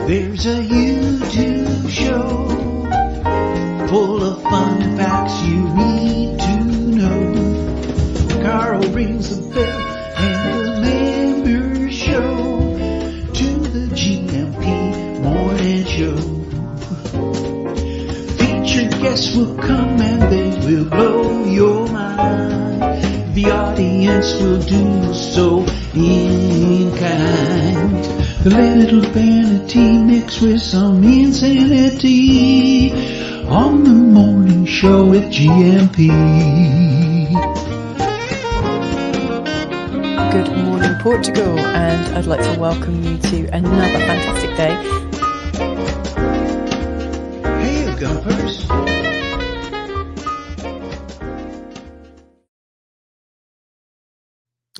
There's a YouTube show full of fun facts you need to know. Carl rings the bell and the members show to the GMP morning show. Featured guests will come and they will blow your mind. The audience will do so in kind. A little vanity mixed with some insanity on the morning show with GMP. Good morning, Portugal, and I'd like to welcome you to another fantastic day. Hey, you gumpers.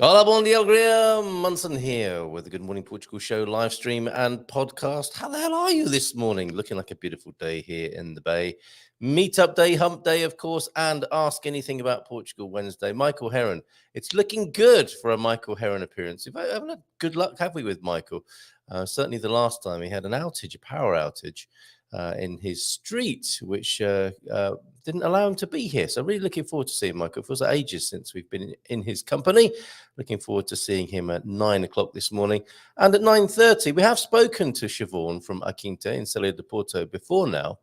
Hola, bon dia, Graham Munson here with the Good Morning Portugal show live stream and podcast. How the hell are you this morning? Looking like a beautiful day here in the Bay. Meetup day, hump day, of course, and Ask Anything About Portugal Wednesday. Michael Heron. It's looking good for a Michael Heron appearance. If I haven't had good luck, have we, with Michael? Certainly the last time he had an outage, a power outage in his street, which didn't allow him to be here. So really looking forward to seeing Michael. It feels like ages since we've been in his company. Looking forward to seeing him at 9 o'clock this morning. And at 9:30, we have spoken to Siobhan from Quinta in Salir de Porto before now.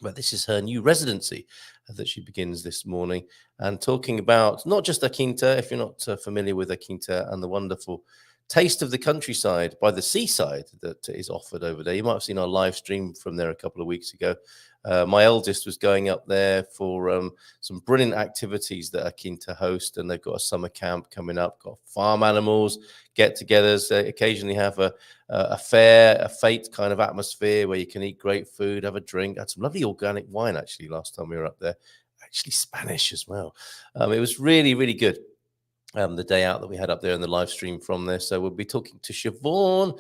But this is her new residency that she begins this morning, and talking about not just Quinta, if you're not familiar with Quinta and the wonderful taste of the countryside by the seaside that is offered over there. You might have seen our live stream from there a couple of weeks ago. My eldest was going up there for some brilliant activities that Quinta host, and they've got a summer camp coming up, got farm animals, get-togethers. They occasionally have a fair, a fete kind of atmosphere where you can eat great food, have a drink. Had some lovely organic wine, actually, last time we were up there. Actually Spanish as well. It was really, really good. The day out that we had up there in the live stream from there. So we'll be talking to Siobhan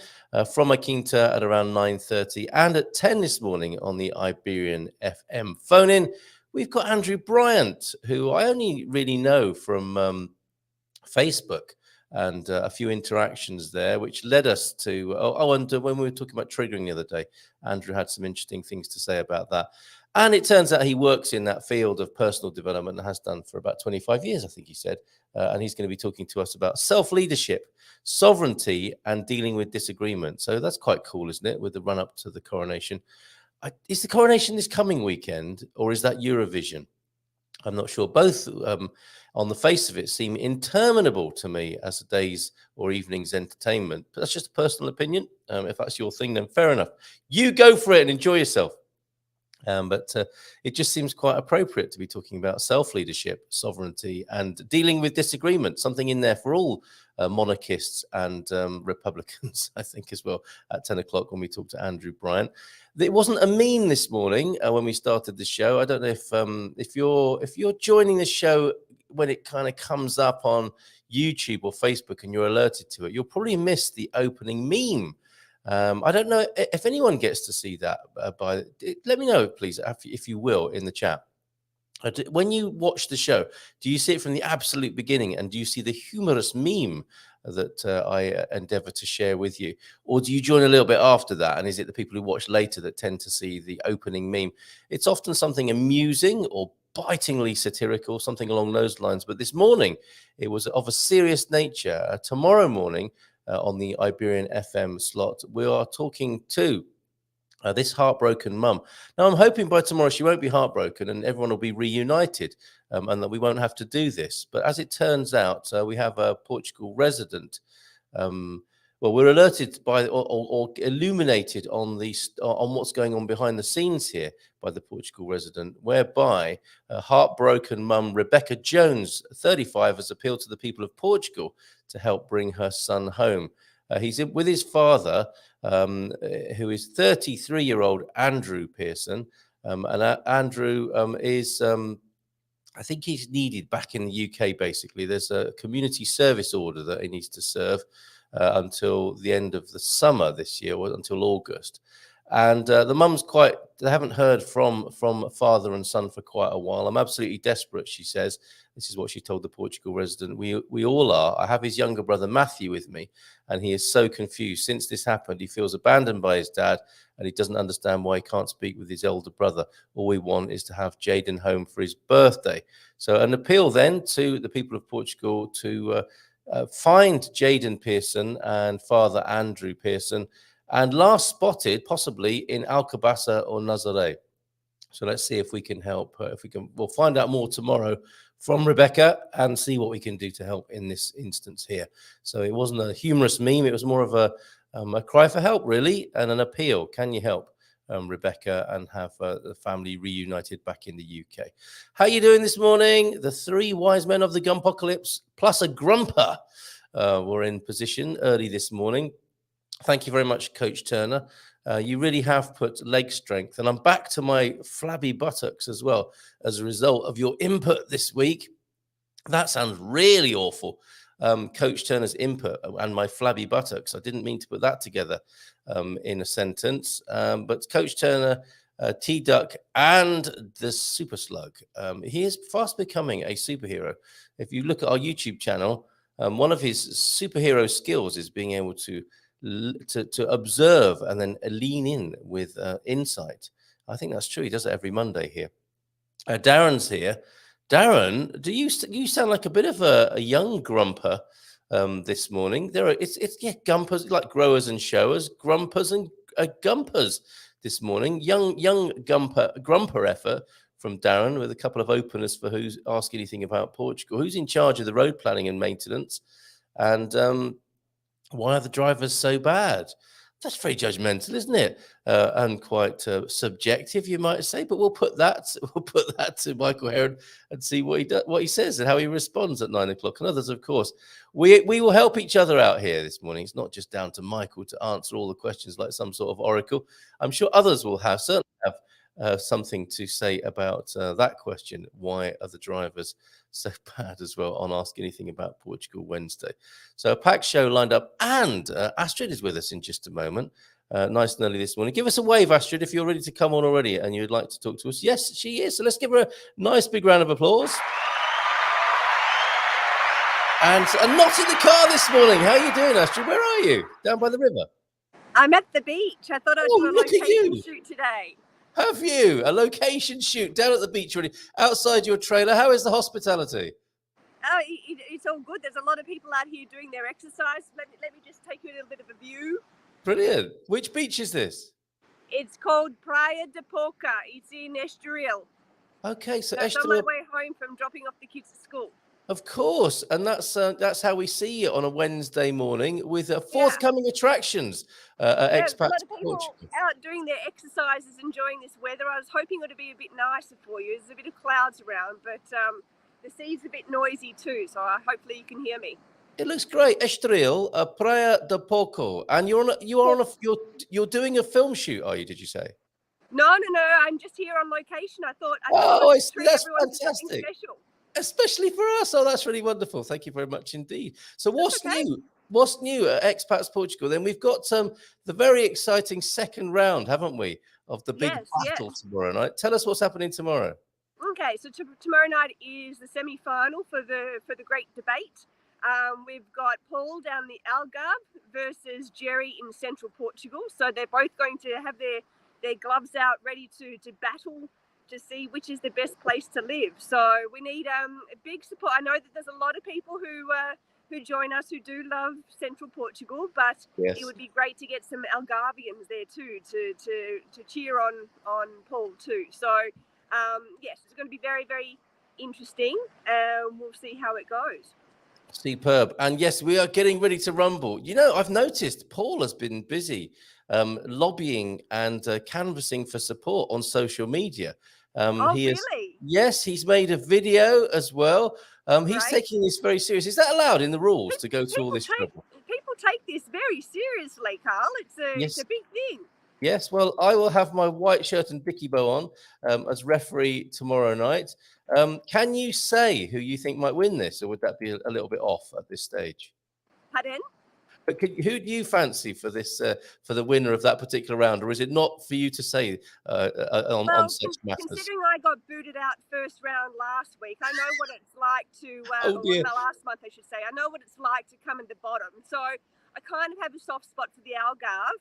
from Quinta at around 9:30, and at 10 this morning on the Iberian FM phone in. We've got Andrew Bryant, who I only really know from Facebook and a few interactions there, which led us to, and when we were talking about triggering the other day, Andrew had some interesting things to say about that. And it turns out he works in that field of personal development and has done for about 25 years, I think he said. And he's going to be talking to us about self-leadership, sovereignty, and dealing with disagreement. So that's quite cool, isn't it, with the run-up to the coronation? Is the coronation this coming weekend, or is that Eurovision? I'm not sure. Both, on the face of it, seem interminable to me as a day's or evening's entertainment. But that's just a personal opinion. If that's your thing, then fair enough. You go for it and enjoy yourself. But it just seems quite appropriate to be talking about self-leadership, sovereignty, and dealing with disagreement, something in there for all monarchists and Republicans, I think, as well, at 10 o'clock when we talk to Andrew Bryant. It wasn't a meme this morning when we started the show. I don't know if you're joining the show when it kind of comes up on YouTube or Facebook and you're alerted to it, you'll probably miss the opening meme. I don't know if anyone gets to see that. Let me know, please, if you will, in the chat. When you watch the show, do you see it from the absolute beginning, and do you see the humorous meme that I endeavor to share with you? Or do you join a little bit after that, and is it the people who watch later that tend to see the opening meme? It's often something amusing or bitingly satirical, something along those lines. But this morning, it was of a serious nature. Tomorrow morning, on the Iberian FM slot, we are talking to this heartbroken mum. Now, I'm hoping by tomorrow she won't be heartbroken and everyone will be reunited, and that we won't have to do this. But as it turns out, we have a Portugal resident. We're alerted by or illuminated on what's going on behind the scenes here by the Portugal resident, whereby heartbroken mum Rebecca Jones, 35, has appealed to the people of Portugal to help bring her son home. He's with his father, who is 33-year-old Andrew Pearson. And Andrew is, I think he's needed back in the UK, basically. There's a community service order that he needs to serve until the end of the summer this year, or until August. And the mum's they haven't heard from father and son for quite a while. I'm absolutely desperate, she says. This is what she told the Portugal resident. We all are. I have his younger brother Matthew with me, and he is so confused. Since this happened, he feels abandoned by his dad, and he doesn't understand why he can't speak with his older brother. All we want is to have Jaden home for his birthday. So an appeal then to the people of Portugal to find Jaden Pearson and Father Andrew Pearson, and last spotted possibly in Alcobaça or Nazaré. So let's see if we can help. We'll find out more tomorrow from Rebecca and see what we can do to help in this instance here. So it wasn't a humorous meme; it was more of a cry for help, really, and an appeal. Can you help, Rebecca, and have the family reunited back in the UK? How are you doing this morning? The three wise men of the Gumpocalypse plus a grumper were in position early this morning. Thank you very much, Coach Turner. You really have put leg strength, and I'm back to my flabby buttocks as well as a result of your input this week. That sounds really awful. Coach Turner's input and my flabby buttocks. I didn't mean to put that together in a sentence, but Coach Turner, T-Duck, and the Super Slug. He is fast becoming a superhero. If you look at our YouTube channel, one of his superhero skills is being able to observe and then lean in with insight. I think that's true. He does it every Monday here. Darren's here. Darren, do you sound like a bit of a young grumper this morning? It's gumpers, like growers and showers, grumpers and gumpers this morning. Young grumper effort from Darren, with a couple of openers for who's ask anything about Portugal, who's in charge of the road planning and maintenance, and why are the drivers so bad? That's very judgmental, isn't it? And quite subjective, you might say. But we'll put that to Michael Heron and see what he says and how he responds at 9 o'clock. And others, of course, we will help each other out here this morning. It's not just down to Michael to answer all the questions like some sort of oracle. I'm sure others will certainly have something to say about that question. Why are the drivers so bad as well on Ask Anything About Portugal Wednesday? So a packed show lined up, and Astrid is with us in just a moment. Nice and early this morning. Give us a wave, Astrid, if you're ready to come on already and you'd like to talk to us. Yes, she is. So let's give her a nice big round of applause. And not in the car this morning. How are you doing, Astrid? Where are you? Down by the river? I'm at the beach. I thought I'd do a location shoot today. Have you? A location shoot down at the beach already, outside your trailer. How is the hospitality? Oh, it's all good. There's a lot of people out here doing their exercise. Let me just take you a little bit of a view. Brilliant. Which beach is this? It's called Praia de Porca. It's in Estoril. Okay, so Estoril. On my way home from dropping off the kids at school. Of course, and that's how we see it on a Wednesday morning with forthcoming attractions at Expats. A lot of people out doing their exercises, enjoying this weather. I was hoping it would be a bit nicer for you. There's a bit of clouds around, but the sea's a bit noisy too, so hopefully you can hear me. It looks great. Estoril, Praia de Porco, and you're doing a film shoot, are you? Did you say? No. I'm just here on location. I thought I see. That's fantastic. Especially for us. Oh, that's really wonderful. Thank you very much indeed. So what's new? What's new at Expats Portugal? Then we've got the very exciting second round, haven't we, of the big battle tomorrow night. Tell us what's happening tomorrow. Okay, so tomorrow night is the semi-final for the great debate. We've got Paul down the Algarve versus Jerry in central Portugal. So they're both going to have their gloves out, ready to battle to see which is the best place to live. So we need a big support. I know that there's a lot of people who join us who do love central Portugal, but it would be great to get some Algarvians there too to cheer on Paul too. So yes, it's going to be very, very interesting. We'll see how it goes. Superb. And yes, we are getting ready to rumble. You know, I've noticed Paul has been busy lobbying and canvassing for support on social media. Really? Yes, he's made a video as well. He's taking this very serious. Is that allowed in the rules to go to all this trouble? People take this very seriously, Carl. It's a big thing. Yes, well, I will have my white shirt and bicky bow on as referee tomorrow night. Can you say who you think might win this, or would that be a little bit off at this stage? Pardon? But who do you fancy for this for the winner of that particular round, or is it not for you to say on such matters? Considering I got booted out first round last week. I know what it's like to, Oh dear. or last month I should say. I know what it's like to come in the bottom. So I kind of have a soft spot for the Algarve.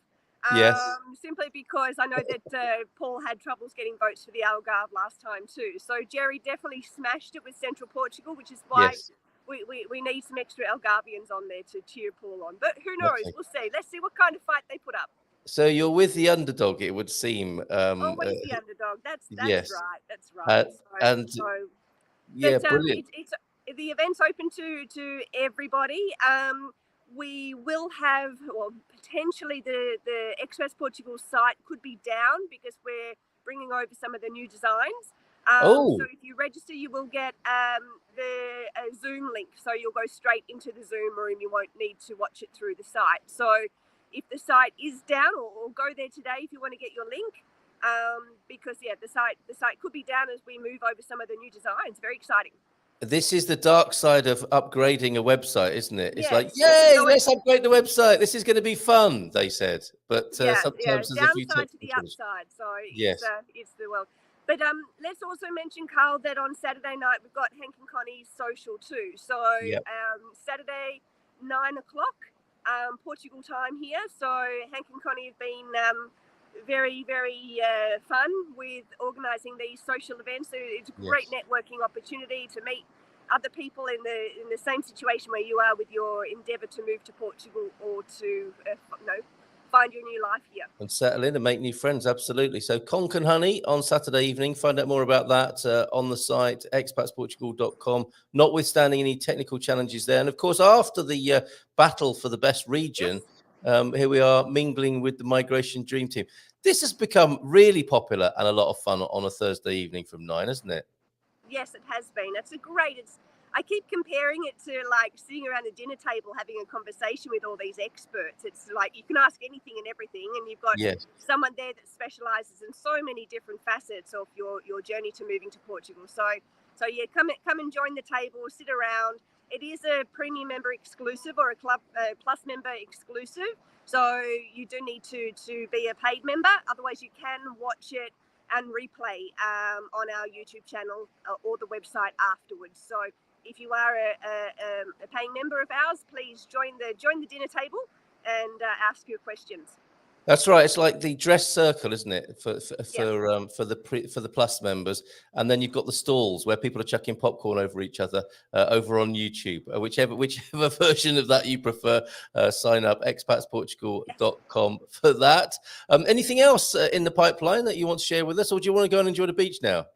Yes. Simply because I know that Paul had troubles getting votes for the Algarve last time too. So Jerry definitely smashed it with Central Portugal, which is why Yes. we need some extra Algarvians on there to cheer Paul on. But who knows? Okay. We'll see. Let's see what kind of fight they put up. So you're with the underdog, it would seem. Always the underdog. That's yes. right. That's right. And yeah, but brilliant. it's the event's open to everybody. We will have, well, potentially the Express Portugal site could be down because we're bringing over some of the new designs. So if you register, you will get the Zoom link. So you'll go straight into the Zoom room. You won't need to watch it through the site. So if the site is down, or go there today if you want to get your link. Because the site could be down as we move over some of the new designs. Very exciting. This is the dark side of upgrading a website, isn't it? It's Yes. like, yay, let's upgrade the website. This is going to be fun, they said. But sometimes there's a few downside to the technicals. upside. So Yes. it's the world. But let's also mention, Carl, that on Saturday night we've got Hank and Connie's social too. So Saturday 9 o'clock Portugal time here. So Hank and Connie have been very, very fun with organising these social events. So it's a great networking opportunity to meet other people in the same situation where you are with your endeavour to move to Portugal or to find your new life here. And settle in and make new friends, absolutely. So Conch and Honey on Saturday evening. Find out more about that on the site, expatsportugal.com, notwithstanding any technical challenges there. And, of course, after the battle for the best region, here we are mingling with the Migration Dream Team. This has become really popular and a lot of fun on a Thursday evening from 9, hasn't it? Yes, it has been. I keep comparing it to like sitting around a dinner table having a conversation with all these experts. It's like you can ask anything and everything, and you've got someone there that specialises in so many different facets of your journey to moving to Portugal. So come and join the table, sit around. It is a premium member exclusive or a club plus member exclusive. So you do need to be a paid member. Otherwise, you can watch it and replay on our YouTube channel or the website afterwards. So if you are a paying member of ours, please join the dinner table and ask your questions. That's right. It's like the dress circle, isn't it, for the plus members? And then you've got the stalls where people are chucking popcorn over each other over on YouTube. Whichever version of that you prefer, sign up expatsportugal.com for that. Anything else in the pipeline that you want to share with us, or do you want to go and enjoy the beach now?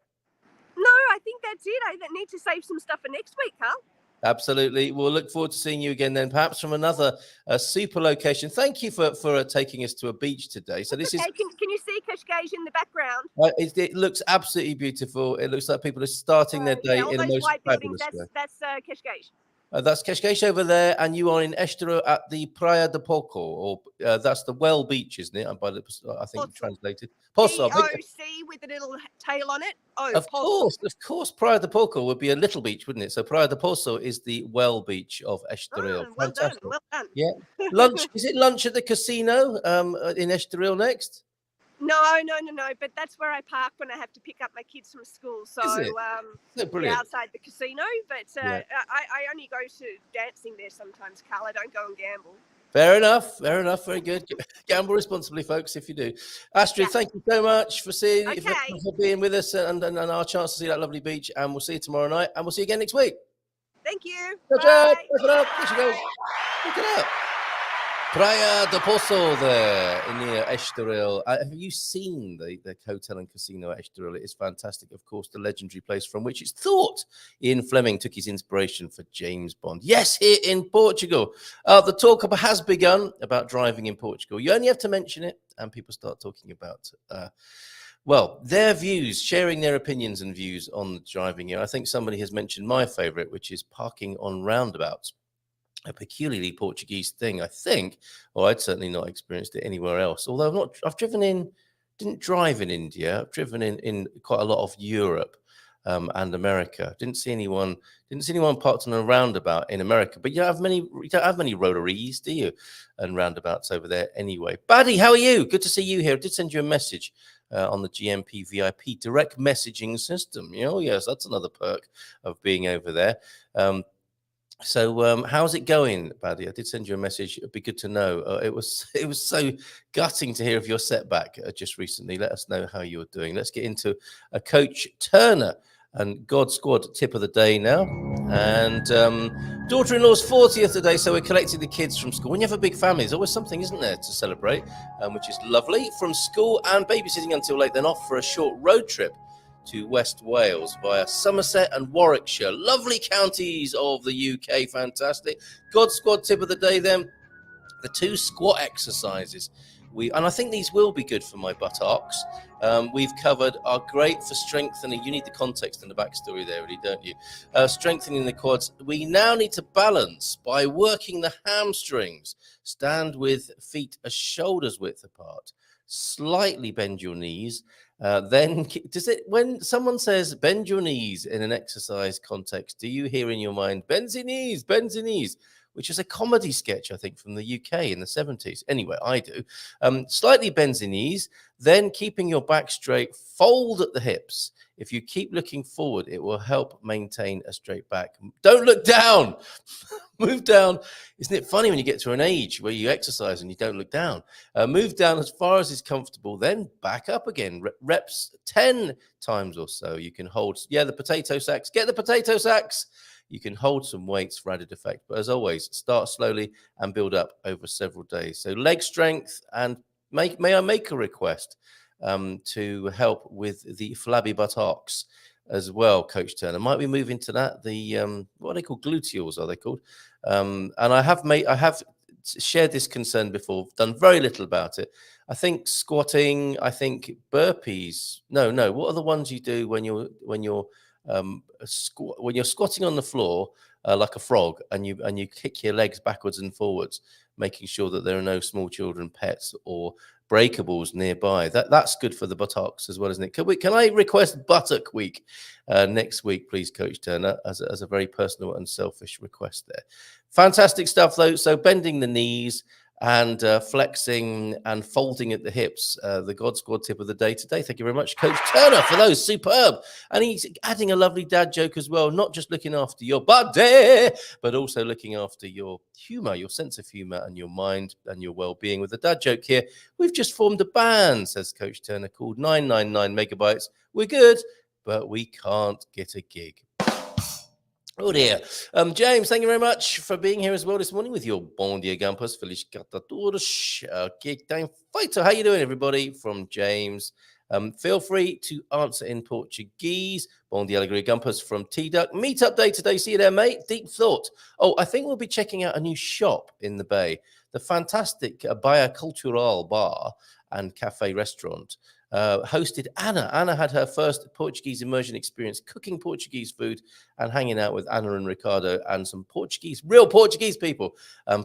No, I think that's it. I need to save some stuff for next week, Carl. Absolutely. We'll look forward to seeing you again then, perhaps from another super location. Thank you for taking us to a beach today. So this is. Can you see Cascais in the background? It looks absolutely beautiful. It looks like people are starting their day in the most fabulous way. That's Cascais. That's Cascais over there, and you are in Estoril at the Praia de Porto, or that's the Well Beach, isn't it? I think translated. Poço. P-O-C with a little tail on it. Of course, Praia de Porto would be a little beach, wouldn't it? So Praia de Porto is the Well Beach of Estoril. Well done. Yeah. Lunch, is it lunch at the casino in Estoril next? No, but that's where I park when I have to pick up my kids from school. So outside the casino, but I only go to dancing there sometimes, Carl. I don't go and gamble. Fair enough. Very good. Gamble responsibly, folks, if you do. Astrid, thank you so much for being with us and our chance to see that lovely beach. And we'll see you tomorrow night, and we'll see you again next week. Thank you. Bye. There she goes. Look it up. Praia de Porto there near Estoril. Have you seen the hotel and casino at Estoril? It is fantastic. Of course, the legendary place from which it's thought Ian Fleming took his inspiration for James Bond. Yes, here in Portugal. The talk has begun about driving in Portugal. You only have to mention it and people start talking about their views, sharing their opinions and views on driving here. I think somebody has mentioned my favourite, which is parking on roundabouts. A peculiarly Portuguese thing, I think. Or I'd certainly not experienced it anywhere else. Although didn't drive in India. I've driven in quite a lot of Europe. and America. Didn't see anyone parked on a roundabout in America. But you don't have many rotaries, do you? And roundabouts over there anyway. Buddy, how are you? Good to see you here. I did send you a message on the GMP VIP direct messaging system. Oh, yes, that's another perk of being over there. So how's it going, Buddy? I did send you a message. It'd be good to know. It was so gutting to hear of your setback just recently. Let us know how you're doing. Let's get into a Coach Turner and God Squad tip of the day now. And daughter-in-law's 40th today, so we're collecting the kids from school. When you have a big family, there's always something, isn't there, to celebrate, which is lovely. From school and babysitting until late, then off for a short road trip to West Wales via Somerset and Warwickshire. Lovely counties of the UK. Fantastic. God Squad tip of the day then. The 2 squat exercises. And I think these will be good for my buttocks. We've covered are great for strengthening. You need the context and the backstory there, really, don't you? Strengthening the quads. We now need to balance by working the hamstrings. Stand with feet a shoulder's width apart. Slightly bend your knees. Then when someone says bend your knees in an exercise context, do you hear in your mind bends your knees, which is a comedy sketch, I think, from the UK in the 70s. Anyway, I do. Slightly bends your knees, then keeping your back straight, fold at the hips. If you keep looking forward, it will help maintain a straight back. Don't look down. Move down. Isn't it funny when you get to an age where you exercise and you don't look down? Move down as far as is comfortable, then back up again. Reps 10 times or so. You can hold, the potato sacks. Get the potato sacks. You can hold some weights for added effect. But as always, start slowly and build up over several days. So leg strength, and may I make a request to help with the flabby buttocks as well, Coach Turner? Might we move into that? The what are they called? Gluteals, are they called? And I have shared this concern before, done very little about it. I think squatting, I think burpees. No, what are the ones you do when you're squatting on the floor like a frog, and you kick your legs backwards and forwards, making sure that there are no small children, pets, or breakables nearby? That's good for the buttocks as well, isn't it? Can I request Buttock Week next week, please, Coach Turner, as a very personal and selfish request there. Fantastic stuff, though. So bending the knees and flexing and folding at the hips, the God Squad tip of the day today. Thank you very much, Coach Turner, for those. Superb. And he's adding a lovely dad joke as well, not just looking after your body, but also looking after your humor, your sense of humor, and your mind and your well-being. With the dad joke here, we've just formed a band, says Coach Turner, called 999 Megabytes. We're good, but we can't get a gig. Oh dear. James, thank you very much for being here as well this morning with your Bom Dia Gampers. Feliz Catadores. Gig time fighter. How you doing, everybody? From James. Feel free to answer in Portuguese. Bom Dia Alegria Gampers from T-Duck. Meetup day today. See you there, mate. Deep thought. Oh, I think we'll be checking out a new shop in the Bay. The fantastic Baia Cultural Bar and Cafe Restaurant. Hosted Anna. Anna had her first Portuguese immersion experience cooking Portuguese food and hanging out with Anna and Ricardo and some real Portuguese people,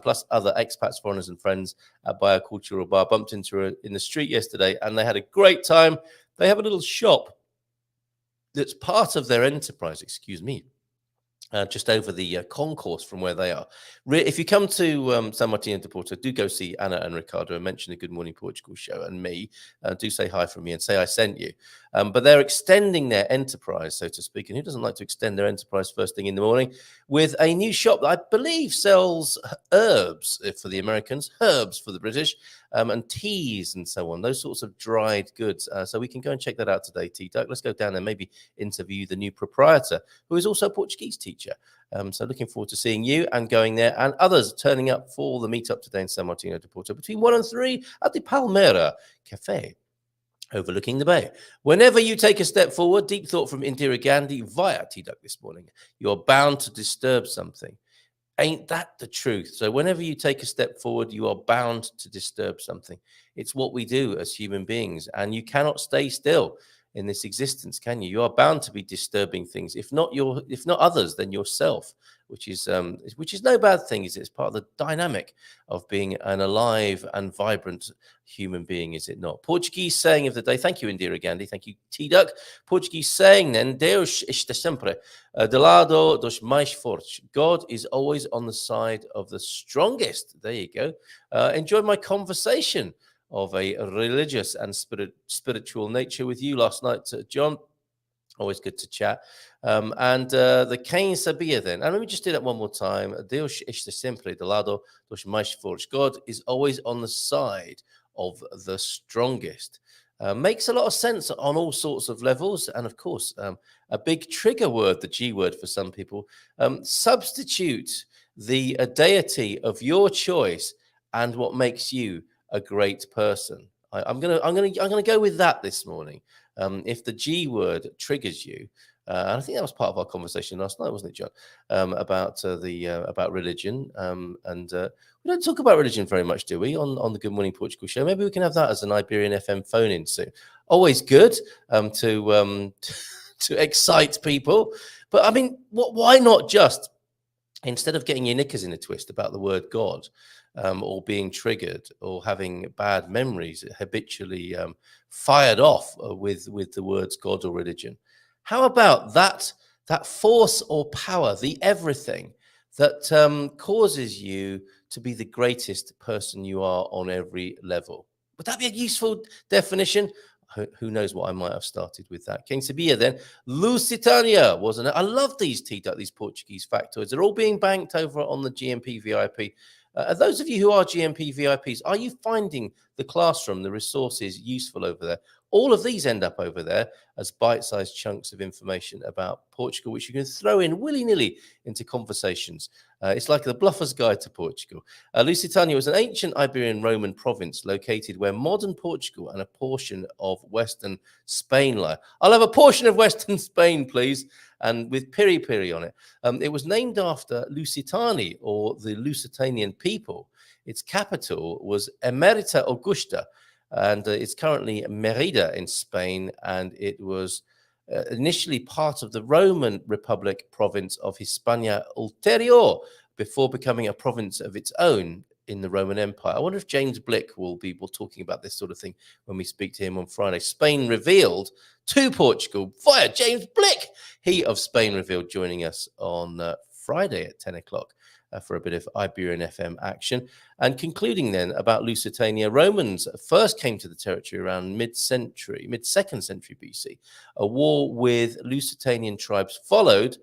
plus other expats, foreigners, and friends at Baia Cultural Bar. Bumped into her in the street yesterday and they had a great time. They have a little shop that's part of their enterprise, just over the concourse from where they are. If you come to São Martinho de Porto, do go see Anna and Ricardo and mention the Good Morning Portugal show and me. Do say hi from me and say I sent you. But they're extending their enterprise, so to speak. And who doesn't like to extend their enterprise first thing in the morning with a new shop that I believe sells herbs for the Americans, herbs for the British, and teas and so on, those sorts of dried goods. So we can go and check that out today, T-Duck. Let's go down there, maybe interview the new proprietor, who is also a Portuguese teacher. So looking forward to seeing you and going there, and others turning up for the meetup today in São Martinho de Porto between 1 and 3 at the Palmeira Cafe, overlooking the bay. Whenever you take a step forward, deep thought from Indira Gandhi via T-Duck this morning, you're bound to disturb something. Ain't that the truth? So whenever you take a step forward, you are bound to disturb something. It's what we do as human beings, and you cannot stay still in this existence, can you? You are bound to be disturbing things. If not others, then yourself which is no bad thing, is it? It's part of the dynamic of being an alive and vibrant human being, is it not? Portuguese saying of the day. Thank you, Indira Gandhi. Thank you, T-Duck. Portuguese saying then, Deus está sempre de lado dos mais fortes. God is always on the side of the strongest. There you go. Enjoyed my conversation of a religious and spiritual nature with you last night, John. Always good to chat. And the Quem sabia then. And let me just do that one more time. Deus está sempre de lado dos mais fortes. God is always on the side of the strongest. Makes a lot of sense on all sorts of levels. And of course, a big trigger word, the G word for some people. Substitute the deity of your choice and what makes you a great person. I'm gonna go with that this morning. If the G word triggers you, and I think that was part of our conversation last night, wasn't it, John? About religion. And we don't talk about religion very much, do we, on the Good Morning Portugal show? Maybe we can have that as an Iberian FM phone-in soon. Always good to excite people. But I mean, why not just, instead of getting your knickers in a twist about the word God, or being triggered or having bad memories habitually fired off with the words God or religion, how about that force or power, the everything that causes you to be the greatest person you are on every level? Would that be a useful definition? Who knows what I might have started with that. Quem sabia then? Lusitano, wasn't it? I love these these Portuguese factoids. They're all being banked over on the GMP VIP. Those of you who are GMP VIPs, are you finding the classroom, the resources useful over there? All of these end up over there as bite-sized chunks of information about Portugal, which you can throw in willy-nilly into conversations. It's like the Bluffer's Guide to Portugal. Lusitano was an ancient Iberian Roman province located where modern Portugal and a portion of Western Spain lie. I'll have a portion of Western Spain, please, and with piri-piri on it. It was named after Lusitani, or the Lusitanian people. Its capital was Emerita Augusta, and it's currently Merida in Spain, and it was initially part of the Roman Republic province of Hispania Ulterior before becoming a province of its own in the Roman Empire. I wonder if James Blick will be talking about this sort of thing when we speak to him on Friday. Spain revealed to Portugal via James Blick. He of Spain revealed, joining us on Friday at 10 o'clock. For a bit of Iberian FM action. And concluding then about Lusitania, Romans first came to the territory around mid-2nd century BC. A war with Lusitanian tribes followed.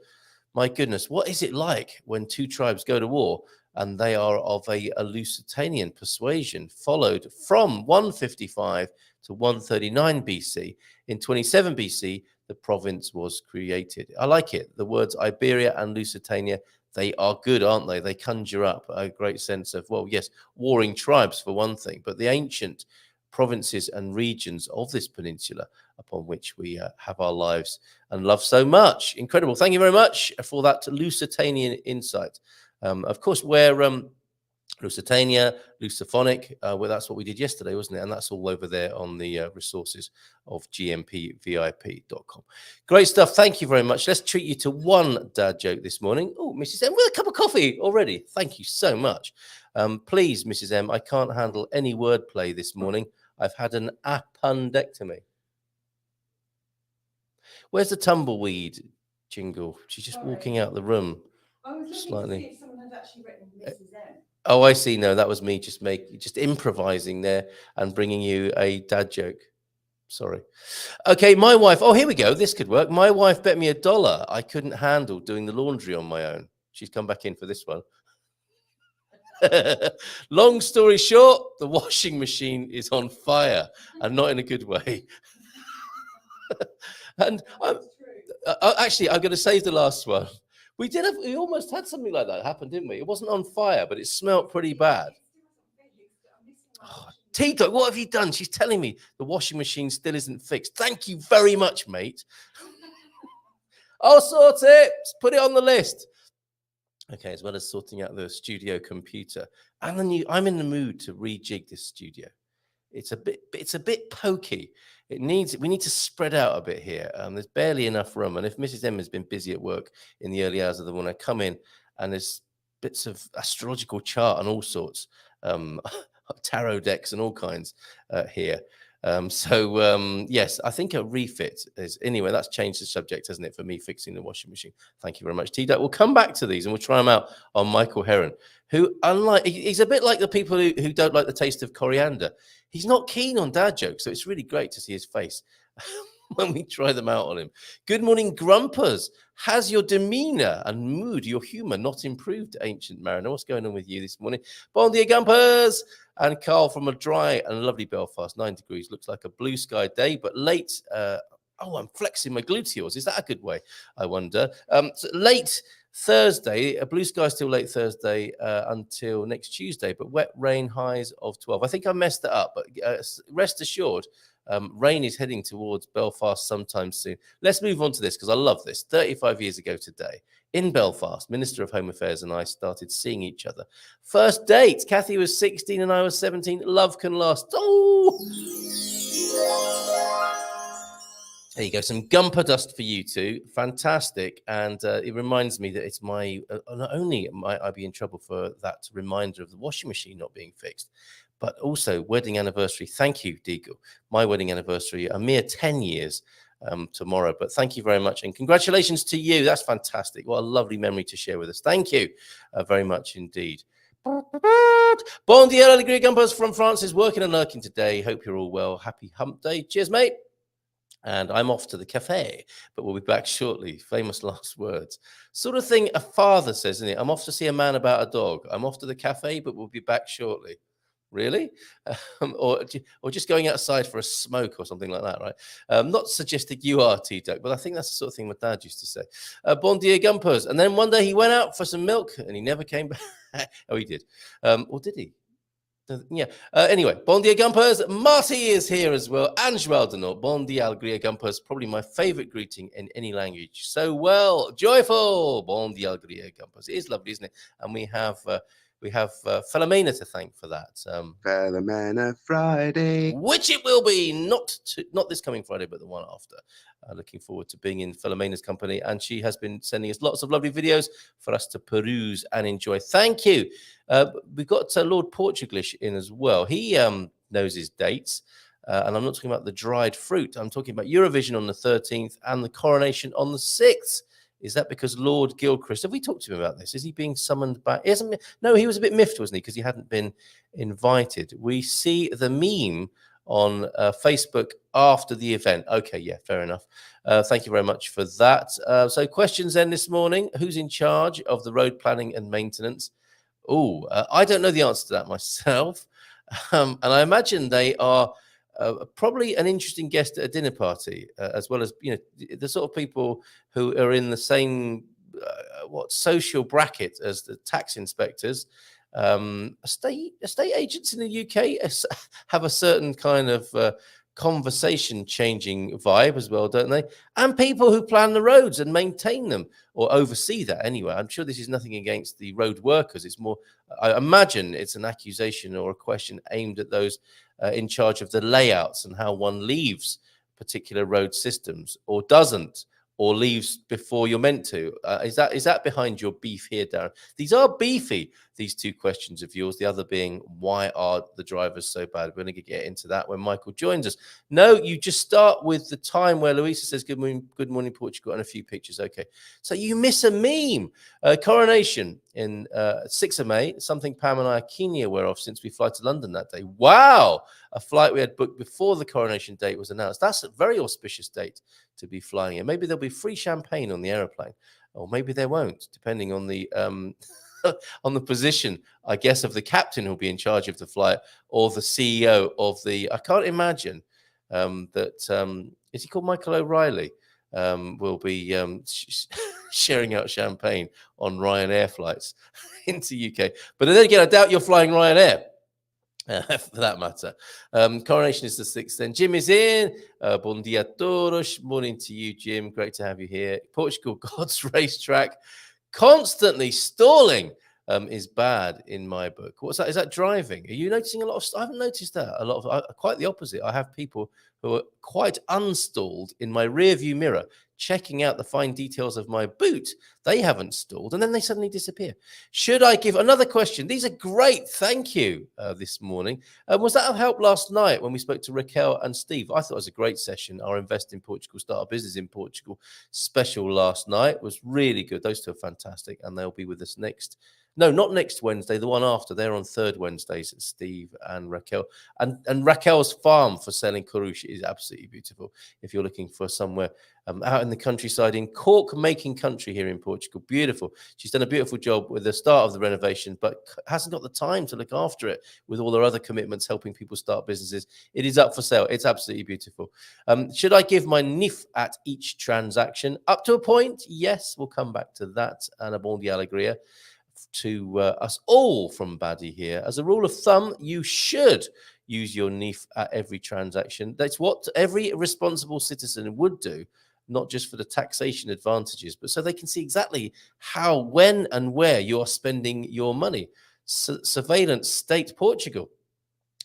My goodness, what is it like when two tribes go to war and they are of a Lusitanian persuasion? Followed from 155 to 139 BC. In 27 BC, the province was created. I like it. The words Iberia and Lusitania, they are good, aren't they? They conjure up a great sense of, well, yes, warring tribes for one thing, but the ancient provinces and regions of this peninsula upon which we have our lives and love so much. Incredible. Thank you very much for that Lusitanian insight. Of course, we're Lusitania, Lusophonic, well, that's what we did yesterday, wasn't it? And that's all over there on the resources of gmpvip.com. Great stuff. Thank you very much. Let's treat you to one dad joke this morning. Oh, Mrs. M, with a cup of coffee already. Thank you so much. Please, Mrs. M, I can't handle any wordplay this morning. I've had an appendectomy. Where's the tumbleweed jingle? She's just walking out the room. I was looking slightly. to see if someone had actually written Mrs. M. Oh, I see. No, that was me just improvising there and bringing you a dad joke. Sorry. Okay, my wife. Oh, here we go. This could work. My wife bet me $1 I couldn't handle doing the laundry on my own. She's come back in for this one. Long story short, the washing machine is on fire, and not in a good way. And actually, I'm going to save the last one. We almost had something like that happen, didn't we? It wasn't on fire, but it smelled pretty bad. Oh, Tito, what have you done? She's telling me the washing machine still isn't fixed. Thank you very much, mate. I'll sort it. Put it on the list. Okay, as well as sorting out the studio computer. I'm in the mood to rejig this studio. It's a bit pokey. We need to spread out a bit here. There's barely enough room. And if Mrs. M has been busy at work in the early hours of the morning, I come in and there's bits of astrological chart and all sorts, tarot decks and all kinds here. Yes, I think a refit is, anyway, that's changed the subject, hasn't it, for me fixing the washing machine. Thank you very much, T-Duck. We'll come back to these and we'll try them out on Michael Heron, who, he's a bit like the people who don't like the taste of coriander. He's not keen on dad jokes, so it's really great to see his face when we try them out on him. Good morning, Grumpers. Has your demeanor and mood, your humor, not improved, Ancient Mariner? What's going on with you this morning? Bon dia, Gumpers. And Carl from a dry and lovely Belfast, 9 degrees. Looks like a blue sky day, but late. I'm flexing my gluteals. Is that a good way? I wonder. So late Thursday, a blue sky still late Thursday until next Tuesday, but wet rain, highs of 12. I think I messed it up, but rest assured, rain is heading towards Belfast sometime soon. Let's move on to this because I love this. 35 years ago today, in Belfast, Minister of Home Affairs and I started seeing each other. First date, Kathy was 16 and I was 17. Love can last. Oh! There you go. Some Gumper dust for you two. Fantastic. And it reminds me that it's my, not only might I be in trouble for that reminder of the washing machine not being fixed, but also wedding anniversary. Thank you, Deagle. My wedding anniversary, a mere 10 years tomorrow. But thank you very much. And congratulations to you. That's fantastic. What a lovely memory to share with us. Thank you very much indeed. Bon dia, alegria, Gumpers from France is working and lurking today. Hope you're all well. Happy hump day. Cheers, mate. And I'm off to the cafe, but we'll be back shortly. Famous last words. Sort of thing a father says, isn't it? I'm off to see a man about a dog. I'm off to the cafe, but we'll be back shortly. Really? Or just going outside for a smoke or something like that, right? Not suggesting you are, T-Duck, but I think that's the sort of thing my dad used to say. Bon dia, Gumpers. And then one day he went out for some milk and he never came back. Oh, he did. Or did he? Yeah. Anyway, bon dia, Gumpers. Marty is here as well. And Joel Denot. Bon dia, alegria, Gumpers. Probably my favorite greeting in any language. So well, joyful. Bon dia, alegria, Gumpers. It is lovely, isn't it? And we have Philomena to thank for that. Philomena Friday, which it will be, not this coming Friday, but the one after. Looking forward to being in Philomena's company, and she has been sending us lots of lovely videos for us to peruse and enjoy. Thank you. We've got Lord Portugalish in as well. He knows his dates, and I'm not talking about the dried fruit. I'm talking about Eurovision on the 13th and the coronation on the 6th. Is that because Lord Gilchrist, have we talked to him about this? Is he being summoned back? No, he was a bit miffed, wasn't he? Because he hadn't been invited. We see the meme on Facebook after the event. Okay, yeah, fair enough. Thank you very much for that. So questions then this morning. Who's in charge of the road planning and maintenance? Oh, I don't know the answer to that myself. And I imagine they are probably an interesting guest at a dinner party, as well as, the sort of people who are in the same social bracket as the tax inspectors. Estate agents in the UK have a certain kind of conversation changing vibe as well, don't they? And people who plan the roads and maintain them or oversee that anyway. I'm sure this is nothing against the road workers. It's more, I imagine it's an accusation or a question aimed at those in charge of the layouts and how one leaves particular road systems or doesn't, or leaves before you're meant to. Is that behind your beef here, Darren? These are beefy, these two questions of yours. The other being, why are the drivers so bad? We're going to get into that when Michael joins us. No, you just start with the time where Louisa says, good morning, Portugal, and a few pictures. Okay, so you miss a meme. Coronation in 6th of May, something Pam and I are keenly aware of since we fly to London that day. Wow, a flight we had booked before the coronation date was announced. That's a very auspicious date to be flying in. Maybe there'll be free champagne on the aeroplane, or maybe there won't, depending on the on the position, I guess, of the captain who'll be in charge of the flight, or the CEO of the. I can't imagine that is he called Michael O'Reilly? Will be sharing out champagne on Ryanair flights into UK. But then again, I doubt you're flying Ryanair. For that matter. Coronation is the 6th. Then Jim is in. Bon dia todos. Morning to you, Jim. Great to have you here. Portugal, God's racetrack. Constantly stalling is bad in my book. What's that? Is that driving? Are you noticing a lot of? I haven't noticed that. A lot of quite the opposite. I have people who are quite unstalled in my rear view mirror, checking out the fine details of my boot. They haven't stalled, and then they suddenly disappear. Should I give another question? These are great. Thank you this morning. Was that of help last night when we spoke to Raquel and Steve? I thought it was a great session. Our Invest in Portugal, Start a Business in Portugal special last night was really good. Those two are fantastic, and they'll be with us not next Wednesday, the one after. They're on third Wednesdays, Steve and Raquel. And Raquel's farm for selling Kurush is absolutely beautiful. If you're looking for somewhere out in the countryside, in cork-making country here in Portugal, beautiful. She's done a beautiful job with the start of the renovation, but hasn't got the time to look after it with all her other commitments, helping people start businesses. It is up for sale. It's absolutely beautiful. Should I give my NIF at each transaction? Up to a point, yes. We'll come back to that. And a bon dia alegria to us all from Baddy here. As a rule of thumb, you should use your NIF at every transaction. That's what every responsible citizen would do, not just for the taxation advantages, but so they can see exactly how, when, and where you are spending your money. Surveillance state Portugal.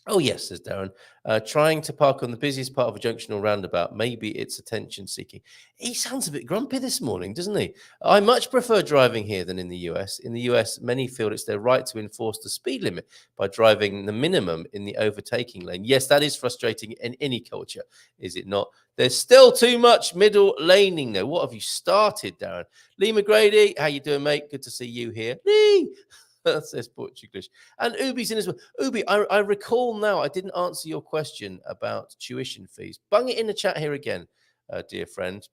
Oh, yes, says Darren. Trying to park on the busiest part of a junction or roundabout. Maybe it's attention seeking. He sounds a bit grumpy this morning, doesn't he? I much prefer driving here than in the US. In the US, many feel it's their right to enforce the speed limit by driving the minimum in the overtaking lane. Yes, that is frustrating in any culture, is it not? There's still too much middle laning, though. What have you started, Darren? Lee McGrady, how you doing, mate? Good to see you here. Lee! That says Portuguese. And Ubi's in as well. Ubi, I recall now, I didn't answer your question about tuition fees. Bung it in the chat here again, dear friend.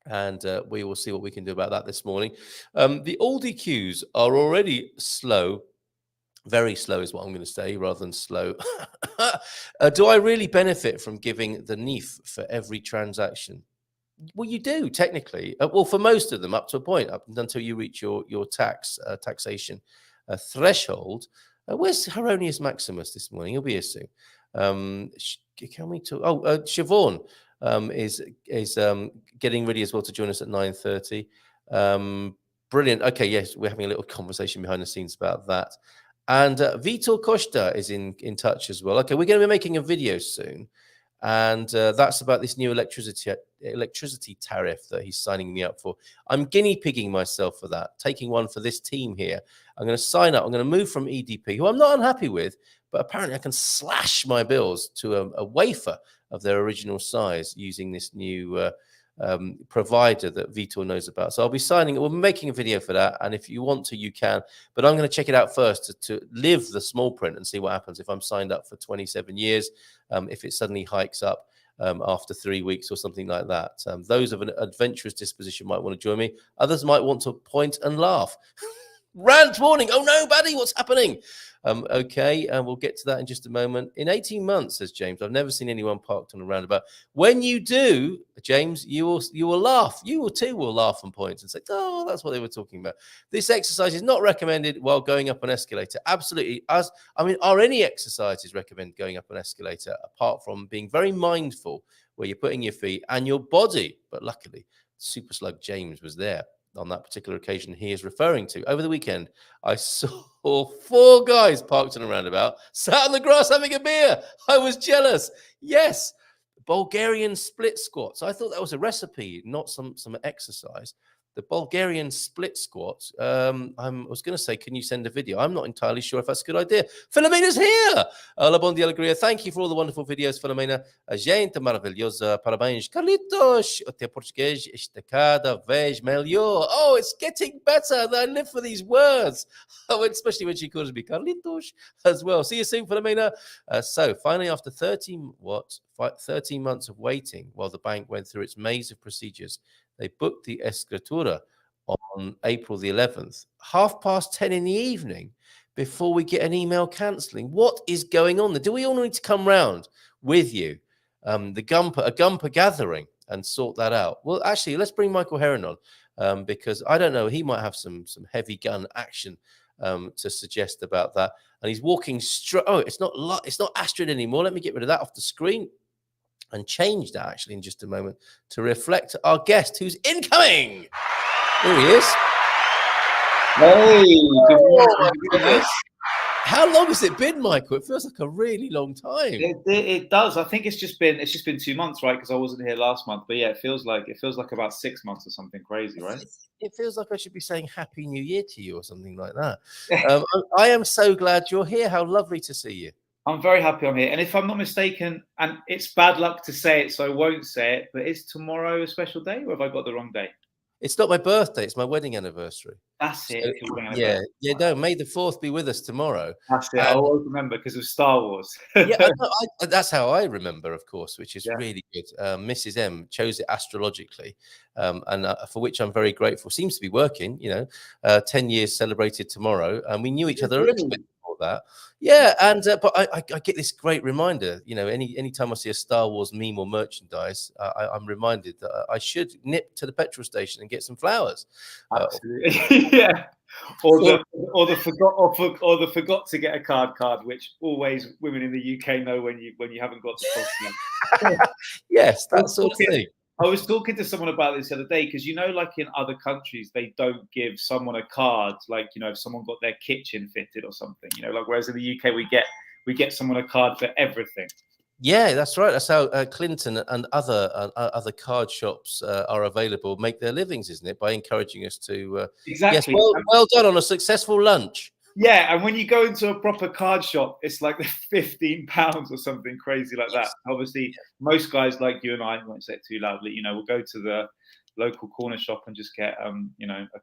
And we will see what we can do about that this morning. The Aldi queues are already slow. Very slow is what I'm going to say, rather than slow. Do I really benefit from giving the NIF for every transaction? Well, you do technically. Well, for most of them, up to a point, up until you reach your taxation threshold. Where's Heronius Maximus this morning? He'll be here soon. Can we talk? Oh, Siobhan is getting ready as well to join us at 9:30. Brilliant. Okay, yes, we're having a little conversation behind the scenes about that. And Vitor Costa is in touch as well. Okay, we're going to be making a video soon. And that's about this new electricity tariff that he's signing me up for. I'm guinea pigging myself for that, taking one for this team here. I'm going to sign up. I'm going to move from EDP, who I'm not unhappy with, but apparently I can slash my bills to a wafer of their original size using this new provider that Vitor knows about. So I'll be signing. We're making a video for that, and if you want to, you can. But I'm going to check it out first to live the small print and see what happens if I'm signed up for 27 years. If it suddenly hikes up after 3 weeks or something like that. Those of an adventurous disposition might want to join me. Others might want to point and laugh. Rant warning. Oh no, buddy, what's happening? Okay, and we'll get to that in just a moment. In 18 months, says James, I've never seen anyone parked on a roundabout. When you do, James, you will laugh. You too will laugh and point and say, oh, that's what they were talking about. This exercise is not recommended while going up an escalator. Absolutely. Are any exercises recommended going up an escalator apart from being very mindful where you're putting your feet and your body? But luckily, Super Slug James was there on that particular occasion he is referring to. Over the weekend, I saw 4 guys parked on a roundabout, sat on the grass having a beer. I was jealous. Yes, Bulgarian split squats. I thought that was a recipe, not some exercise. The Bulgarian split squats. I was going to say, can you send a video? I'm not entirely sure if that's a good idea. Filomena's here. La bon dia alegria. Thank you for all the wonderful videos, Filomena. Gente maravilhosa. Parabéns. Carlitos. O teu português está cada vez melhor. Oh, it's getting better. I live for these words. Oh, especially when she calls me Carlitos as well. See you soon, Filomena. So finally, after 13 months of waiting while the bank went through its maze of procedures, they booked the escritura on April the 11th, 10:30 in the evening, before we get an email cancelling. What is going on there? Do we all need to come round with you, a Gumper gathering, and sort that out? Well, actually, let's bring Michael Heron on, because I don't know, he might have some heavy gun action to suggest about that. And he's walking straight. Oh, it's not Astrid anymore. Let me get rid of that off the screen and change that actually in just a moment to reflect our guest who's incoming. Here he is. Hey, good morning. How long has it been, Michael? It feels like a really long time. It does. I think it's just been 2 months, right? Because I wasn't here last month. But yeah, it feels like about 6 months or something crazy, right? It feels like I should be saying Happy New Year to you or something like that. I am so glad you're here. How lovely to see you. I'm very happy I'm here. And if I'm not mistaken, and it's bad luck to say it, so I won't say it, but is tomorrow a special day, or have I got the wrong day? It's not my birthday. It's my wedding anniversary. That's it. Yeah. No, May the 4th be with us tomorrow. That's it. I always remember because of Star Wars. That's how I remember, of course, which is really good. Mrs. M chose it astrologically, and for which I'm very grateful. Seems to be working, 10 years celebrated tomorrow, and we knew each other a little bit before that. Yeah, and but I get this great reminder, any time I see a Star Wars meme or merchandise, I'm reminded that I should nip to the petrol station and get some flowers. Absolutely, yeah. Or the forgot to get a card, which always women in the UK know when you haven't got the cost. Yes, that sort of thing. I was talking to someone about this the other day because like in other countries, they don't give someone a card, like if someone got their kitchen fitted or something, like whereas in the UK we get someone a card for everything. Yeah, that's right. That's how Clinton and other card shops are available, make their livings, isn't it? By encouraging us to exactly. Yes, well done on a successful lunch. Yeah, and when you go into a proper card shop, it's like £15 or something crazy like that. Obviously, most guys like you and I won't say it too loudly. We'll go to the local corner shop and just get a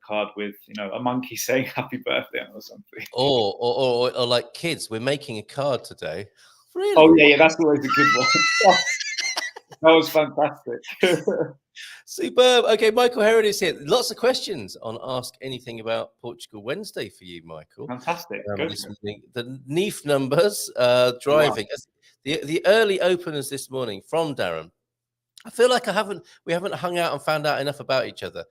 card with a monkey saying happy birthday or something. Or like kids, we're making a card today. Really? Oh yeah, that's always a good one. That was fantastic. Superb. Okay, Michael Heron is here. Lots of questions on Ask Anything About Portugal Wednesday for you, Michael. Fantastic. The NEEF numbers, driving. Wow. The early openers this morning from Darren. I feel like we haven't hung out and found out enough about each other.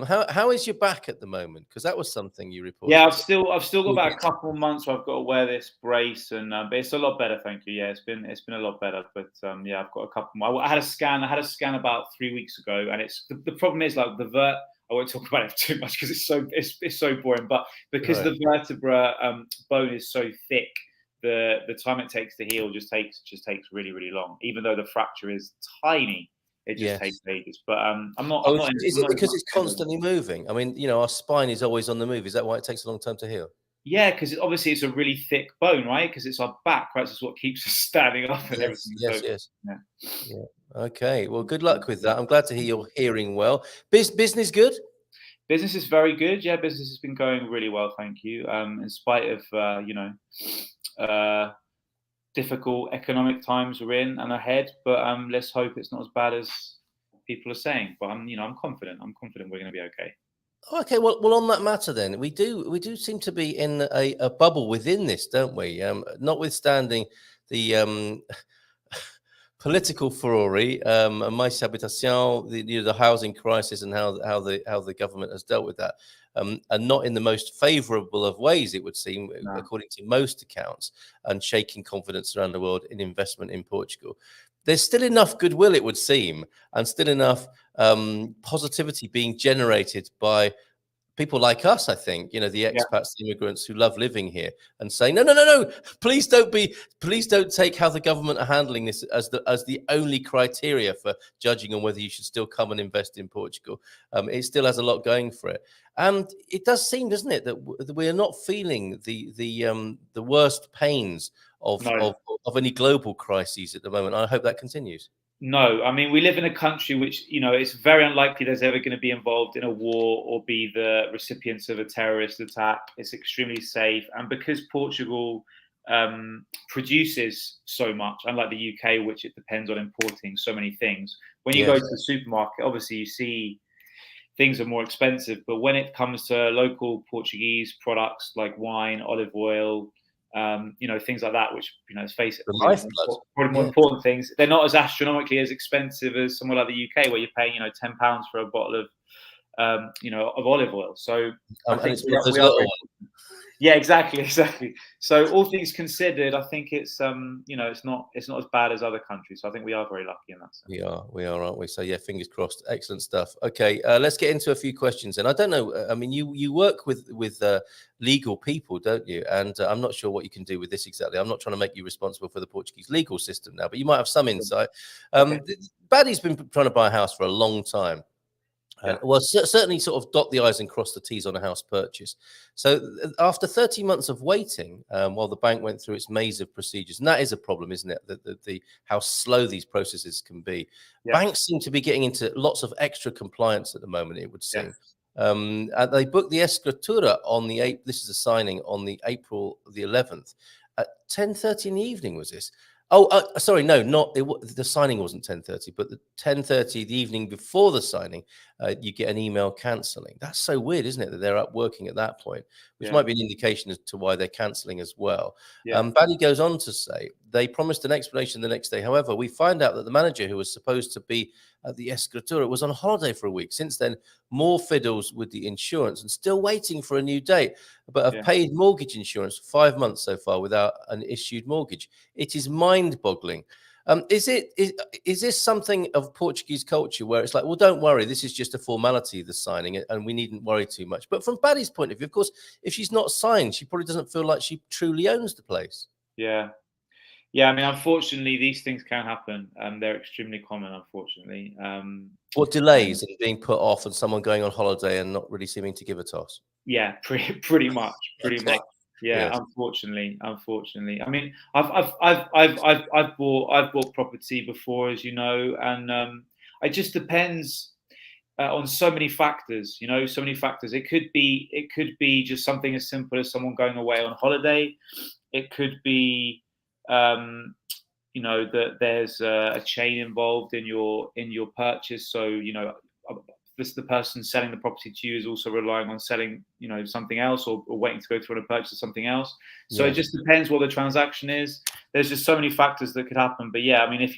How is your back at the moment? Because that was something you reported. Yeah, I've still got about a couple of months where I've got to wear this brace, and but it's a lot better, thank you. Yeah, it's been a lot better. But yeah, I've got a couple more. I had a scan about 3 weeks ago, and it's the problem is like the vert. I won't talk about it too much because it's so boring. But because the vertebra bone is so thick, the time it takes to heal just takes really, really long. Even though the fracture is tiny. It just takes ages, but I'm not. Is it because it's constantly moving? I mean, our spine is always on the move. Is that why it takes a long time to heal? Yeah, because obviously it's a really thick bone, right? Because it's our back, right? It's what keeps us standing up and everything. Yes. Yeah. Okay. Well, good luck with that. I'm glad to hear you're hearing well. Business good? Business is very good. Yeah, business has been going really well, thank you. In spite of difficult economic times we're in and ahead, but let's hope it's not as bad as people are saying. But I'm confident. I'm confident we're going to be okay. Okay, well, on that matter, then we do seem to be in a bubble within this, don't we? Notwithstanding the political furore, Mais Habitation, the housing crisis, and how the government has dealt with that. And not in the most favourable of ways, it would seem, according to most accounts, and shaking confidence around the world in investment in Portugal. There's still enough goodwill, it would seem, and still enough positivity being generated by people like us, I think, the expats, the immigrants who love living here, and saying, no, please don't take how the government are handling this as the only criteria for judging on whether you should still come and invest in Portugal. It still has a lot going for it. And it does seem, doesn't it, that we are not feeling the worst pains of any global crises at the moment. I hope that continues. No, I mean, we live in a country which, it's very unlikely there's ever going to be involved in a war or be the recipients of a terrorist attack. It's extremely safe. And because Portugal produces so much, unlike the UK, which it depends on importing so many things, when you go to the supermarket, obviously you see things are more expensive. But when it comes to local Portuguese products like wine, olive oil, things like that, which, let's face it, probably more important things, they're not as astronomically as expensive as somewhere like the UK, where you're paying, £10 for a bottle of, of olive oil. So I think Yeah, exactly. So all things considered, I think it's it's not as bad as other countries. So I think we are very lucky in that sense. We are, aren't we? So yeah, fingers crossed. Excellent stuff. Okay, let's get into a few questions. And I don't know. I mean, you work with legal people, don't you? And I'm not sure what you can do with this exactly. I'm not trying to make you responsible for the Portuguese legal system now, but you might have some insight. Okay. Baddie's been trying to buy a house for a long time. Yeah. Well, certainly sort of dot the I's and cross the T's on a house purchase. So after 30 months of waiting, while the bank went through its maze of procedures, and that is a problem, isn't it? The how slow these processes can be. Yeah. Banks seem to be getting into lots of extra compliance at the moment, it would seem. Yeah. And they booked the escritura on the 8th. This is a signing on the April the 11th at 10:30 in the evening. Was this? Oh, sorry, no, not the signing wasn't 10:30, but the 10:30 the evening before the signing, you get an email cancelling. That's so weird, isn't it? That they're up working at that point, which might be an indication as to why they're cancelling as well. Yeah. Baddie goes on to say they promised an explanation the next day. However, we find out that the manager who was supposed to be at the escritura was on holiday for a week. Since then, more fiddles with the insurance and still waiting for a new date, but have paid mortgage insurance for 5 months so far without an issued mortgage. It is mind-boggling. Is this something of Portuguese culture where it's like, well, don't worry, this is just a formality, the signing, and we needn't worry too much? But from Baddie's point of view, of course, if she's not signed, she probably doesn't feel like she truly owns the place. Yeah. Yeah, I mean, unfortunately, these things can happen. They're extremely common, unfortunately. What delays and being put off, and someone going on holiday and not really seeming to give a toss. Yeah, pretty much. Okay. Yeah, yes. Unfortunately. I mean, I've bought property before, as you know, and it just depends on so many factors. So many factors. It could be just something as simple as someone going away on holiday. It could be that there's a chain involved in your purchase. So the person selling the property to you is also relying on selling something else or waiting to go through on a purchase of something else. So It just depends what the transaction is. There's just so many factors that could happen. But yeah, I mean, if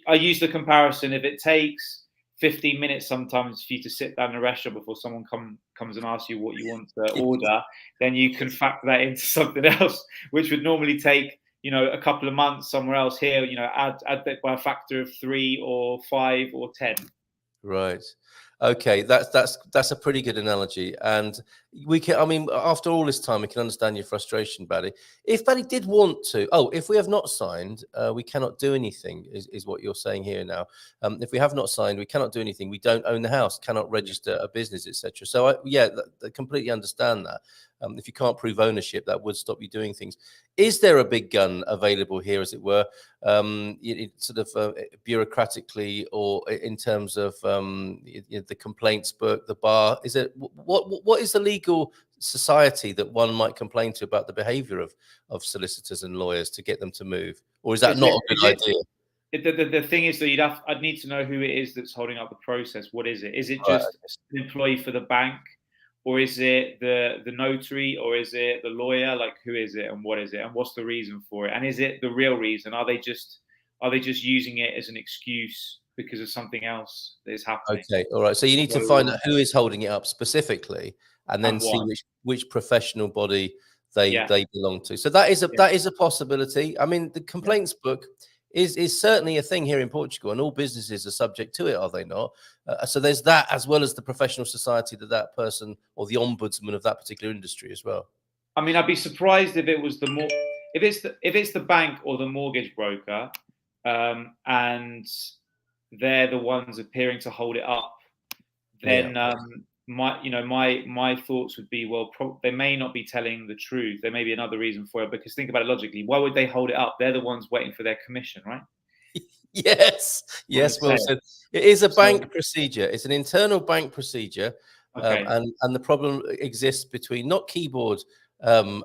I use the comparison, if it takes 15 minutes sometimes for you to sit down in a restaurant before someone comes and asks you what you want to order, then you can factor that into something else, which would normally take a couple of months somewhere else. Here, add that by a factor of 3 or 5 or 10. Right. Okay, that's a pretty good analogy, and we can. I mean, after all this time, we can understand your frustration, Baddie. If Baddie did want to, if we have not signed, we cannot do anything. Is what you're saying here now? If we have not signed, we cannot do anything. We don't own the house, cannot register a business, etc. So I completely understand that. If you can't prove ownership, that would stop you doing things. Is there a big gun available here, as it were, sort of bureaucratically, or in terms of the complaints book, the bar? Is it what is the legal society that one might complain to about the behaviour of solicitors and lawyers to get them to move, or is that not a good idea? The thing is that I'd need to know who it is that's holding up the process. What is it? Is it just an employee for the bank? Or is it the notary, or is it the lawyer? Like, who is it, and what is it, and what's the reason for it? And is it the real reason? Are they just using it as an excuse because of something else that is happening? Okay, all right. So you need to find out who is holding it up specifically, and then see which professional body they belong to. So that is a possibility. I mean, the complaints book is certainly a thing here in Portugal, and all businesses are subject to it, are they not? So there's that, as well as the professional society that person, or the ombudsman of that particular industry as well. I mean, I'd be surprised if it was if it's the bank or the mortgage broker, and they're the ones appearing to hold it up. Then my thoughts would be, well, they may not be telling the truth. There may be another reason for it, because think about it logically. Why would they hold it up? They're the ones waiting for their commission, right? Yes, well said. It is a bank procedure. It's an internal bank procedure, and the problem exists between not keyboard and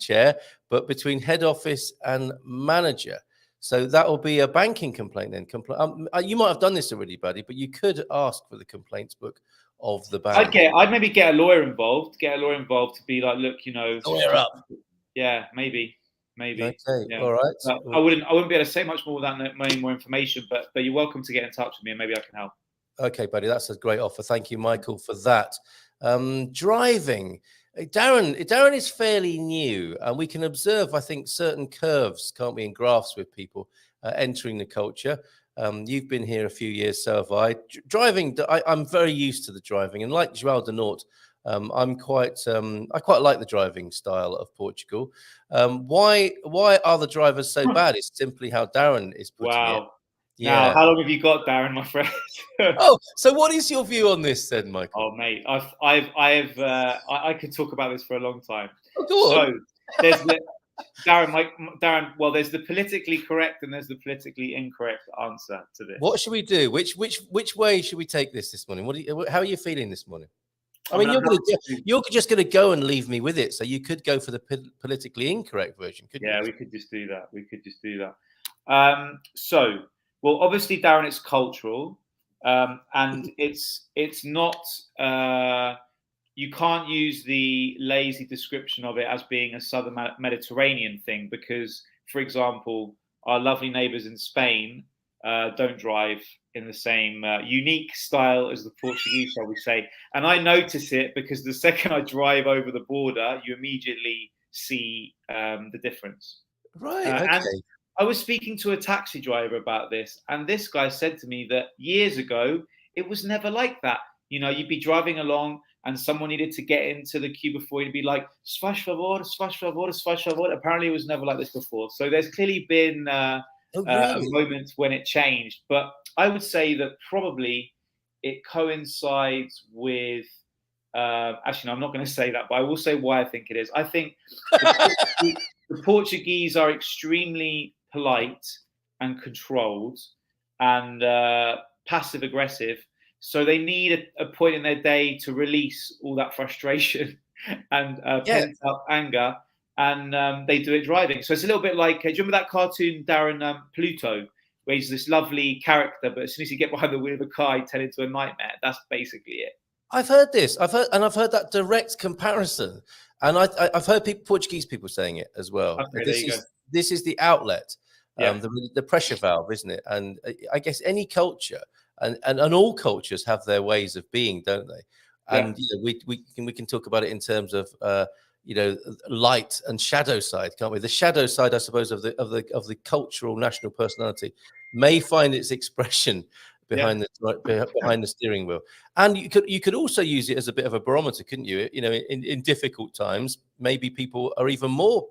chair, but between head office and manager. So that will be a banking complaint then. You might have done this already, Baddie, but you could ask for the complaints book of the bank. I'd maybe get a lawyer involved. To be like, look, lawyer up. Yeah, maybe. Okay, yeah. All right. I wouldn't be able to say much more without knowing more information, but you're welcome to get in touch with me, and maybe I can help. Okay, Baddie, that's a great offer. Thank you, Michael, for that. Driving. Darren is fairly new, and we can observe, I think, certain curves, can't we, in graphs with people entering the culture. You've been here a few years, so have I. Driving, I'm very used to the driving, and like João de Norte, I quite like the driving style of Portugal. Why are the drivers so bad? It's simply how Darren is putting it. Wow. Yeah. Now, how long have you got, Darren, my friend? Oh, so what is your view on this then, Michael? Oh, mate, I could talk about this for a long time. Oh, go on. So there's Darren. Well, there's the politically correct and there's the politically incorrect answer to this. What should we do? Which way should we take this morning? How are you feeling this morning? I mean, you're just going to go and leave me with it. So you could go for the politically incorrect version, couldn't you? Yeah, we could just do that. So, well, obviously, Darren, it's cultural, and it's not. You can't use the lazy description of it as being a Southern Mediterranean thing because, for example, our lovely neighbours in Spain don't drive in the same unique style as the Portuguese, shall we say. And I notice it because the second I drive over the border, you immediately see the difference. Right, okay. And I was speaking to a taxi driver about this, and this guy said to me that years ago, it was never like that. You know, you'd be driving along and someone needed to get into the queue before you'd be like, "Sfaz favor, sfaz favor, sfaz favor." Apparently, it was never like this before. So there's clearly been a moment when it changed. But I would say that probably it coincides with. Actually, no, I'm not going to say that, but I will say why I think it is. I think the Portuguese are extremely polite and controlled and passive aggressive. So they need a point in their day to release all that frustration and pent up anger, and they do it driving. So it's a little bit like, do you remember that cartoon, Darren, Pluto, where he's this lovely character, but as soon as you get behind the wheel of a car, he turns into a nightmare. That's basically it. I've heard this. I've heard that direct comparison, and I've heard Portuguese people saying it as well. Okay, this is the outlet, the pressure valve, isn't it? And I guess any culture. And all cultures have their ways of being, don't they? And we can talk about it in terms of light and shadow side, can't we? The shadow side, I suppose, of the cultural national personality may find its expression behind the steering wheel. And you could also use it as a bit of a barometer, couldn't you? You know, in difficult times, maybe people are even more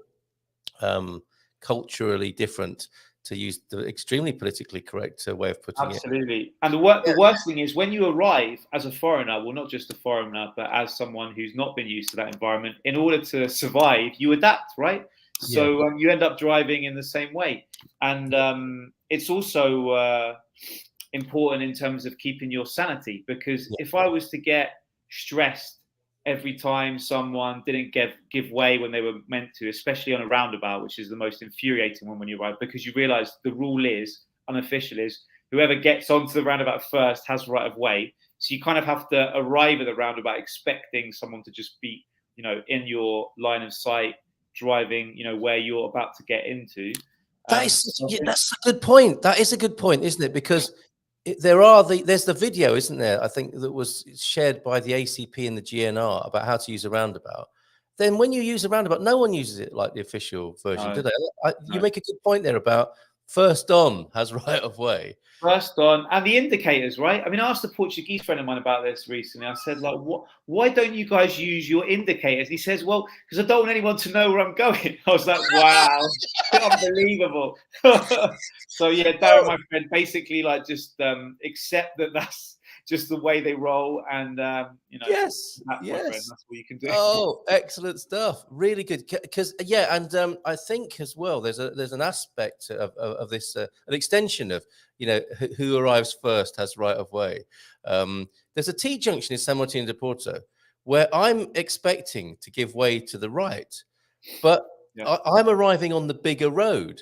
culturally different, to use the extremely politically correct way of putting it. Absolutely. And the worst thing is when you arrive as a foreigner, well, not just a foreigner, but as someone who's not been used to that environment, in order to survive, you adapt, right? So you end up driving in the same way. And it's also important in terms of keeping your sanity, because if I was to get stressed every time someone didn't give way when they were meant to, especially on a roundabout, which is the most infuriating one when you arrive, because you realize the rule is, unofficial is, whoever gets onto the roundabout first has right of way. So you kind of have to arrive at the roundabout expecting someone to just be, in your line of sight, driving, where you're about to get into. That's a good point. That is a good point, isn't it? Because there's the video, isn't there? I think that was shared by the ACP and the GNR about how to use a roundabout. Then when you use a roundabout, no one uses it like the official version, do they? You make a good point there about first on has right of way. First on, and the indicators, right? I mean, I asked a Portuguese friend of mine about this recently. I said, like, why don't you guys use your indicators? He says, well, because I don't want anyone to know where I'm going. I was like, wow, unbelievable. So yeah, Darren, my friend, basically like just accept that that's just the way they roll, and yes, that's what you can do. Oh, excellent stuff, really good. Because and I think as well, there's an aspect of this, an extension of who arrives first has right of way. There's a T junction in São Martinho de Porto where I'm expecting to give way to the right, but I'm arriving on the bigger road,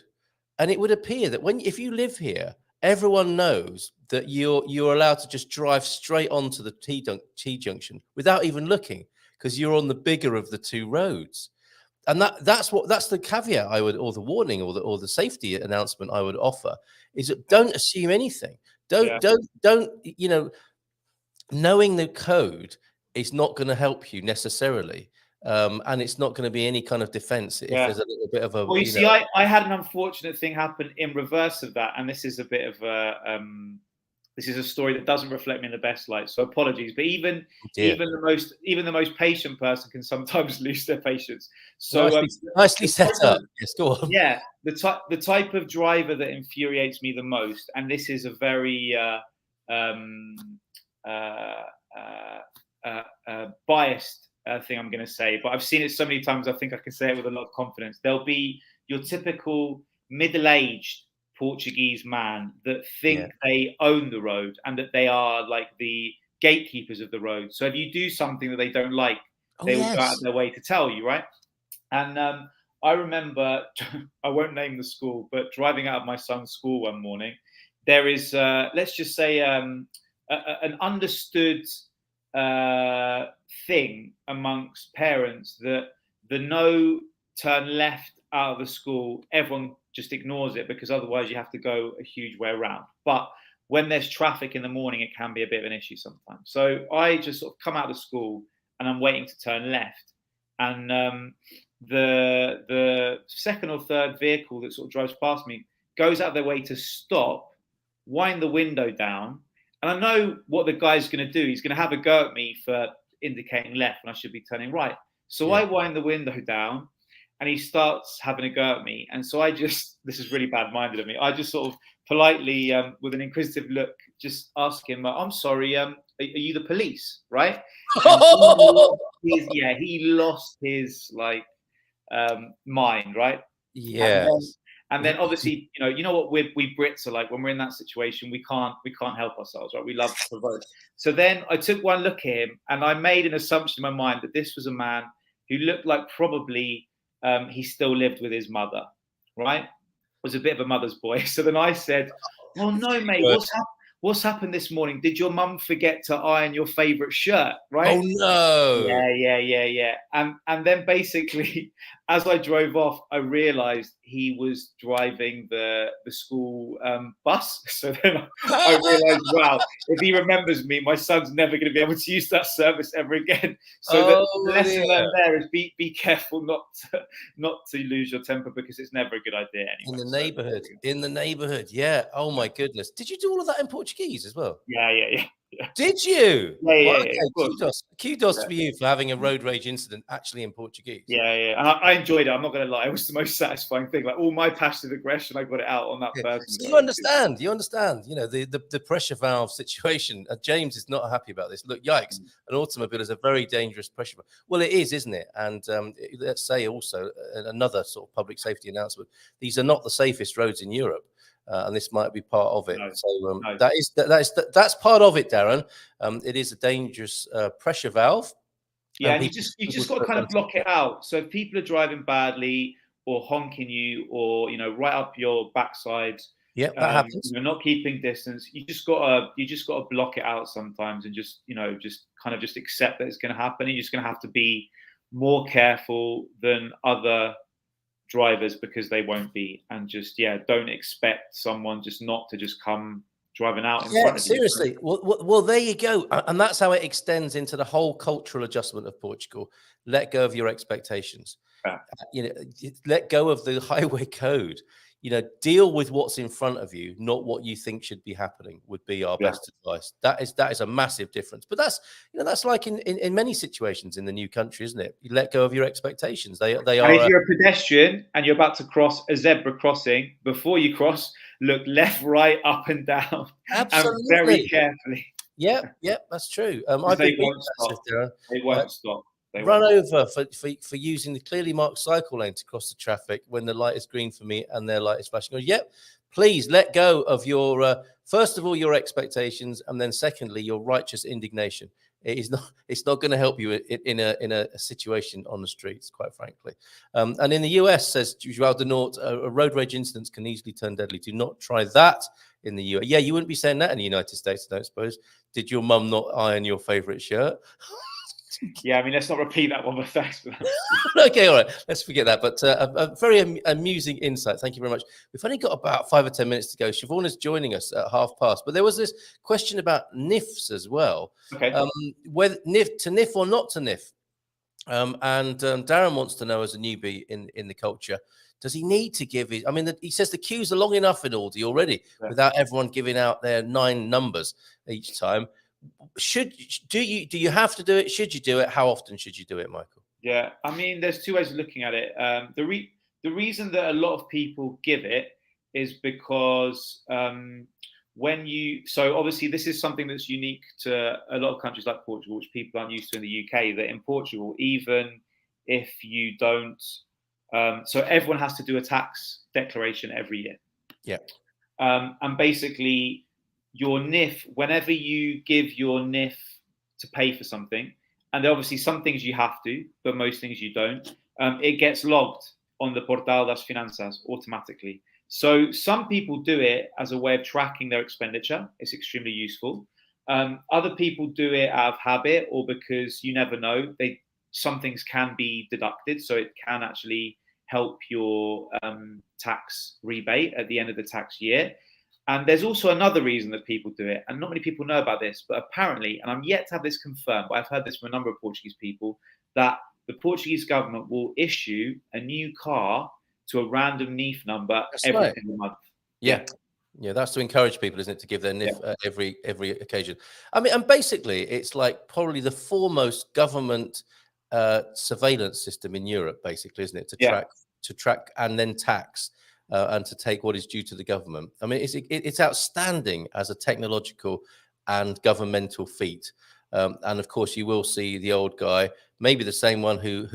and it would appear that if you live here, everyone knows that you're allowed to just drive straight onto the T junction without even looking, because you're on the bigger of the two roads. And that's the caveat I would, or the warning, or the safety announcement I would offer, is that don't assume anything. Don't knowing the code is not going to help you necessarily. and it's not going to be any kind of defense if there's a little bit of a. Well, you see, I had an unfortunate thing happen in reverse of that, and this is a bit of a this is a story that doesn't reflect me in the best light. So apologies, but even the most patient person can sometimes lose their patience. So nicely set up. Yes, go on. Yeah, the type of driver that infuriates me the most, and this is a very biased thing I'm going to say, but I've seen it so many times I think I can say it with a lot of confidence. There'll be your typical middle-aged Portuguese man that think they own the road and that they are like the gatekeepers of the road. So if you do something that they don't like, they will go out of their way to tell you, right? And I remember, I won't name the school, but driving out of my son's school one morning, there is, let's just say, an understood thing amongst parents that the no turn left out of the school, everyone just ignores it because otherwise you have to go a huge way around. But when there's traffic in the morning, it can be a bit of an issue sometimes. So I just sort of come out of school and I'm waiting to turn left. And the second or third vehicle that sort of drives past me goes out of their way to stop, wind the window down. And I know what the guy's going to do. He's going to have a go at me for indicating left when I should be turning right. So I wind the window down and he starts having a go at me. And so this is really bad-minded of me. I just sort of politely, with an inquisitive look, just ask him, I'm sorry, are you the police, right? He lost his mind, right? Yeah. And then obviously, you know what we Brits are like. When we're in that situation, we can't help ourselves, right? We love to provoke. So then I took one look at him, and I made an assumption in my mind that this was a man who looked like probably he still lived with his mother, right? Was a bit of a mother's boy. So then I said, "Oh no, mate, what's happened this morning? Did your mum forget to iron your favourite shirt?" Right? Oh no. Yeah. And then basically, as I drove off, I realised he was driving the school bus. So then I realised, wow, if he remembers me, my son's never going to be able to use that service ever again. So the lesson learned there is be careful not to lose your temper, because it's never a good idea anyway. In the neighbourhood, yeah. Oh my goodness, did you do all of that in Portuguese as well? Yeah. Did you? Yeah. Kudos for you for having a road rage incident actually in Portuguese. Yeah. And I enjoyed it. I'm not going to lie. It was the most satisfying thing. Like all my passive aggression, I got it out on that person. So you understand. The pressure valve situation. James is not happy about this. Look, yikes! An automobile is a very dangerous pressure valve. Well, it is, isn't it? And let's say also another sort of public safety announcement. These are not the safest roads in Europe. And this might be part of it. No. That's part of it, Darren. It is a dangerous pressure valve. Yeah, and you just got to kind of block it out. So if people are driving badly or honking you, or right up your backside, that happens. You're not keeping distance. You just got to block it out sometimes, and just accept that it's going to happen. And you're just going to have to be more careful than other drivers, because they won't be, and just don't expect someone just not to just come driving out in front of you. Seriously. Well, there you go. And that's how it extends into the whole cultural adjustment of Portugal. Let go of your expectations. Let go of the highway code. Deal with what's in front of you, not what you think should be happening, would be our best advice. That is a massive difference. But that's like in many situations in the new country, isn't it? You let go of your expectations. They are. And if you're a pedestrian and you're about to cross a zebra crossing, before you cross, look left, right, up and down. Absolutely. And very carefully. Yeah, that's true. They won't stop. They won't stop. Run over for using the clearly marked cycle lane to cross the traffic when the light is green for me and their light is flashing on. Yep. Please let go of your first of all your expectations, and then secondly your righteous indignation. It's not going to help you in a situation on the streets, quite frankly. And in the US, says João de Nort, road rage incidents can easily turn deadly. Do not try that in the US. Yeah, you wouldn't be saying that in the United States, I don't suppose. Did your mum not iron your favorite shirt? Yeah, I mean, let's not repeat that one, but thanks for that. Okay, all right, let's forget that. But a very amusing insight. Thank you very much. We've only got about 5 or 10 minutes to go. Siobhan is joining us at past. But there was this question about NIFs as well. Okay. Whether to NIF or not to NIF. Darren wants to know, as a newbie in the culture, does he need to give his? I mean, he says the queues are long enough in Aldi already without everyone giving out their 9 numbers each time. Do you have to do it? Should you do it? How often should you do it, Michael? Yeah, I mean, there's 2 ways of looking at it. The reason that a lot of people give it is because so obviously this is something that's unique to a lot of countries like Portugal, which people aren't used to in the UK, that in Portugal, even if you don't, so everyone has to do a tax declaration every year. Yeah. And basically your NIF, whenever you give your NIF to pay for something, and there are obviously some things you have to, but most things you don't, it gets logged on the Portal das Finanças automatically. So some people do it as a way of tracking their expenditure. It's extremely useful. Other people do it out of habit or because you never know. Some things can be deducted, so it can actually help your tax rebate at the end of the tax year. And there's also another reason that people do it, and not many people know about this, but apparently, and I'm yet to have this confirmed, but I've heard this from a number of Portuguese people, that the Portuguese government will issue a new car to a random NIF number every single month. Yeah, that's to encourage people, isn't it, to give their NIF every occasion. I mean, and basically, it's like probably the foremost government surveillance system in Europe, basically, isn't it, to track and then tax. And to take what is due to the government. I mean, it's outstanding as a technological and governmental feat. And of course, you will see the old guy, maybe the same one who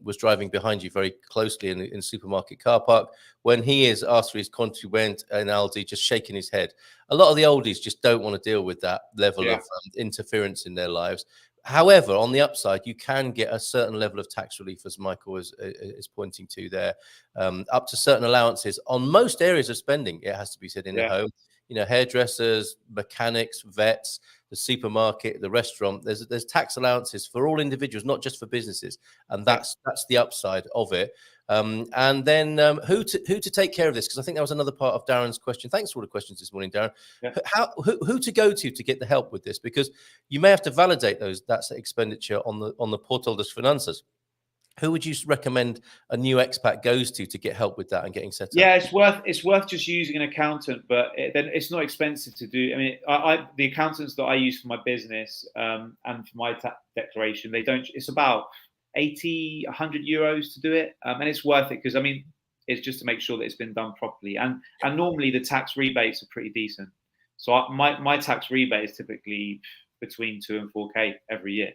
was driving behind you very closely in the supermarket car park, when he is asked for his contribuent in Aldi, just shaking his head. A lot of the oldies just don't want to deal with that level of interference in their lives. However, on the upside, you can get a certain level of tax relief, as Michael is pointing to there, up to certain allowances on most areas of spending. It has to be said in the home, hairdressers, mechanics, vets, the supermarket, the restaurant. There's tax allowances for all individuals, not just for businesses, and that's the upside of it. And then who to take care of this? Because I think that was another part of Darren's question. Thanks for all the questions this morning, Darren. Who to go to get the help with this? Because you may have to validate that's expenditure on the Portal das Finanças. Who would you recommend a new expat goes to get help with that and getting set up? Yeah, it's worth just using an accountant, but then it's not expensive to do. I mean, the accountants that I use for my business and for my tax declaration, it's about 80, 100 euros to do it. And it's worth it because, I mean, it's just to make sure that it's been done properly. And normally the tax rebates are pretty decent. So my tax rebate is typically between 2 and 4K every year.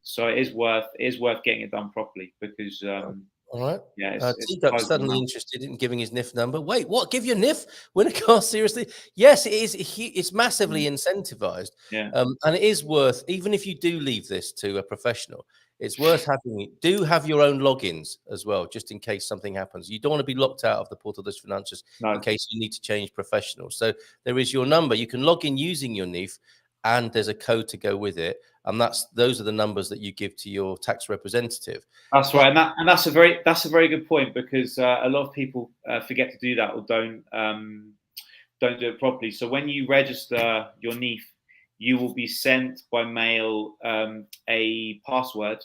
So it is worth getting it done properly because all right. Yeah, T-Duck's suddenly interested in giving his NIF number. Wait, what? Give your NIF? Win a car? Seriously? Yes, it is. It's massively incentivized. Yeah. And it is worth, even if you do leave this to a professional, it's worth having. Do have your own logins as well, just in case something happens. You don't want to be locked out of the Portal das Finanças in case you need to change professionals. So there is your number. You can log in using your NIF, and there's a code to go with it. And those are the numbers that you give to your tax representative. That's right, and that's a very good point because a lot of people forget to do that or don't do it properly. So when you register your NIF, you will be sent by mail a password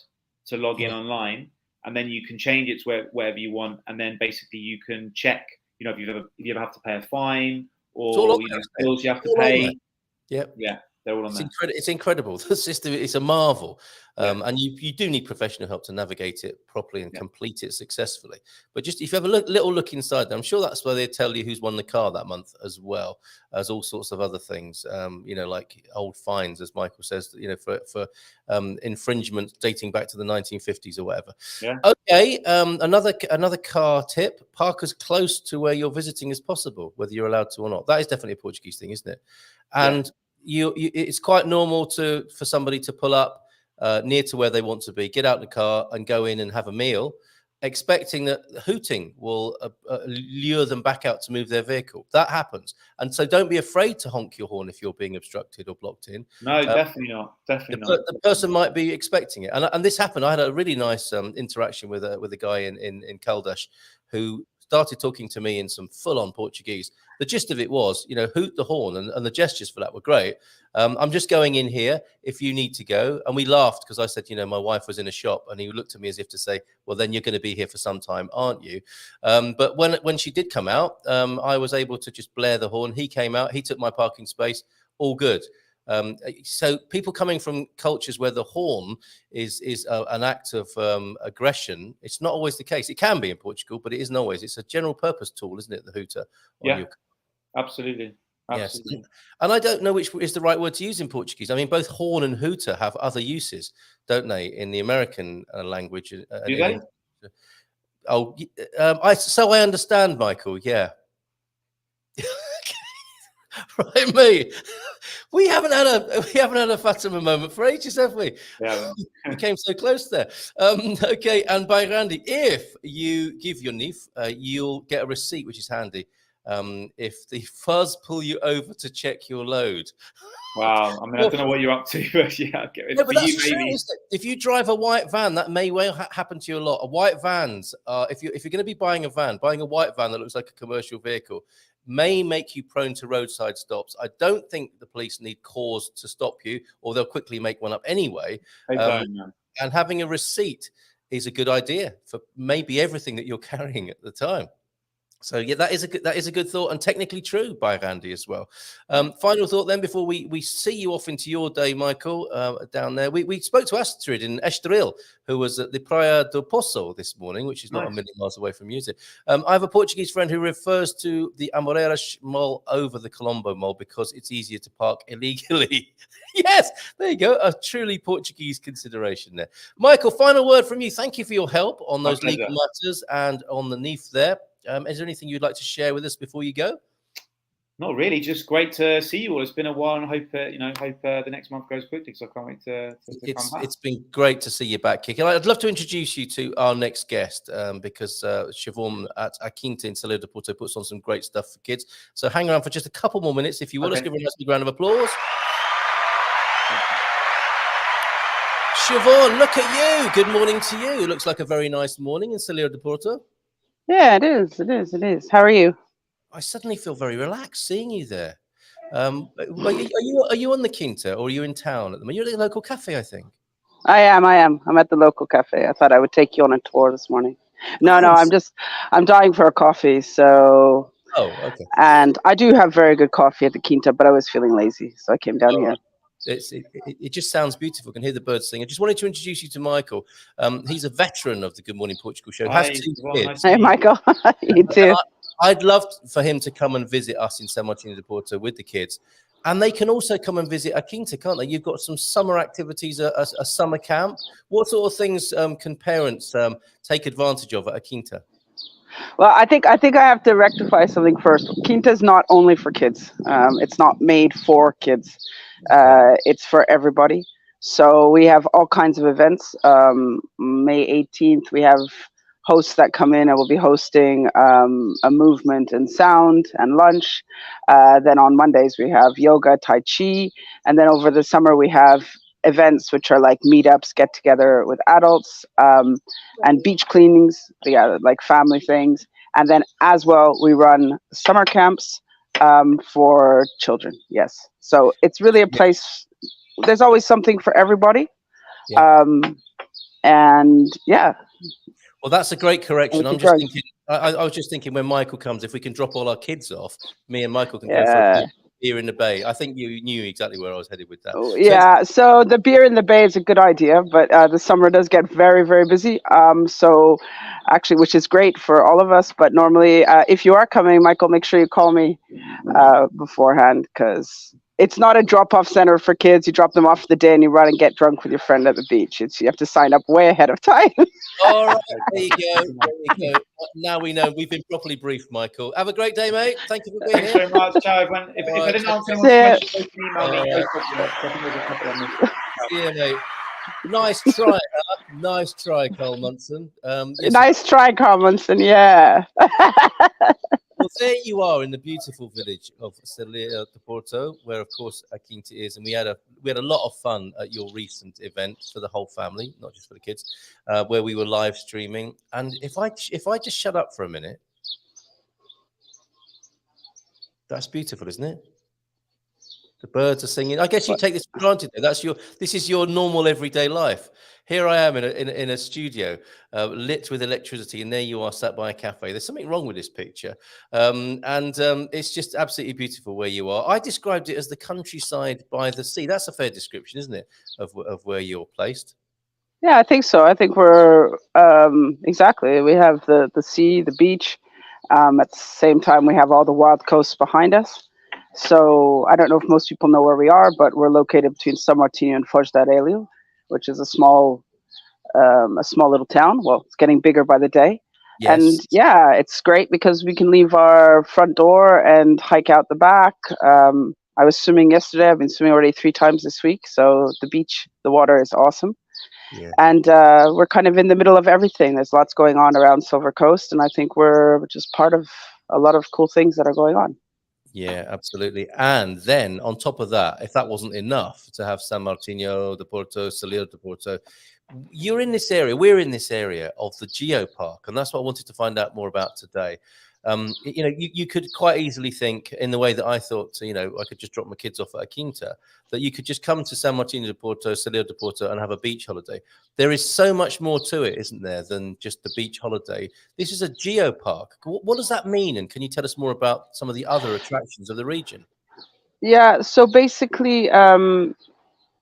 to log in online, and then you can change it to wherever you want, and then basically you can check, if you ever have to pay a fine or bills you have to pay. Yep. Yeah. They're all on there. It's incredible. The system is a marvel. And you do need professional help to navigate it properly and complete it successfully. But just if you have a little look inside there, I'm sure that's where they tell you who's won the car that month, as well as all sorts of other things, like old fines, as Michael says, for infringements dating back to the 1950s or whatever. Yeah. Okay. Another car tip: park as close to where you're visiting as possible, whether you're allowed to or not. That is definitely a Portuguese thing, isn't it? And it's quite normal for somebody to pull up near to where they want to be, get out the car and go in and have a meal, expecting that hooting will lure them back out to move their vehicle. That happens. And so don't be afraid to honk your horn if you're being obstructed or blocked in. No, definitely not. Definitely not. The person might be expecting it. And this happened. I had a really nice interaction with a guy in Caldas who started talking to me in some full-on Portuguese. The gist of it was, hoot the horn, and the gestures for that were great. I'm just going in here if you need to go. And we laughed because I said, my wife was in a shop, and he looked at me as if to say, well, then you're going to be here for some time, aren't you? But when she did come out, I was able to just blare the horn. He came out, he took my parking space, all good. So people coming from cultures where the horn is an act of aggression, it's not always the case. It can be in Portugal, but it isn't always. It's a general purpose tool, isn't it? The hooter. Absolutely. Yes. And I don't know which is the right word to use in Portuguese. I mean, both horn and hooter have other uses, don't they, in the American language? Do they? So I understand, Michael. Yeah. Right, mate. We haven't had a Fatima moment for ages, have we? Yeah. We came so close there. Okay, and by Randy, if you give your NIF, you'll get a receipt, which is handy. If the fuzz pull you over to check your load. Wow. I mean, I don't know what you're up to, but yeah, No, but that's true, maybe. If you drive a white van, that may well happen to you a lot. White vans, if you're going to be buying a white van that looks like a commercial vehicle, may make you prone to roadside stops. I don't think the police need cause to stop you, or they'll quickly make one up anyway. And having a receipt is a good idea for maybe everything that you're carrying at the time. So yeah, that is a good thought, and technically true by Randy as well. Final thought then before we see you off into your day, Michael, down there. We spoke to Astrid in Estoril, who was at the Praia do Poço this morning, which is not a million miles away from music. I have a Portuguese friend who refers to the Amoreiras Mall over the Colombo Mall because it's easier to park illegally. Yes, there you go. A truly Portuguese consideration there. Michael, final word from you. Thank you for your help on those legal matters and on the NIF there. Is there anything you'd like to share with us before you go? Not really. Just great to see you all. It's been a while, and hope the next month goes quickly. So I can't wait to come back. It's been great to see you back, Kiki. I'd love to introduce you to our next guest because Siobhan at Quinta in Salir de Porto puts on some great stuff for kids. So hang around for just a couple more minutes, if you will. Let's give her a nice big round of applause. Siobhan, look at you. Good morning to you. It looks like a very nice morning in Salir de Porto. Yeah, it is. It is. How are you? I suddenly feel very relaxed seeing you there. Are you on the Quinta, or are you in town at the moment? You're at the local cafe, I think. I am. I'm at the local cafe. I thought I would take you on a tour this morning. No, I'm dying for a coffee. So. Oh, okay. And I do have very good coffee at the Quinta, but I was feeling lazy, so I came down here. It just sounds beautiful. I can hear the birds sing. I just wanted to introduce you to Michael. He's a veteran of the Good Morning Portugal show. Hi, has 2 kids. Hey, Michael. You too. I'd love for him to come and visit us in São Martinho de Porto with the kids. And they can also come and visit a Quinta, can't they? You've got some summer activities, a summer camp. What sort of things can parents take advantage of at a Quinta? Well, I think I have to rectify something first. Quinta is not only for kids. It's not made for kids. It's for everybody. So we have all kinds of events. May 18th, we have hosts that come in and we'll be hosting a movement and sound and lunch. Then on Mondays, we have yoga, Tai Chi. And then over the summer, we have events which are like meetups, get together with adults, and beach cleanings, like family things. And then as well, we run summer camps for children. Yes. So it's really a place, there's always something for everybody. Yeah. And yeah. Well, that's a great correction. I'm just thinking, I was just thinking when Michael comes, if we can drop all our kids off, me and Michael can go for a beer in the bay. I think you knew exactly where I was headed with that. Yeah, so the beer in the bay is a good idea, but the summer does get very, very busy. So actually, which is great for all of us. But normally, if you are coming, Michael, make sure you call me beforehand, because it's not a drop-off center for kids. You drop them off the day and you run and get drunk with your friend at the beach. You have to sign up way ahead of time. All right, there you go. There you go. Now we know. We've been properly briefed, Michael. Have a great day, mate. Thank you for being here. Thanks very much. Ciao, everyone. If I didn't answer anyone's question, email me. Yeah, mate. Nice try, nice try, Carl Munson. Nice try, Carl Munson. Yeah. Well, there you are in the beautiful village of Salir de Porto, where, of course, Quinta is, and we had a lot of fun at your recent event for the whole family, not just for the kids, where we were live streaming. And if I just shut up for a minute, That's beautiful, isn't it? The birds are singing. I guess you take this for granted. This is your normal everyday life. Here I am in a studio lit with electricity, and there you are sat by a cafe. There's something wrong with this picture, and it's just absolutely beautiful where you are. I described it as the countryside by the sea. That's a fair description, isn't it, of where you're placed? Yeah, I think so. I think we're exactly. We have the sea, the beach. At the same time, we have all the wild coasts behind us. So I don't know if most people know where we are, but we're located between São Martinho and Foz do Areia, which is a small little town. Well, it's getting bigger by the day. Yes. And yeah, it's great because we can leave our front door and hike out the back. I was swimming yesterday. I've been swimming already 3 times this week. So the beach, the water is awesome. Yeah. And we're kind of in the middle of everything. There's lots going on around Silver Coast, and I think we're just part of a lot of cool things that are going on. Yeah, absolutely. And then on top of that, if that wasn't enough to have São Martinho de Porto, Salir de Porto, we're in this area of the geopark, and that's what I wanted to find out more about today. You could quite easily think, in the way that I thought, I could just drop my kids off at a Quinta, that you could just come to São Martinho de Porto, Salir de Porto, and have a beach holiday. There is so much more to it, isn't there, than just the beach holiday? This is a geopark. What does that mean? And can you tell us more about some of the other attractions of the region? Yeah, so basically,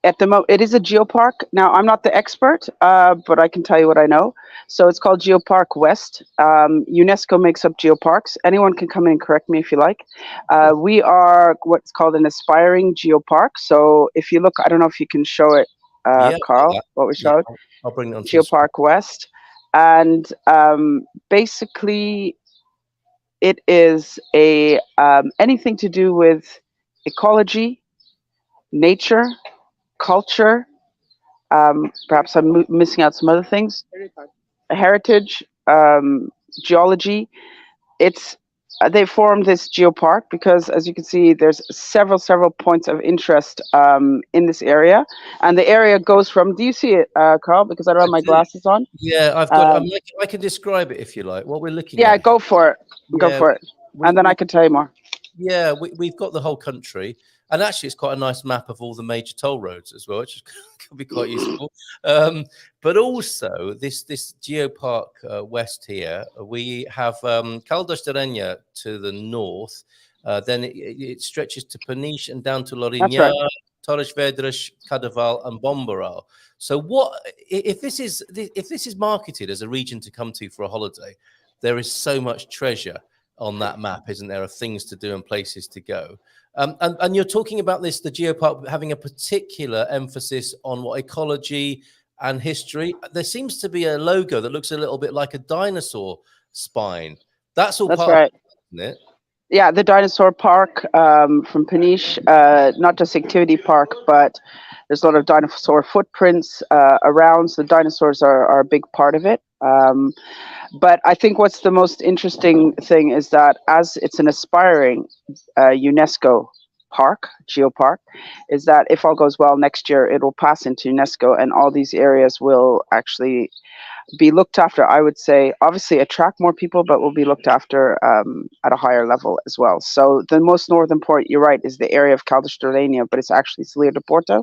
at the moment, it is a geopark. Now, I'm not the expert, but I can tell you what I know. So it's called Geopark West. UNESCO makes up geoparks. Anyone can come in and correct me if you like. We are what's called an aspiring geopark. So if you look, I don't know if you can show it, Carl, what we showed. Yeah, I'll bring it on. Geopark West. And basically, it is anything to do with ecology, nature, culture, perhaps I'm missing out some other things, heritage, geology. They formed this geopark because, as you can see, there's several points of interest in this area, and the area goes from. Do you see it, Carl? Because I don't have my glasses on. Yeah, I've got. I can describe it if you like. What we're looking at. Yeah, go for it. Go for it, and then I can tell you more. Yeah, we've got the whole country, and actually it's quite a nice map of all the major toll roads as well, which could be quite useful. But also this geopark west here, we have Caldas de Rainha to the north. Then it stretches to Peniche and down to Lourinhã, Torres Vedras, Cadaval, and Bombarral. So if this is marketed as a region to come to for a holiday, there is so much treasure on that map, isn't there, of things to do and places to go. And you're talking about the geopark having a particular emphasis on what ecology and history. There seems to be a logo that looks a little bit like a dinosaur spine. That's all part of it, isn't it? Yeah, the dinosaur park from Peniche, not just activity park, but there's a lot of dinosaur footprints around. So the dinosaurs are a big part of it. But I think what's the most interesting thing is that as it's an aspiring UNESCO geopark, is that if all goes well next year, it will pass into UNESCO, and all these areas will actually be looked after. I would say, obviously, attract more people, but will be looked after at a higher level as well. So the most northern point, you're right, is the area of Caldas de Rainha, but it's actually Salir de Porto,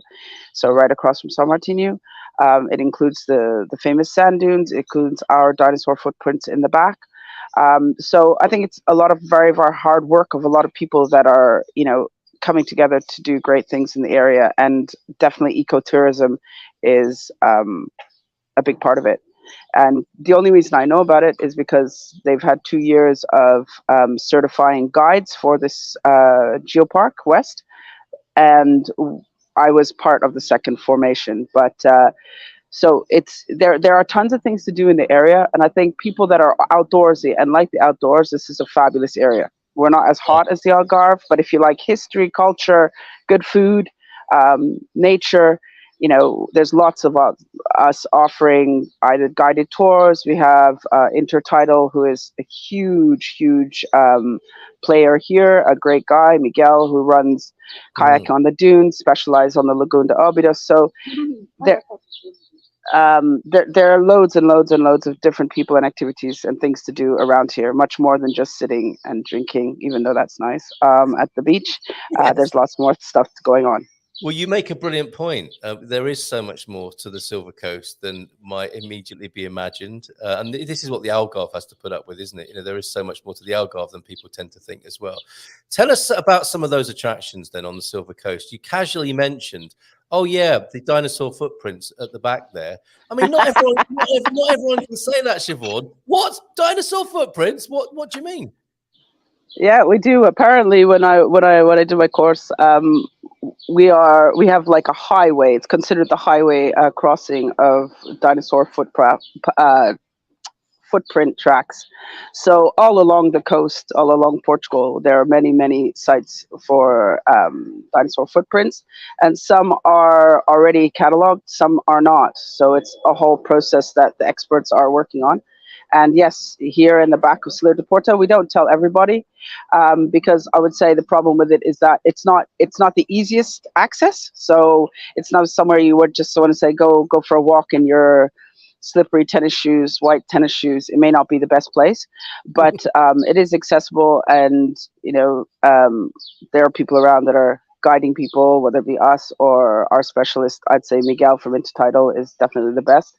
so right across from São Martinho. It includes the famous sand dunes. It includes our dinosaur footprints in the back. So I think it's a lot of very, very hard work of a lot of people that are, coming together to do great things in the area. And definitely ecotourism is a big part of it. And the only reason I know about it is because they've had 2 years of certifying guides for this Geopark West. And I was part of the second formation, but so there are tons of things to do in the area, and I think people that are outdoorsy and like the outdoors, this is a fabulous area. We're not as hot as the Algarve, but if you like history, culture, good food, nature, there's lots of us offering either guided tours. We have Intertidal, who is a huge player here, a great guy, Miguel, who runs kayak on the dunes, specialized on the Lagoon de Óbidos. So there are loads and loads and loads of different people and activities and things to do around here, much more than just sitting and drinking, even though that's nice. At the beach, Yes. there's lots more stuff going on. Well, you make a brilliant point. There is so much more to the Silver Coast than might immediately be imagined. And this is what the Algarve has to put up with, isn't it? You know, there is so much more to the Algarve than people tend to think as well. Tell us about some of those attractions then on the Silver Coast. You casually mentioned, oh, yeah, the dinosaur footprints at the back there. I mean, not everyone, not everyone can say that, Siobhan. What? Dinosaur footprints? What do you mean? Yeah, we do. Apparently, when I did my course, we have like a highway. It's considered the highway crossing of dinosaur footprint tracks. So all along the coast, all along Portugal, there are many sites for dinosaur footprints, and some are already cataloged, some are not. So it's a whole process that the experts are working on. And yes, here in the back of Salir de Porto, we don't tell everybody because I would say the problem with it is that it's not the easiest access. So it's not somewhere you would just want to say go for a walk in your slippery tennis shoes, white tennis shoes. It may not be the best place, but it is accessible, and there are people around that are guiding people, whether it be us or our specialist. I'd say Miguel from Intertidal is definitely the best,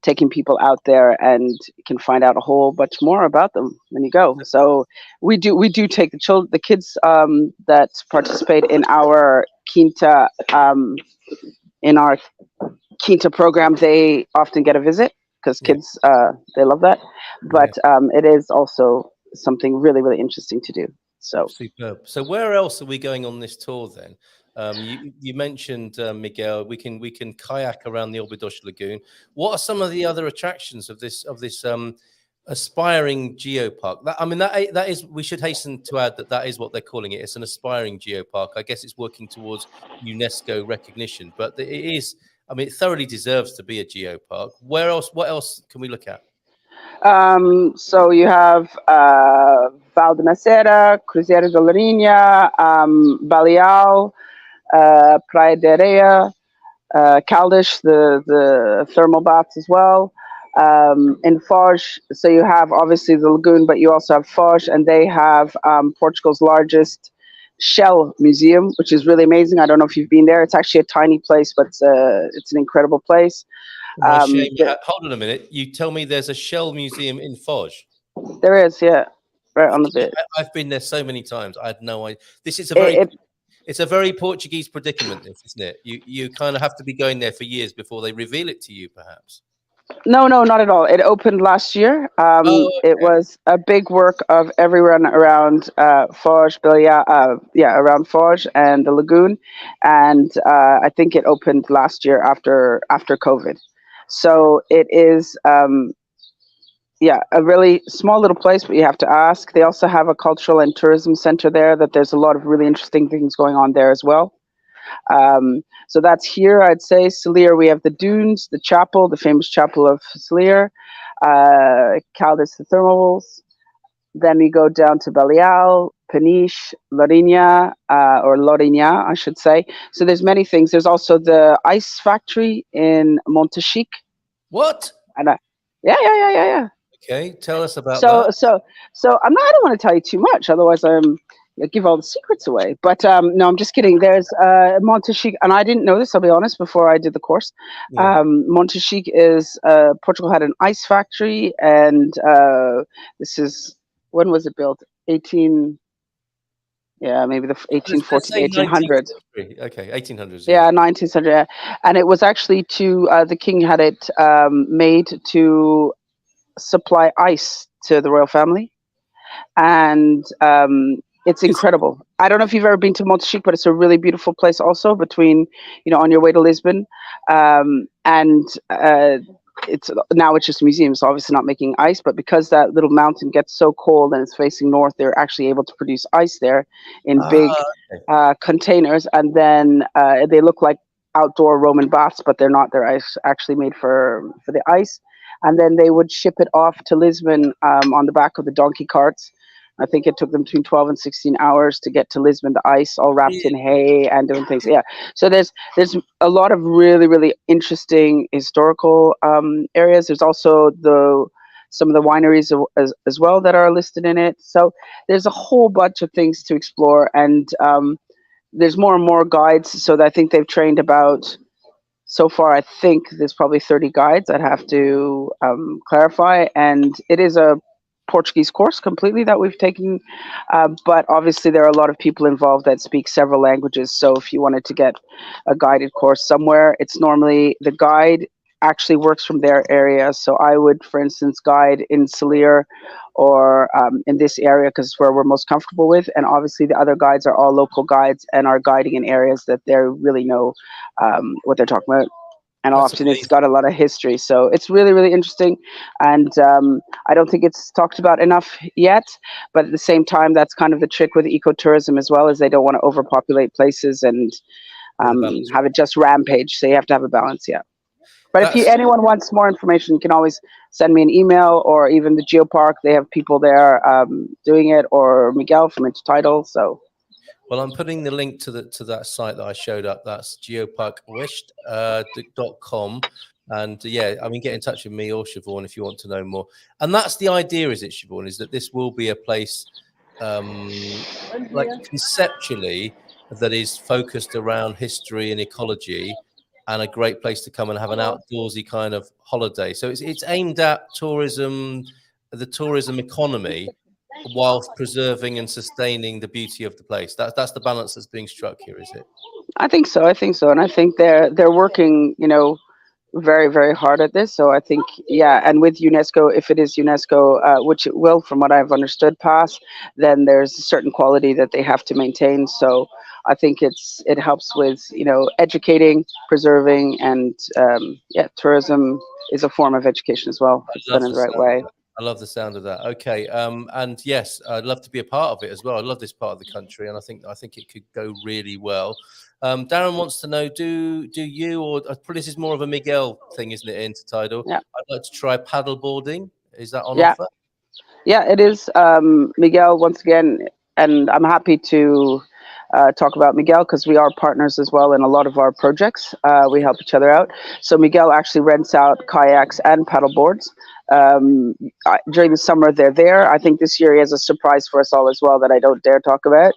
taking people out there, and you can find out a whole bunch more about them when you go. So we do take the kids that participate in our Quinta Quinta program. They often get a visit because kids they love that, but it is also something really interesting to do. So superb. So where else are we going on this tour then? You mentioned Miguel. We can kayak around the Orbidosh Lagoon. What are some of the other attractions of this aspiring geopark? That is. We should hasten to add that is what they're calling it. It's an aspiring geopark. I guess it's working towards UNESCO recognition, but it is. I mean, it thoroughly deserves to be a geopark. Where else? What else can we look at? So you have Val de Macera, Cruzeiro de Lourinhã, Baleal, Praia de Areia, Caldas, the thermal baths as well. In Foz, so you have obviously the lagoon, but you also have Foz, and they have Portugal's largest shell museum, which is really amazing. I don't know if you've been there. It's actually a tiny place, but it's an incredible place. Hold on a minute. You tell me there's a shell museum in Foz? There is, yeah, right on the bit. I've been there so many times. I had no idea. This is it's a very Portuguese predicament, isn't it? You kind of have to be going there for years before they reveal it to you, perhaps. No, not at all. It opened last year. Okay. It was a big work of everyone around Foz, around Foz and the lagoon, and I think it opened last year after COVID. So it is, a really small little place, but you have to ask. They also have a cultural and tourism center there. That there's a lot of really interesting things going on there as well. So that's here, I'd say. Salir, we have the dunes, the chapel, the famous chapel of Salir, Caldas, the thermals. Then we go down to Baleal, Peniche, Lourinhã, or Lourinhã, I should say. So there's many things. There's also the ice factory in Montechique. What? And yeah. Okay, tell us about that. So I don't want to tell you too much, otherwise I'll give all the secrets away. But no, I'm just kidding. There's Montechique, and I didn't know this, I'll be honest, before I did the course. Yeah. Montechique is Portugal had an ice factory, and this is, when was it built? Maybe the 1800s. Okay, 1800s. Yeah, 1900. And it was actually the king had it made to supply ice to the royal family, and it's incredible. I don't know if you've ever been to Montechique, but it's a really beautiful place also, between, on your way to Lisbon, and it's just a museum, so obviously not making ice, but because that little mountain gets so cold and it's facing north, they're actually able to produce ice there in big containers, and then they look like outdoor Roman baths, but they're not. They're actually made for the ice, and then they would ship it off to Lisbon on the back of the donkey carts I think it took them between 12 and 16 hours to get to Lisbon, the ice, all wrapped in hay and doing things. Yeah. So there's a lot of really, really interesting historical areas. There's also some of the wineries as well that are listed in it. So there's a whole bunch of things to explore, and there's more and more guides. So I think they've trained about, so far, I think there's probably 30 guides. I'd have to clarify, and it is a Portuguese course completely that we've taken, but obviously there are a lot of people involved that speak several languages. So if you wanted to get a guided course somewhere, it's normally the guide actually works from their area. So I would, for instance, guide in Salir or in this area because it's where we're most comfortable with, and obviously the other guides are all local guides and are guiding in areas that they really know what they're talking about. And That's often amazing. it's got a lot of history. So it's really, really interesting. And I don't think it's talked about enough yet. But at the same time, that's kind of the trick with ecotourism as well, is they don't want to overpopulate places and have it just rampage. So you have to have a balance, yeah. But if anyone wants more information, you can always send me an email, or even the Geopark. They have people there doing it, or Miguel from Intertidal. So. Well, I'm putting the link to that site that I showed up. That's geoparkwished.com. And get in touch with me or Siobhan if you want to know more. And that's the idea, is it, Siobhan, is that this will be a place conceptually that is focused around history and ecology, and a great place to come and have an outdoorsy kind of holiday. So it's aimed at the tourism economy, whilst preserving and sustaining the beauty of the place. That's the balance that's being struck here, is it? I think so. And I think they're working, very, very hard at this. So I think, and with UNESCO, if it is UNESCO, which it will, from what I've understood, pass, then there's a certain quality that they have to maintain. So I think it helps with, educating, preserving, and tourism is a form of education as well. If it's done in the right way. I love the sound of that. Okay, and yes, I'd love to be a part of it as well. I love this part of the country, and I think it could go really well. Darren wants to know: Do you, or this is more of a Miguel thing, isn't it? Intertidal. Yeah. I'd like to try paddle boarding. Is that on offer? Yeah, it is. Miguel, once again, and I'm happy to talk about Miguel because we are partners as well in a lot of our projects. We help each other out. So Miguel actually rents out kayaks and paddle boards. During the summer, they're there. I think this year he has a surprise for us all as well that I don't dare talk about.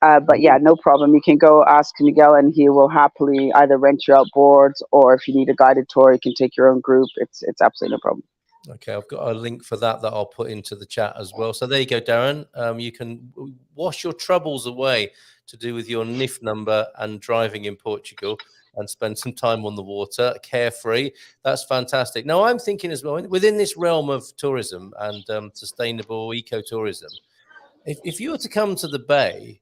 But yeah, no problem. You can go ask Miguel, and he will happily either rent you out boards, or if you need a guided tour, you can take your own group. It's absolutely no problem. Okay, I've got a link for that I'll put into the chat as well. So there you go, Darren. You can wash your troubles away to do with your NIF number and driving in Portugal, and spend some time on the water, carefree. That's fantastic. Now, I'm thinking as well, within this realm of tourism and sustainable ecotourism, if you were to come to the Bay,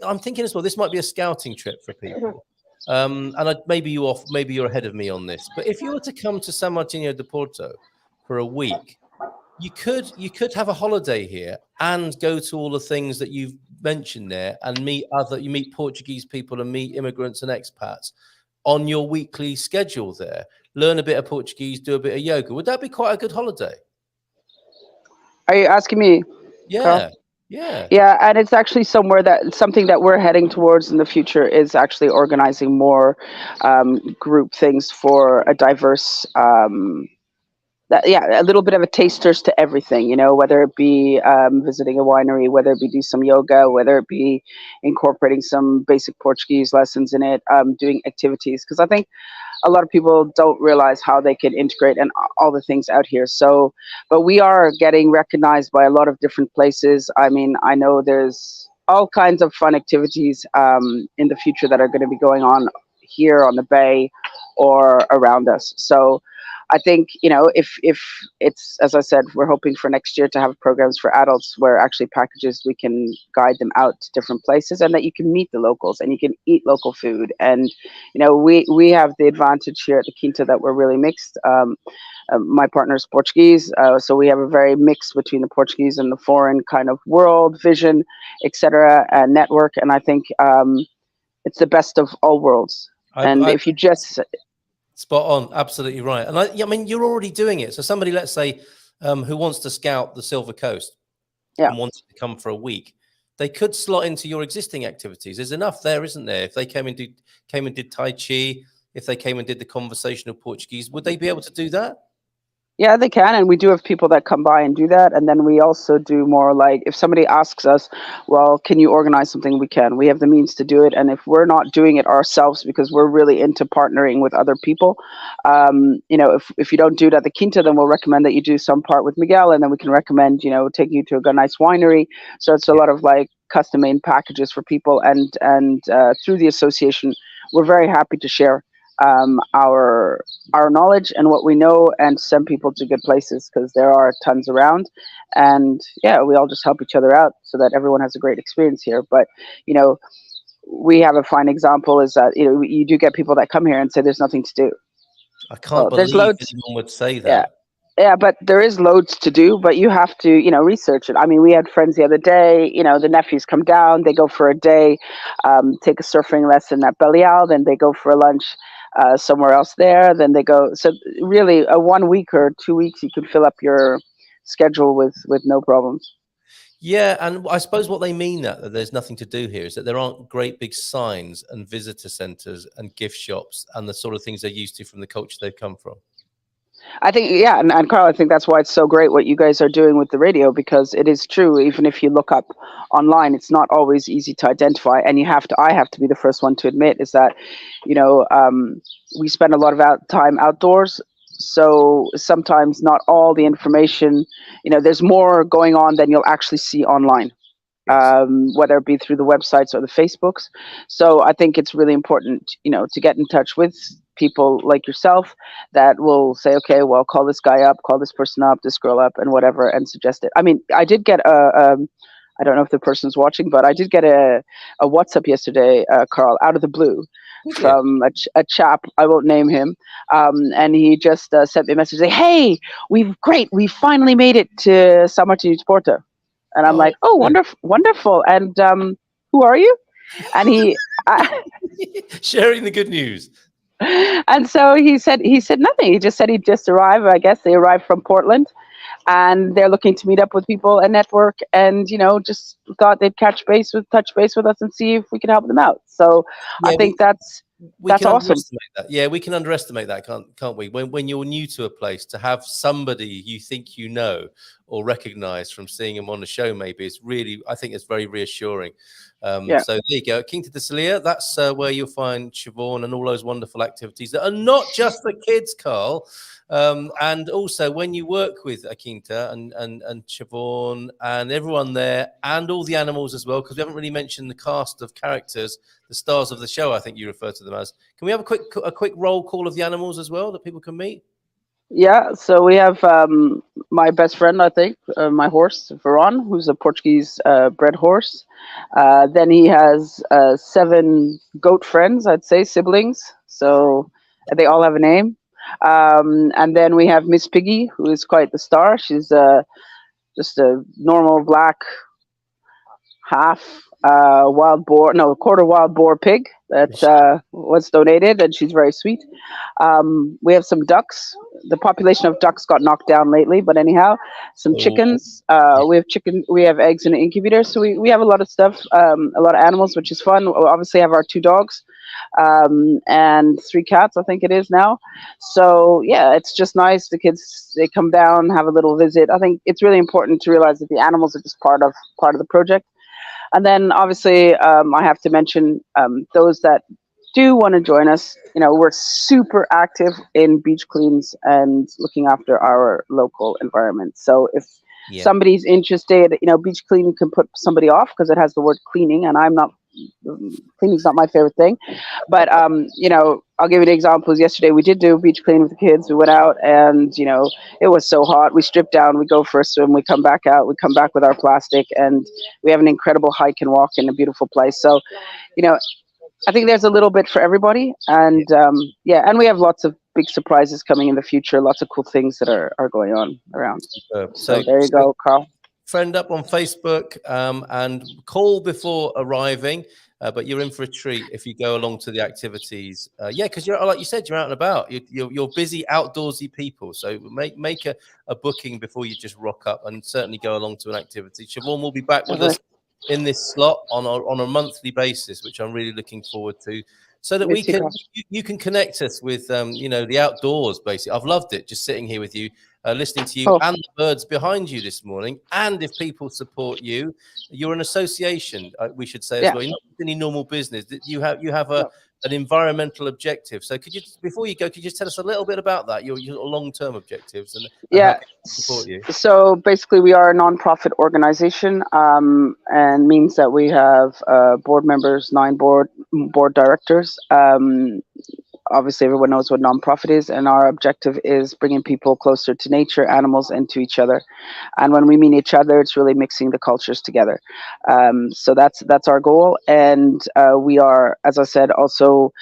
I'm thinking as well, this might be a scouting trip for people. And maybe you're ahead of me on this, but if you were to come to São Martinho de Porto for a week, you could have a holiday here and go to all the things that you've mentioned there, and you meet Portuguese people and meet immigrants and expats on your weekly schedule there. Learn a bit of Portuguese, do a bit of yoga. Would that be quite a good holiday? Are you asking me? Yeah. Carl? Yeah, and it's actually something that we're heading towards in the future is actually organizing more group things for a diverse, a little bit of a tasters to everything, whether it be visiting a winery, whether it be do some yoga, whether it be incorporating some basic Portuguese lessons in it, doing activities, because I think a lot of people don't realize how they can integrate and all the things out here. So, but we are getting recognized by a lot of different places. I mean, I know there's all kinds of fun activities in the future that are going to be going on here on the Bay or around us. So I think, if it's, as I said, we're hoping for next year to have programs for adults where actually packages, we can guide them out to different places, and that you can meet the locals and you can eat local food. And, we have the advantage here at the Quinta that we're really mixed. My partner's Portuguese, so we have a very mix between the Portuguese and the foreign kind of world, vision, etc., and network. And I think it's the best of all worlds. If you just... Spot on, absolutely right. And I mean, you're already doing it. So somebody, let's say, who wants to scout the Silver Coast, and wanted to come for a week, they could slot into your existing activities. There's enough there, isn't there? If they came and did Tai Chi, if they came and did the conversational Portuguese, would they be able to do that? Yeah, they can, and we do have people that come by and do that. And then we also do more like, if somebody asks us, well, can you organize something? We can. We have the means to do it. And if we're not doing it ourselves because we're really into partnering with other people, if you don't do it at the Quinta, then we'll recommend that you do some part with Miguel, and then we can recommend, taking you to a nice winery. So it's a lot of like custom-made packages for people, and through the association, we're very happy to share our knowledge and what we know, and send people to good places, because there are tons around. And we all just help each other out so that everyone has a great experience here. But we have a fine example is that you do get people that come here and say there's nothing to do. I can't believe anyone would say that. Yeah, but there is loads to do, but you have to, research it. I mean, we had friends the other day, the nephews come down, they go for a day, take a surfing lesson at Belial, then they go for a lunch somewhere else there, then they go. So really, a 1 week or 2 weeks, you can fill up your schedule with no problems. Yeah, and I suppose what they mean that there's nothing to do here is that there aren't great big signs and visitor centres and gift shops and the sort of things they're used to from the culture they've come from. I think, and Carl, I think that's why it's so great what you guys are doing with the radio, because it is true. Even if you look up online, it's not always easy to identify. And I have to be the first one to admit is that, we spend a lot of time outdoors. So sometimes not all the information, there's more going on than you'll actually see online, whether it be through the websites or the Facebooks. So I think it's really important, to get in touch with people like yourself that will say, okay, well, call this guy up, call this person up, this girl up, and whatever, and suggest it. I mean, I did get I don't know if the person's watching, but I did get a WhatsApp yesterday, Carl, out of the blue, from a chap, I won't name him, and he just sent me a message saying, hey, we finally made it to São Martinho to Porto. And I'm like, oh, wonderful. And who are you? And he sharing the good news. And so he said nothing. He just said he just arrived. I guess they arrived from Portland, and they're looking to meet up with people and network, and just thought they'd touch base with us and see if we can help them out. So I think that's awesome. Yeah, we can underestimate that, can't we? When you're new to a place, to have somebody you think or recognize from seeing them on the show, maybe it's really, I think it's very reassuring. So there you go, Quinta de Salir. That's where you'll find Siobhan and all those wonderful activities that are not just for kids, Carl. And also when you work with Quinta and Siobhan and everyone there, and all the animals as well, because we haven't really mentioned the cast of characters, the stars of the show, I think you refer to them as. Can we have a quick roll call of the animals as well that people can meet? Yeah, so we have my best friend, I think, my horse, Heron, who's a Portuguese bred horse. Then he has 7 goat friends, I'd say, siblings. So they all have a name. And then we have Miss Piggy, who is quite the star. She's just a normal black half quarter wild boar pig that was donated, and she's very sweet. We have some ducks. The population of ducks got knocked down lately, but anyhow, some chickens. We have eggs in an incubator. So we have a lot of stuff, a lot of animals, which is fun. We obviously have our 2 dogs, and 3 cats, I think it is now. So yeah, it's just nice. The kids, they come down, have a little visit. I think it's really important to realize that the animals are just part of the project. And then obviously, I have to mention those that do want to join us. We're super active in beach cleans and looking after our local environment. So if somebody's interested, beach cleaning can put somebody off because it has the word cleaning, and cleaning's not my favorite thing. But I'll give you an example. Yesterday we did do a beach clean with the kids. We went out, and it was so hot. We stripped down, we go for a swim, we come back out, we come back with our plastic, and we have an incredible hike and walk in a beautiful place. So I think there's a little bit for everybody, and and we have lots of big surprises coming in the future, lots of cool things that are going on around. So there you go, Carl. Friend up on Facebook, and call before arriving. but you're in for a treat if you go along to the activities. Yeah, because you're like you said, you're out and about. You're busy, outdoorsy people. So make a booking before you just rock up, and certainly go along to an activity. Siobhan will be back with us in this slot on a monthly basis, which I'm really looking forward to, so that we can you can connect us with the outdoors. Basically, I've loved it just sitting here with you, listening to you and the birds behind you this morning. And if people support you, you're an association, we should say as well. You're not any normal business. You have an environmental objective. So could you, before you go, could you just tell us a little bit about that, your long-term objectives and how people support you? So basically we are a non-profit organization, and means that we have board members, 9 board directors. Obviously everyone knows what non-profit is, and our objective is bringing people closer to nature, animals, and to each other. And when we mean each other, it's really mixing the cultures together. So that's our goal. And we are, as I said, also,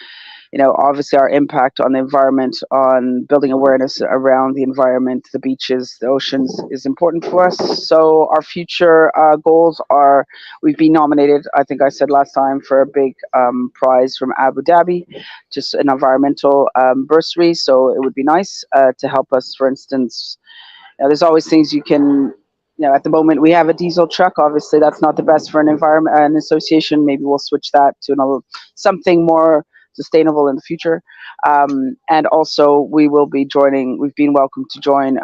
obviously our impact on the environment, on building awareness around the environment, the beaches, the oceans is important for us. So our future goals are, we've been nominated, I think I said last time, for a big prize from Abu Dhabi, just an environmental bursary. So it would be nice to help us, for instance. There's always things you can, at the moment we have a diesel truck. Obviously that's not the best for an environment, an association. Maybe we'll switch that to something more sustainable in the future. And also we will be joining, we've been welcomed to join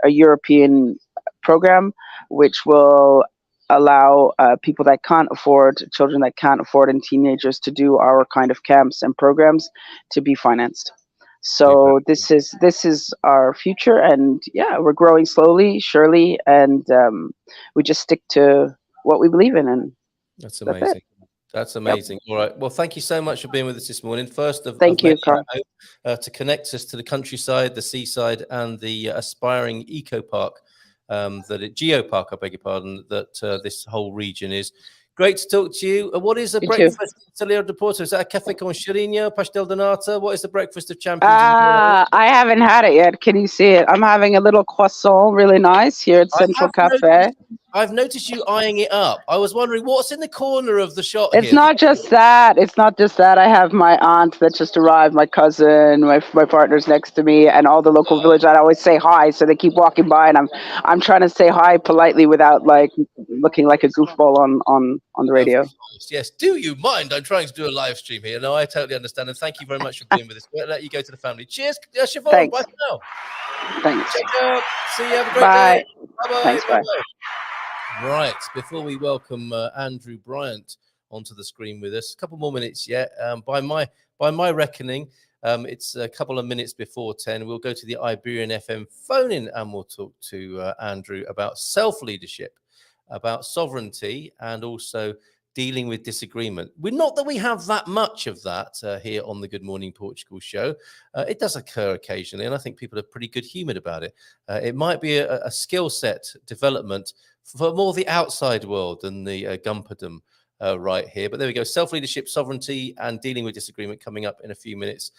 a European program, which will allow people that can't afford, children that can't afford, and teenagers to do our kind of camps and programs to be financed. So this is our future, and we're growing slowly, surely, and we just stick to what we believe in, and that's amazing. That's amazing. All right. Well, thank you so much for being with us this morning. First of thank you, Carl. To connect us to the countryside, the seaside, and the aspiring eco park, geopark, I beg your pardon, that this whole region is. Great to talk to you. What is the breakfast in Salir de Porto? Is that a café con churrinho, pastel de nata? What is the breakfast of champions? I haven't had it yet. Can you see it? I'm having a little croissant, really nice, here at Central Cafe. I've noticed you eyeing it up. I was wondering what's in the corner of the shot here. It's not just that. It's not just that. I have my aunt that just arrived, my cousin, my partner's next to me, and all the local village. I always say hi, so they keep walking by, and I'm trying to say hi politely without looking like a goofball on the radio. Yes. Do you mind? I'm trying to do a live stream here. No, I totally understand, and thank you very much for being with us. We'll let you go to the family. Cheers, Siobhan. Thanks. Bye for now. Thanks. Check out. See you. Have a great day. Bye-bye. Thanks. Bye. Right, before we welcome Andrew Bryant onto the screen with us, a couple more minutes yet. By my reckoning, it's a couple of minutes before 10. We'll go to the Iberian FM phone-in, and we'll talk to Andrew about self-leadership, about sovereignty, and also dealing with disagreement. Not that we have that much of that here on the Good Morning Portugal show. It does occur occasionally, and I think people are pretty good-humoured about it. It might be a skill set development for more the outside world than the gumperdom right here. But there we go. Self-leadership, sovereignty, and dealing with disagreement coming up in a few minutes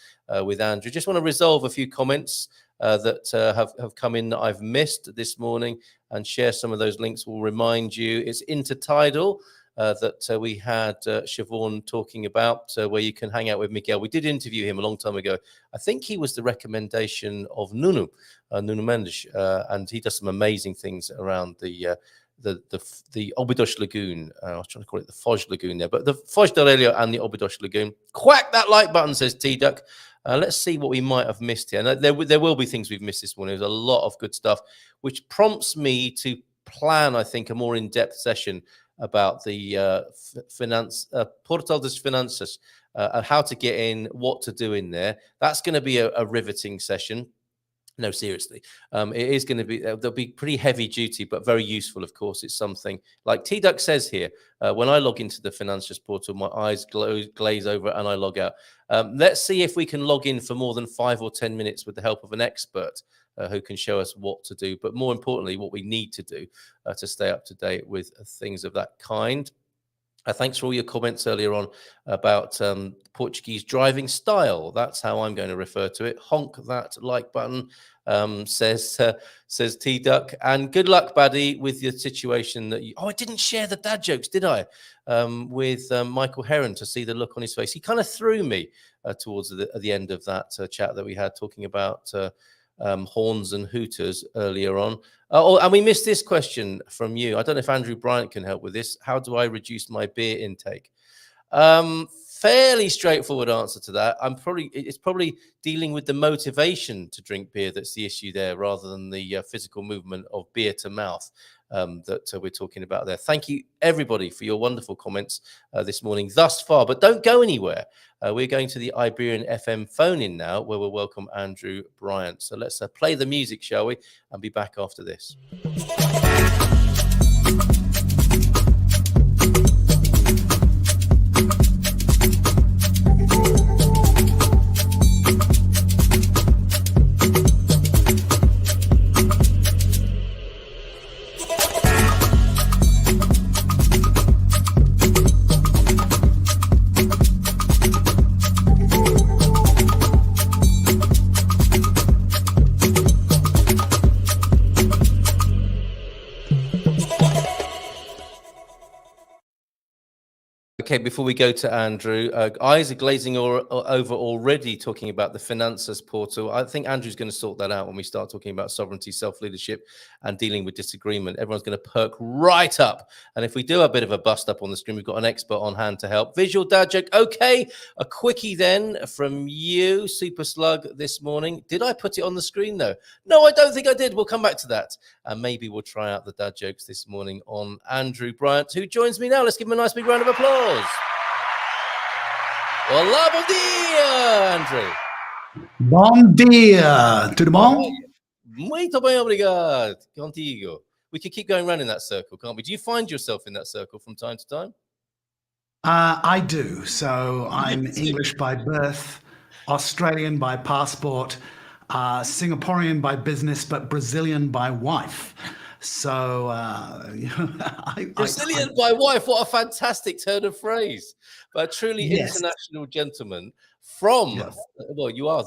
with Andrew. Just want to resolve a few comments that have come in that I've missed this morning and share some of those links. We'll remind you it's Intertidal that we had Siobhan talking about, where you can hang out with Miguel. We did interview him a long time ago. I think he was the recommendation of Nuno Mendes, and he does some amazing things around the Óbidos Lagoon. I was trying to call it the Foz Lagoon there, but the Foz del Elio and the Óbidos Lagoon. Quack that like button, says T-Duck. Let's see what we might have missed here. And there will be things we've missed this morning. There's a lot of good stuff, which prompts me to plan, I think, a more in-depth session about the Portal das Finanças, how to get in, what to do in there. That's going to be a riveting session. No, seriously, it is going to be, there'll be pretty heavy duty, but very useful, of course. It's something like T-Duck says here, when I log into the Finanças portal, my eyes glaze over and I log out. Let's see if we can log in for more than 5 or 10 minutes with the help of an expert who can show us what to do, but more importantly, what we need to do to stay up to date with things of that kind. Thanks for all your comments earlier on about Portuguese driving style. That's how I'm going to refer to it. Honk that like button, says T Duck. And good luck, Buddy, with your situation that you. Oh, I didn't share the dad jokes, did I? With Michael Heron, to see the look on his face. He kind of threw me towards the end of that chat that we had, talking about horns and hooters earlier on. And we missed this question from you. I don't know if Andrew Bryant can help with this. How do I reduce my beer intake? Fairly straightforward answer to that. It's probably dealing with the motivation to drink beer that's the issue there, rather than the physical movement of beer to mouth that we're talking about there. Thank you, everybody, for your wonderful comments this morning thus far. But don't go anywhere. We're going to the Iberian FM phone-in now, where we'll welcome Andrew Bryant. So let's play the music, shall we? And be back after this. Okay, before we go to Andrew, eyes are glazing over already talking about the Finances portal. I think Andrew's going to sort that out when we start talking about sovereignty, self-leadership, and dealing with disagreement. Everyone's going to perk right up. And if we do a bit of a bust up on the screen, we've got an expert on hand to help. Visual dad joke. Okay, a quickie then from you, Super Slug, this morning. Did I put it on the screen, though? No, I don't think I did. We'll come back to that. And maybe we'll try out the dad jokes this morning on Andrew Bryant, who joins me now. Let's give him a nice big round of applause. Olá, bom dia, Andrew. Bom dia, tudo bom? Muito bem, obrigado. Contigo. We could keep going around in that circle, can't we? Do you find yourself in that circle from time to time? I do. So I'm English by birth, Australian by passport, Singaporean by business, but Brazilian by wife. So Brazilian by wife, what a fantastic turn of phrase. But a truly Yes. international gentleman from, Yeah. well, you are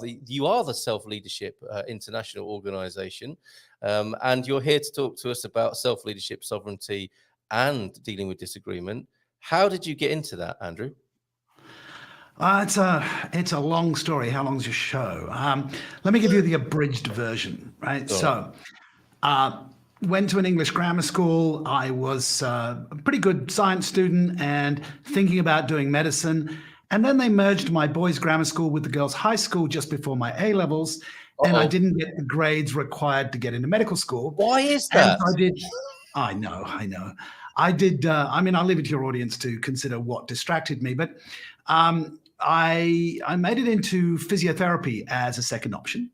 the Self-Leadership International Organization, and you're here to talk to us about self-leadership, sovereignty, and dealing with disagreement. How did you get into that, Andrew? It's a long story. How long's your show? Let me give you the abridged version, right? Sure. So, went to an English grammar school. I was a pretty good science student and thinking about doing medicine. And then they merged my boys' grammar school with the girls' high school just before my A-levels. And I didn't get the grades required to get into medical school. Why is that? And I know. I did, I'll leave it to your audience to consider what distracted me, but I made it into physiotherapy as a second option.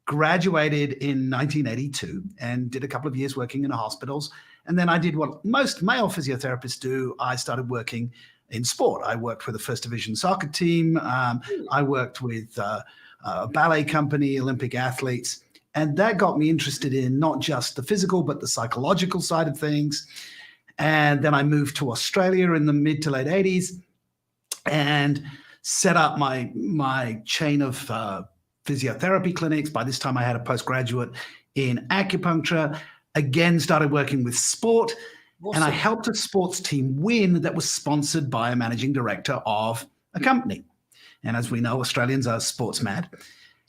Graduated in 1982 and did a couple of years working in hospitals. And then I did what most male physiotherapists do. I started working in sport. I worked for the first division soccer team. I worked with a ballet company, Olympic athletes. And that got me interested in not just the physical, but the psychological side of things. And then I moved to Australia in the mid to late 80s and set up my chain of physiotherapy clinics. By this time, I had a postgraduate in acupuncture. Again, started working with sport. Awesome. And I helped a sports team win that was sponsored by a managing director of a company. And as we know, Australians are sports mad.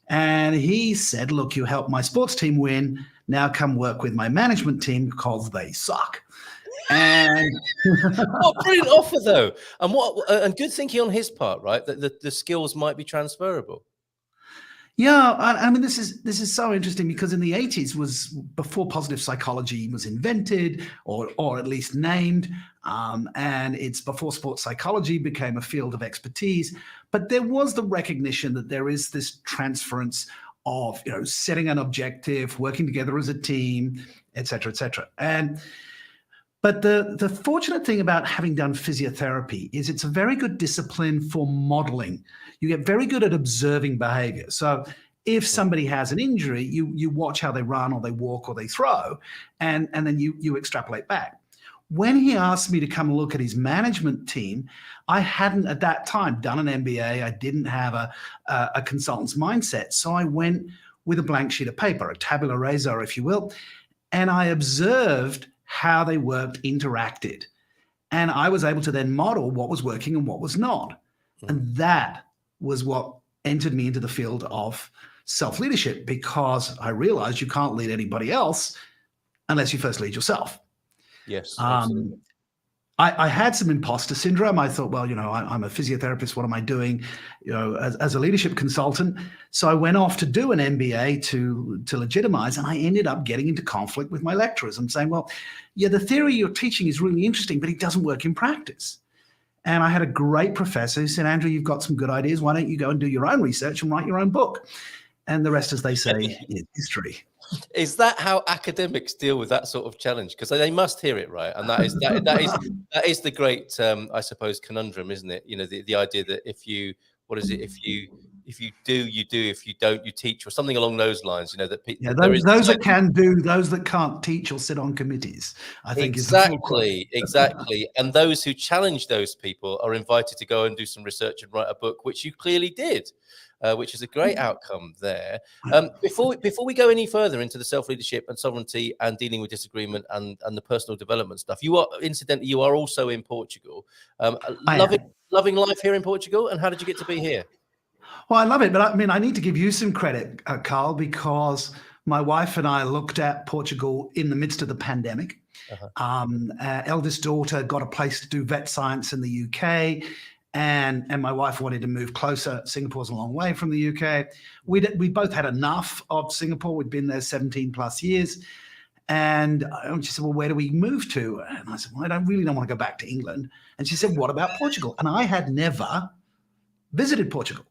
And he said, look, you helped my sports team win. Now come work with my management team because they suck. And what a brilliant offer, though. And good thinking on his part, right? That the skills might be transferable. Yeah, I mean, this is so interesting because in the 80s was before positive psychology was invented or at least named, and it's before sports psychology became a field of expertise. But there was the recognition that there is this transference of, setting an objective, working together as a team, et cetera, et cetera. But the fortunate thing about having done physiotherapy is it's a very good discipline for modeling. You get very good at observing behavior. So if somebody has an injury, you watch how they run or they walk or they throw, and then you extrapolate back. when he asked me to come and look at his management team, I hadn't at that time done an MBA. I didn't have a consultant's mindset. So I went with a blank sheet of paper, a tabula rasa, if you will, and I observed how they worked, interacted. And I was able to then model what was working and what was not. And that was what entered me into the field of self-leadership, because I realized you can't lead anybody else unless you first lead yourself. Yes. I had some imposter syndrome. I thought, well, I'm a physiotherapist. What am I doing, as a leadership consultant? So I went off to do an MBA to legitimize, and I ended up getting into conflict with my lecturers and saying, well, yeah, the theory you're teaching is really interesting, but it doesn't work in practice. And I had a great professor who said, Andrew, you've got some good ideas. Why don't you go and do your own research and write your own book? And the rest, as they say, is history. Is that how academics deal with that sort of challenge? Because they must hear it, right? And that is the great, I suppose, conundrum, isn't it? The idea that if you do, you do. If you don't, you teach, or something along those lines. That those that can do, those that can't teach or sit on committees. I think exactly. And those who challenge those people are invited to go and do some research and write a book, which you clearly did. Which is a great outcome there. Before we go any further into the self-leadership and sovereignty and dealing with disagreement and the personal development stuff, you are also in Portugal. Loving life here in Portugal. And how did you get to be here? Well, I love it, but I need to give you some credit, Carl, because my wife and I looked at Portugal in the midst of the pandemic. Our eldest daughter got a place to do vet science in the UK. And my wife wanted to move closer. Singapore's a long way from the UK. We both had enough of Singapore. We'd been there 17 plus years. And she said, well, where do we move to? And I said, well, I don't want to go back to England. And she said, what about Portugal? And I had never visited Portugal.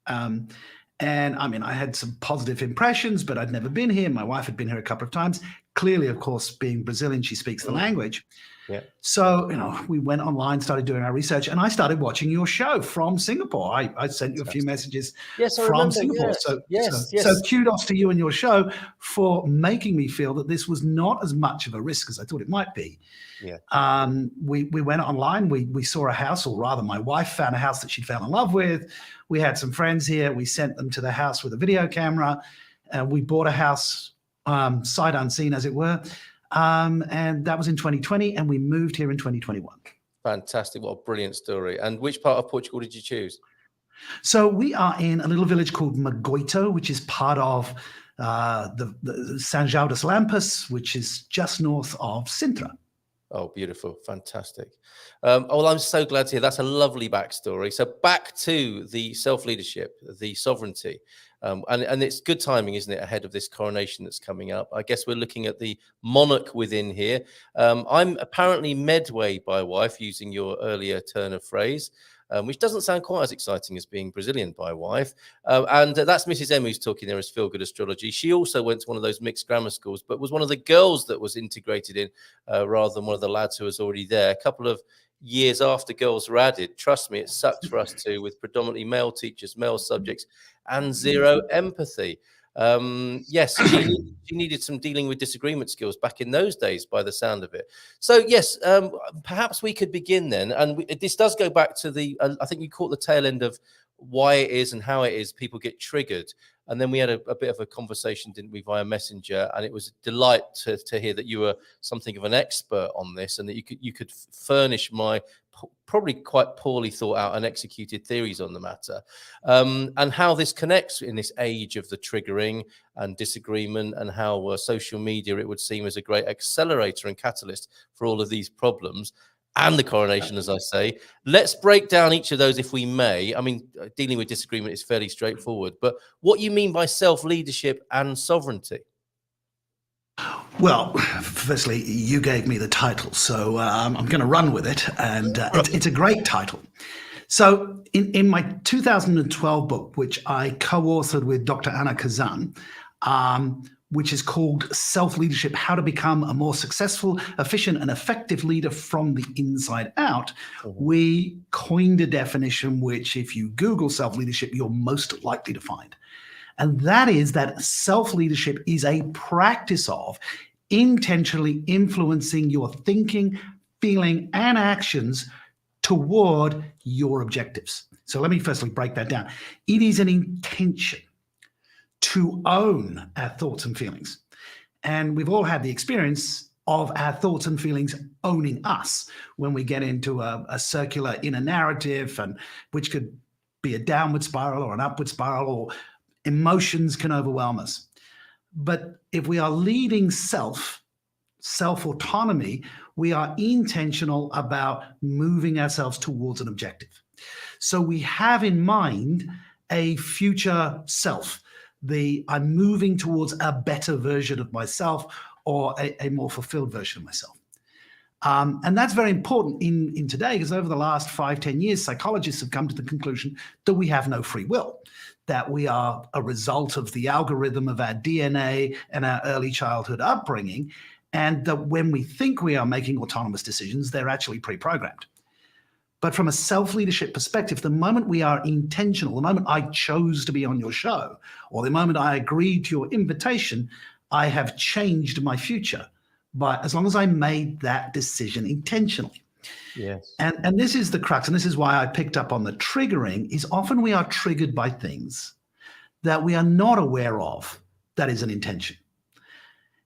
And I had some positive impressions, but I'd never been here. My wife had been here a couple of times. Clearly, of course, being Brazilian, she speaks the language. Yeah. So, we went online, started doing our research, and I started watching your show from Singapore. I sent you a few messages from Singapore. Yes. So kudos to you and your show for making me feel that this was not as much of a risk as I thought it might be. Yeah. We went online. We saw a house, or rather my wife found a house that she'd fell in love with. We had some friends here. We sent them to the house with a video camera. We bought a house sight unseen, as it were. And that was in 2020, and we moved here in 2021. Fantastic. What a brilliant story. And which part of Portugal did you choose? So we are in a little village called Magoito, which is part of the São João das Lampas, which is just north of Sintra. Oh, beautiful. Fantastic. Well, I'm so glad to hear. That's a lovely backstory. So back to the self-leadership, the sovereignty. And it's good timing, isn't it, ahead of this coronation that's coming up? I guess we're looking at the monarch within here. I'm apparently medway by wife, using your earlier turn of phrase, which doesn't sound quite as exciting as being Brazilian by wife. And that's Mrs. M who's talking there as Feel Good Astrology. She also went to one of those mixed grammar schools, but was one of the girls that was integrated in rather than one of the lads who was already there. A couple of years after girls were added, trust me, it sucked for us too, with predominantly male teachers, male subjects, and zero empathy. Yes, she needed some dealing with disagreement skills back in those days, by the sound of it. So yes, perhaps we could begin then. And this does go back to the, I think you caught the tail end of why it is and how it is people get triggered. And then we had a bit of a conversation, didn't we, via Messenger? And it was a delight to hear that you were something of an expert on this, and that you could furnish my probably quite poorly thought out and executed theories on the matter, and how this connects in this age of the triggering and disagreement, and how social media, it would seem, is a great accelerator and catalyst for all of these problems. And the coronation, as I say. Let's break down each of those, if we may. I mean, dealing with disagreement is fairly straightforward, but what you mean by self-leadership and sovereignty? Well, firstly, you gave me the title, so I'm going to run with it, and it's a great title. So in my 2012 book, which I co-authored with Dr. Anna Kazan, which is called Self-Leadership, How to Become a More Successful, Efficient, and Effective Leader from the Inside Out, we coined a definition which, if you Google self-leadership, you're most likely to find. And that is that self-leadership is a practice of intentionally influencing your thinking, feeling, and actions toward your objectives. So let me firstly break that down. It is an intention to own our thoughts and feelings. And we've all had the experience of our thoughts and feelings owning us when we get into a circular inner narrative, and which could be a downward spiral or an upward spiral, or emotions can overwhelm us. But if we are leading self-autonomy, we are intentional about moving ourselves towards an objective. So we have in mind a future self. I'm moving towards a better version of myself, or a more fulfilled version of myself. And that's very important in today, because over the last 5-10 years, psychologists have come to the conclusion that we have no free will, that we are a result of the algorithm of our DNA and our early childhood upbringing, and that when we think we are making autonomous decisions, they're actually pre-programmed. But from a self-leadership perspective, the moment we are intentional, the moment I chose to be on your show, or the moment I agreed to your invitation, I have changed my future, but as long as I made that decision intentionally. Yes. And this is the crux, and this is why I picked up on the triggering, is often we are triggered by things that we are not aware of that is an intention,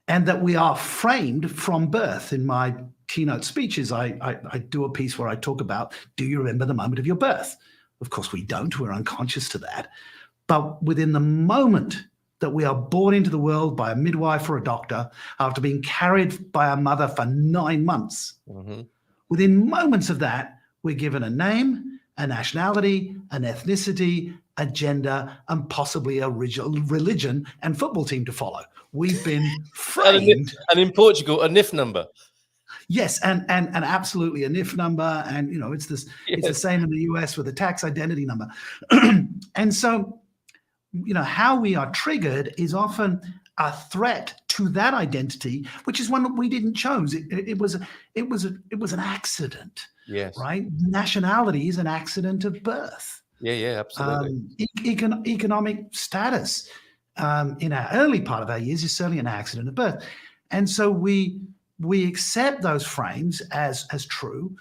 and that we are framed from birth. In my keynote speeches, I do a piece where I talk about, do you remember the moment of your birth? Of course we don't, we're unconscious to that. But within the moment that we are born into the world by a midwife or a doctor, after being carried by our mother for 9 months, within moments of that, we're given a name, a nationality, an ethnicity, a gender, and possibly a religion and football team to follow. We've been framed. And in Portugal, a NIF number. Yes, and absolutely a NIF number, and it's this. Yes. It's the same in the US with a tax identity number. And so, how we are triggered is often a threat to that identity, which is one that we didn't choose. It was an accident. Yes. Right. Nationality is an accident of birth. Yeah, absolutely. Economic status in our early part of our years is certainly an accident of birth, and so we accept those frames as true,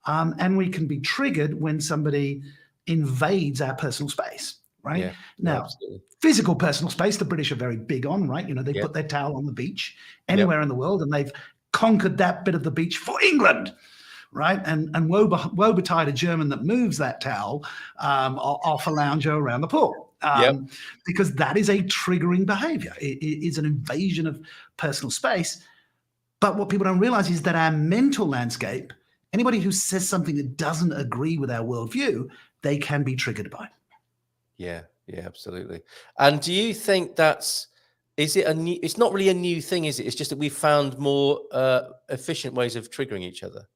and we can be triggered when somebody invades our personal space. Right. Yeah, now, physical personal space, the British are very big on, right? They put their towel on the beach anywhere in the world, and they've conquered that bit of the beach for England, right? And woe betide a German that moves that towel off a lounger around the pool, because that is a triggering behavior. It is an invasion of personal space. But what people don't realize is that our mental landscape, anybody who says something that doesn't agree with our worldview, they can be triggered by. Yeah, absolutely. And do you think it's not really a new thing, is it? It's just that we've found more efficient ways of triggering each other.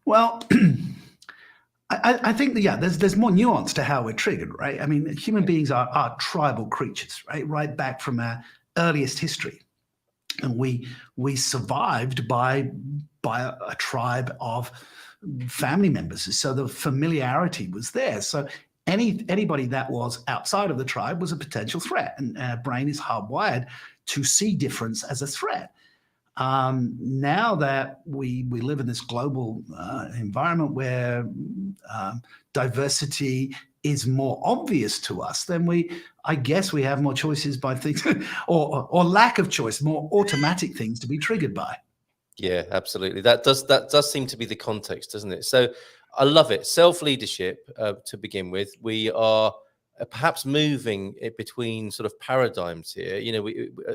Well, I think that, there's more nuance to how we're triggered, right? I mean, human beings are tribal creatures, right back from our earliest history. And we survived by a tribe of family members, so the familiarity was there. So anybody that was outside of the tribe was a potential threat, and our brain is hardwired to see difference as a threat. Now that we live in this global environment where diversity is more obvious to us, then I guess we have more choices by things or lack of choice, more automatic things to be triggered by. Yeah, absolutely. That does seem to be the context, doesn't it? So I love it. Self-leadership, to begin with. We are perhaps moving it between sort of paradigms here.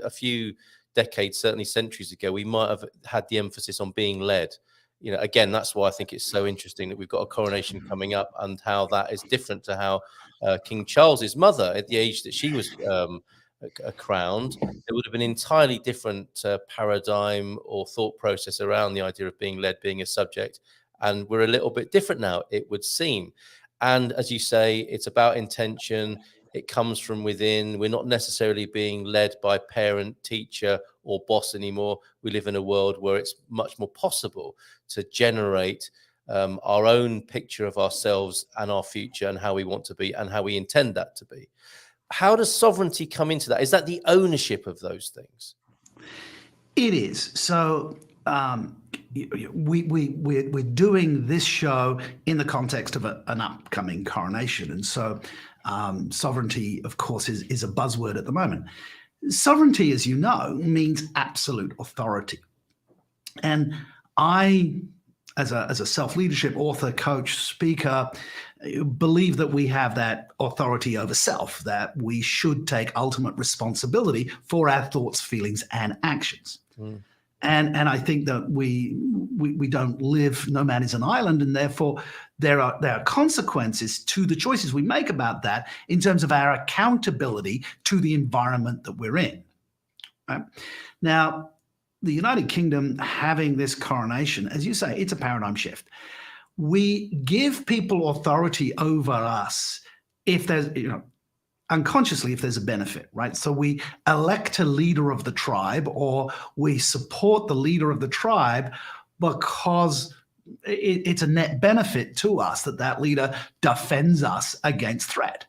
A few decades, certainly centuries ago, we might have had the emphasis on being led. Again, that's why I think it's so interesting that we've got a coronation coming up, and how that is different to how King Charles's mother, at the age that she was crowned, there would have been an entirely different paradigm or thought process around the idea of being led, being a subject. And we're a little bit different now, it would seem. And as you say, it's about intention. It comes from within. We're not necessarily being led by parent, teacher, or boss anymore. We live in a world where it's much more possible to generate our own picture of ourselves and our future, and how we want to be and how we intend that to be. How does sovereignty come into that? Is that the ownership of those things? It is. So we're doing this show in the context of an upcoming coronation. And so sovereignty, of course, is a buzzword at the moment. Sovereignty, as you know, means absolute authority. And I, as a self-leadership author, coach, speaker, believe that we have that authority over self, that we should take ultimate responsibility for our thoughts, feelings, and actions. And I think that we don't live, no man is an island, and therefore there are consequences to the choices we make about that in terms of our accountability to the environment that we're in. Right? Now, the United Kingdom having this coronation, as you say, it's a paradigm shift. We give people authority over us if there's, unconsciously, if there's a benefit, right? So we elect a leader of the tribe, or we support the leader of the tribe because it's a net benefit to us that leader defends us against threat.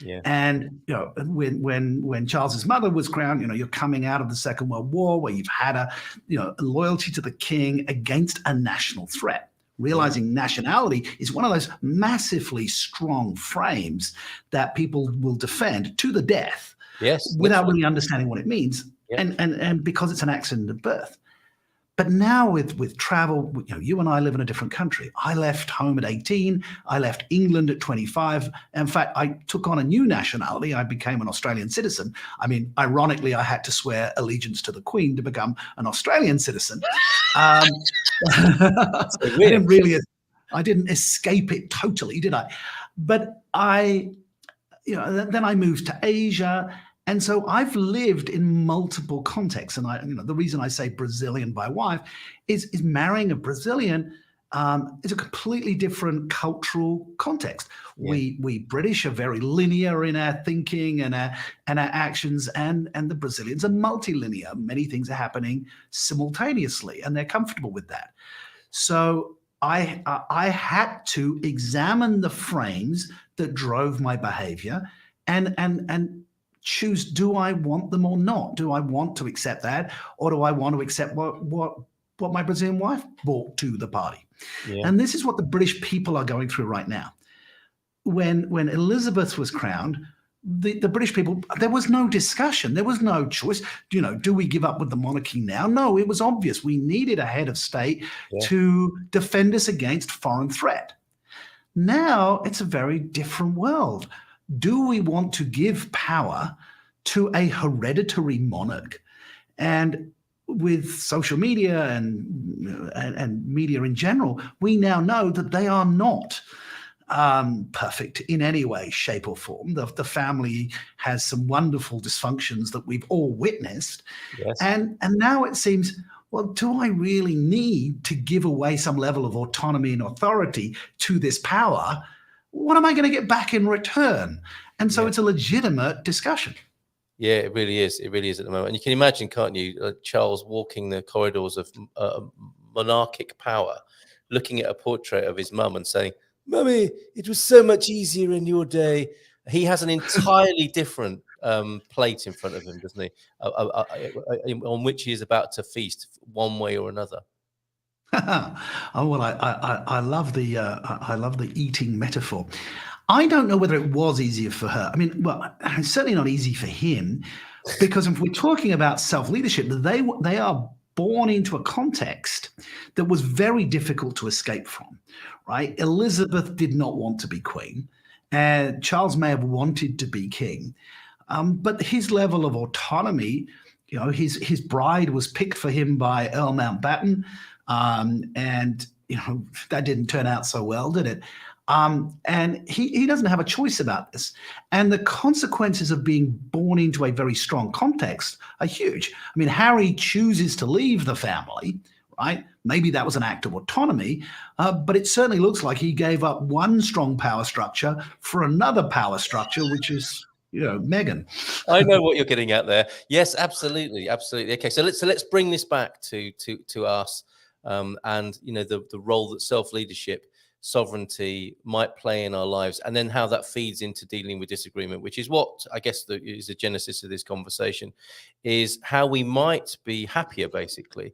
Yeah. And when Charles's mother was crowned, you're coming out of the Second World War, where you've had a loyalty to the king against a national threat. Realizing nationality is one of those massively strong frames that people will defend to the death, without really understanding what it means, and because it's an accident of birth. But now with travel, you and I live in a different country. I left home at 18. I left England at 25. In fact, I took on a new nationality. I became an Australian citizen. I mean, ironically, I had to swear allegiance to the Queen to become an Australian citizen. I didn't escape it totally, did I? But then I moved to Asia. And so I've lived in multiple contexts. And the reason I say Brazilian by wife is marrying a Brazilian is a completely different cultural context. Yeah. We British are very linear in our thinking and our actions, and the Brazilians are multilinear. Many things are happening simultaneously, and they're comfortable with that. So I had to examine the frames that drove my behavior and choose, do I want them or not? Do I want to accept that, or do I want to accept what my Brazilian wife brought to the party? Yeah. And this is what the British people are going through right now. When Elizabeth was crowned, the British people, there was no discussion. There was no choice. Do we give up with the monarchy now? No, it was obvious. We needed a head of state to defend us against foreign threat. Now it's a very different world. Do we want to give power to a hereditary monarch? And with social media and media in general, we now know that they are not perfect in any way, shape, or form. The family has some wonderful dysfunctions that we've all witnessed. Yes. And now it seems, well, do I really need to give away some level of autonomy and authority to this power? What am I going to get back in return? And so it's a legitimate discussion. Yeah, it really is. It really is at the moment. And you can imagine, can't you, Charles walking the corridors of monarchic power, looking at a portrait of his mum and saying, "Mummy, it was so much easier in your day." He has an entirely different plate in front of him, doesn't he? On which he is about to feast one way or another. Oh, well, I love the eating metaphor. I don't know whether it was easier for her. I mean, well, it's certainly not easy for him, because if we're talking about self-leadership, they are born into a context that was very difficult to escape from, right? Elizabeth did not want to be queen, and Charles may have wanted to be king, but his level of autonomy, his bride was picked for him by Earl Mountbatten. And that didn't turn out so well, did it? And he doesn't have a choice about this. And the consequences of being born into a very strong context are huge. I mean, Harry chooses to leave the family, right? Maybe that was an act of autonomy, but it certainly looks like he gave up one strong power structure for another power structure, which is Meghan. I know what you're getting at there. Yes, absolutely, absolutely. Okay, so let's bring this back to us. And the role that self-leadership sovereignty might play in our lives, and then how that feeds into dealing with disagreement, which is what I guess is the genesis of this conversation, is how we might be happier, basically,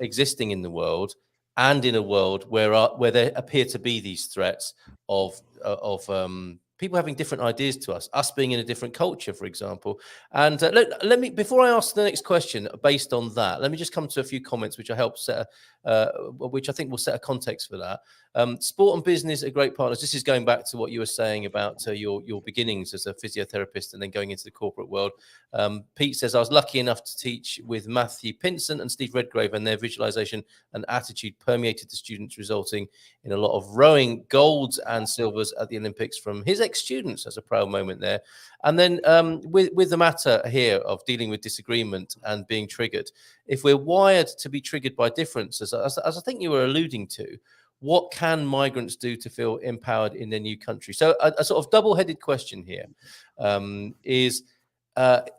existing in the world, and in a world where there appear to be these threats of people having different ideas to us being in a different culture, for example. And let me, before I ask the next question based on that, let me just come to a few comments which I help set, which I think will set a context for that. Sport and business are great partners. This is going back to what you were saying about your beginnings as a physiotherapist and then going into the corporate world. Pete says, I was lucky enough to teach with Matthew Pinson and Steve Redgrave, and their visualization and attitude permeated the students, resulting in a lot of rowing golds and silvers at the Olympics from his ex-students. That's a proud moment there. And then with the matter here of dealing with disagreement and being triggered, if we're wired to be triggered by difference, as I think you were alluding to, what can migrants do to feel empowered in their new country? So a sort of double-headed question here is,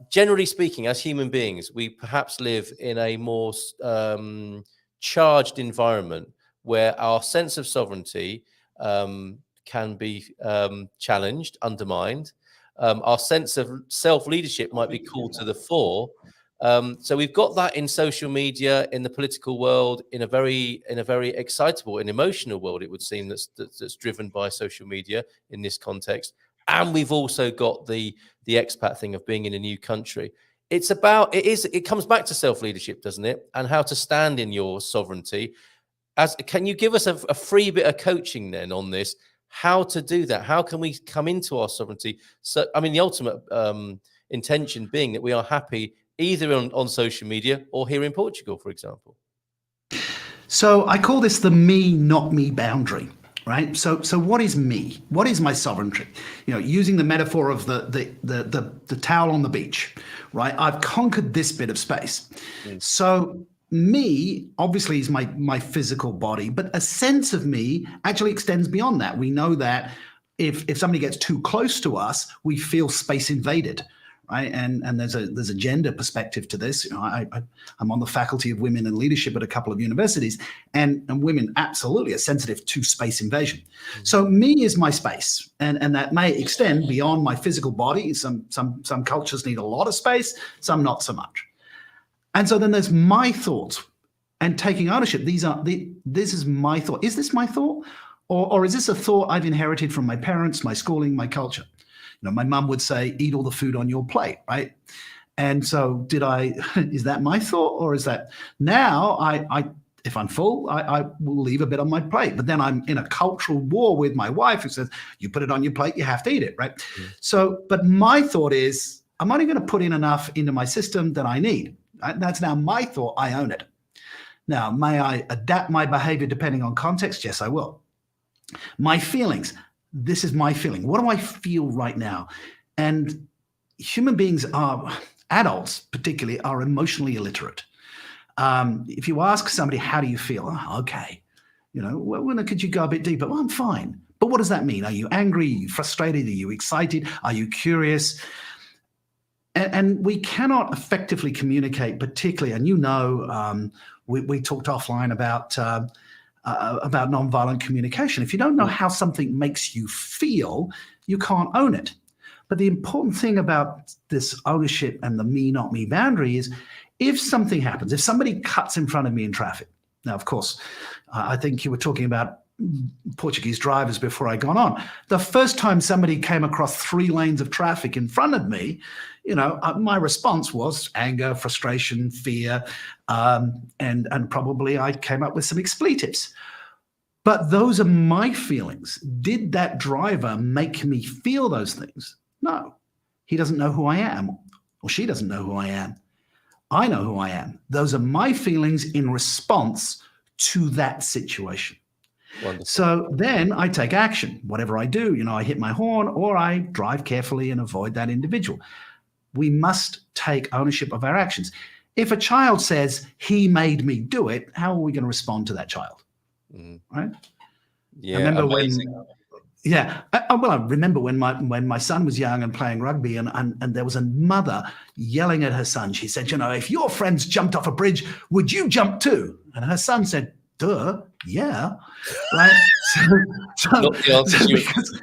generally speaking, as human beings, we perhaps live in a more charged environment where our sense of sovereignty can be challenged, undermined. Our sense of self-leadership might be called to the fore. So we've got that in social media, in the political world, in a very excitable and emotional world, it would seem, that's driven by social media in this context. And we've also got the expat thing of being in a new country. It comes back to self-leadership, doesn't it? And how to stand in your sovereignty. Can you give us a free bit of coaching then on this? How to do that? How can we come into our sovereignty? So, I mean, the ultimate intention being that we are happy either on social media or here in Portugal, for example. So I call this the me, not me boundary, right? So what is me? What is my sovereignty? Using the metaphor of the towel on the beach, right? I've conquered this bit of space. So me obviously is my physical body, but a sense of me actually extends beyond that. We know that if somebody gets too close to us, we feel space invaded. Right, and there's a gender perspective to this. I'm on the faculty of women in leadership at a couple of universities, and women absolutely are sensitive to space invasion. So me is my space, and that may extend beyond my physical body. Some cultures need a lot of space, some not so much. And so then there's my thoughts and taking ownership. This is my thought. Is this my thought, or is this a thought I've inherited from my parents, my schooling, my culture? My mum would say, eat all the food on your plate, right? And so is that my thought, or is that now if I'm full, I will leave a bit on my plate, but then I'm in a cultural war with my wife who says, you put it on your plate, you have to eat it, right? So, but my thought is, I'm only going to put in enough into my system that I need. Right? That's now my thought, I own it. Now, may I adapt my behavior depending on context? Yes, I will. My feelings. This is my feeling. What do I feel right now? And human beings adults particularly, are emotionally illiterate. If you ask somebody, how do you feel? Oh, okay. When could you go a bit deeper? Well, I'm fine. But what does that mean? Are you angry? Are you frustrated? Are you excited? Are you curious? And we cannot effectively communicate, particularly, and we talked offline about nonviolent communication. If you don't know how something makes you feel, you can't own it. But the important thing about this ownership and the me, not me boundary is, if something happens, if somebody cuts in front of me in traffic. Now, of course, I think you were talking about Portuguese drivers before I got on. The first time somebody came across 3 lanes of traffic in front of me, my response was anger, frustration, fear, and probably I came up with some expletives. But those are my feelings. Did that driver make me feel those things? No. He doesn't know who I am, or she doesn't know who I am. I know who I am. Those are my feelings in response to that situation. Wonderful. So then I take action. Whatever I do, I hit my horn or I drive carefully and avoid that individual. We must take ownership of our actions. If a child says, he made me do it, how are we going to respond to that child? Right? Yeah, I remember amazing. I remember when my son was young and playing rugby, and there was a mother yelling at her son. She said, if your friends jumped off a bridge, would you jump too? And her son said, duh, yeah, right. Not the answer you because,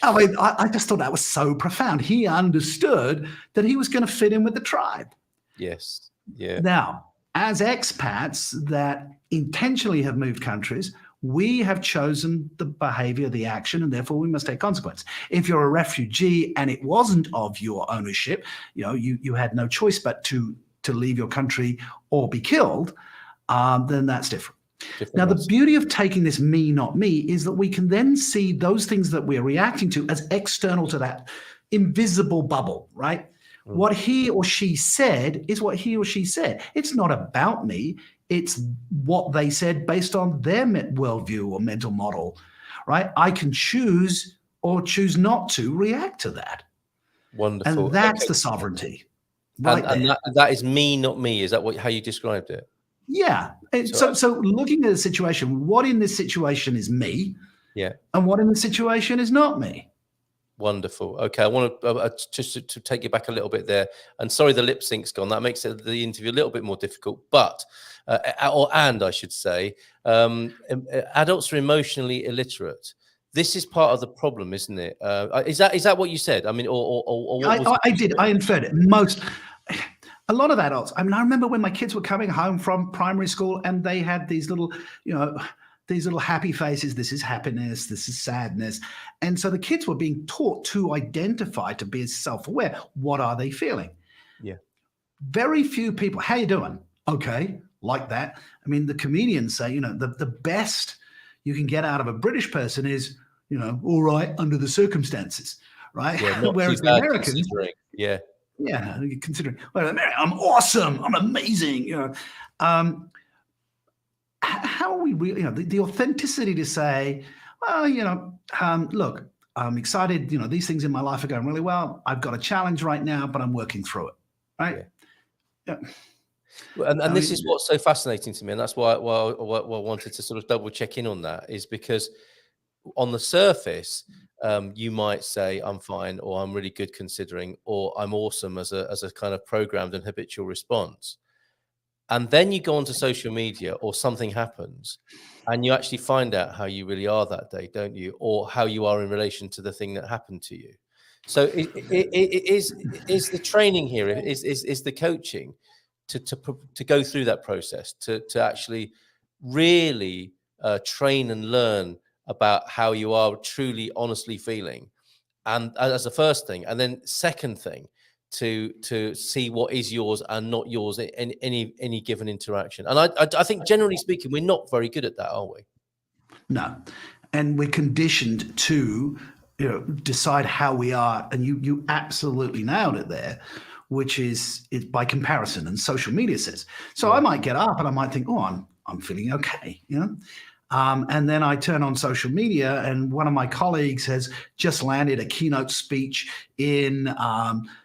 I mean, I just thought that was so profound. He understood that he was going to fit in with the tribe. Yes. Yeah. Now, as expats that intentionally have moved countries, we have chosen the behavior, the action, and therefore we must take consequence. If you're a refugee and it wasn't of your ownership, you had no choice but to leave your country or be killed, then that's different. Now, the beauty of taking this me, not me, is that we can then see those things that we're reacting to as external to that invisible bubble, right? What he or she said is what he or she said. It's not about me. It's what they said based on their worldview or mental model, right? I can choose or choose not to react to that. Wonderful. And that's the sovereignty. Right, and that is me, not me. Is that how you described it? Yeah. So looking at the situation, what in this situation is me? Yeah. And what in the situation is not me? Wonderful. Okay, I want to just to take you back a little bit there. And sorry, the lip sync's gone. That makes the interview a little bit more difficult. But I should say, adults are emotionally illiterate. This is part of the problem, isn't it? Is that what you said? I mean, or what I did. I inferred it. A lot of adults. I mean, I remember when my kids were coming home from primary school and they had these little, these little happy faces. This is happiness. This is sadness. And so the kids were being taught to identify, to be self-aware. What are they feeling? Yeah. Very few people. How you doing? Okay, like that. I mean, the comedians say, the best you can get out of a British person is, all right under the circumstances, right? Yeah, whereas the Americans, considering, well, I'm awesome, I'm amazing, how are we really, the authenticity to say, well, look, I'm excited, these things in my life are going really well. I've got a challenge right now, but I'm working through it, right? Yeah. And this is what's so fascinating to me, and that's why I wanted to sort of double check in on that, is because on the surface, you might say I'm fine, or I'm really good considering, or I'm awesome as a kind of programmed and habitual response. And then you go onto social media or something happens and you actually find out how you really are that day, don't you? Or how you are in relation to the thing that happened to you. So is the training here, is the coaching to go through that process, to actually really train and learn about how you are truly, honestly feeling. And as the first thing, and then second thing, to see what is yours and not yours in any given interaction. And I think generally speaking, we're not very good at that, are we? No. And we're conditioned to decide how we are. And you absolutely nailed it there, which is by comparison, and social media says. So I might get up and I might think, oh, I'm feeling okay, and then I turn on social media and one of my colleagues has just landed a keynote speech in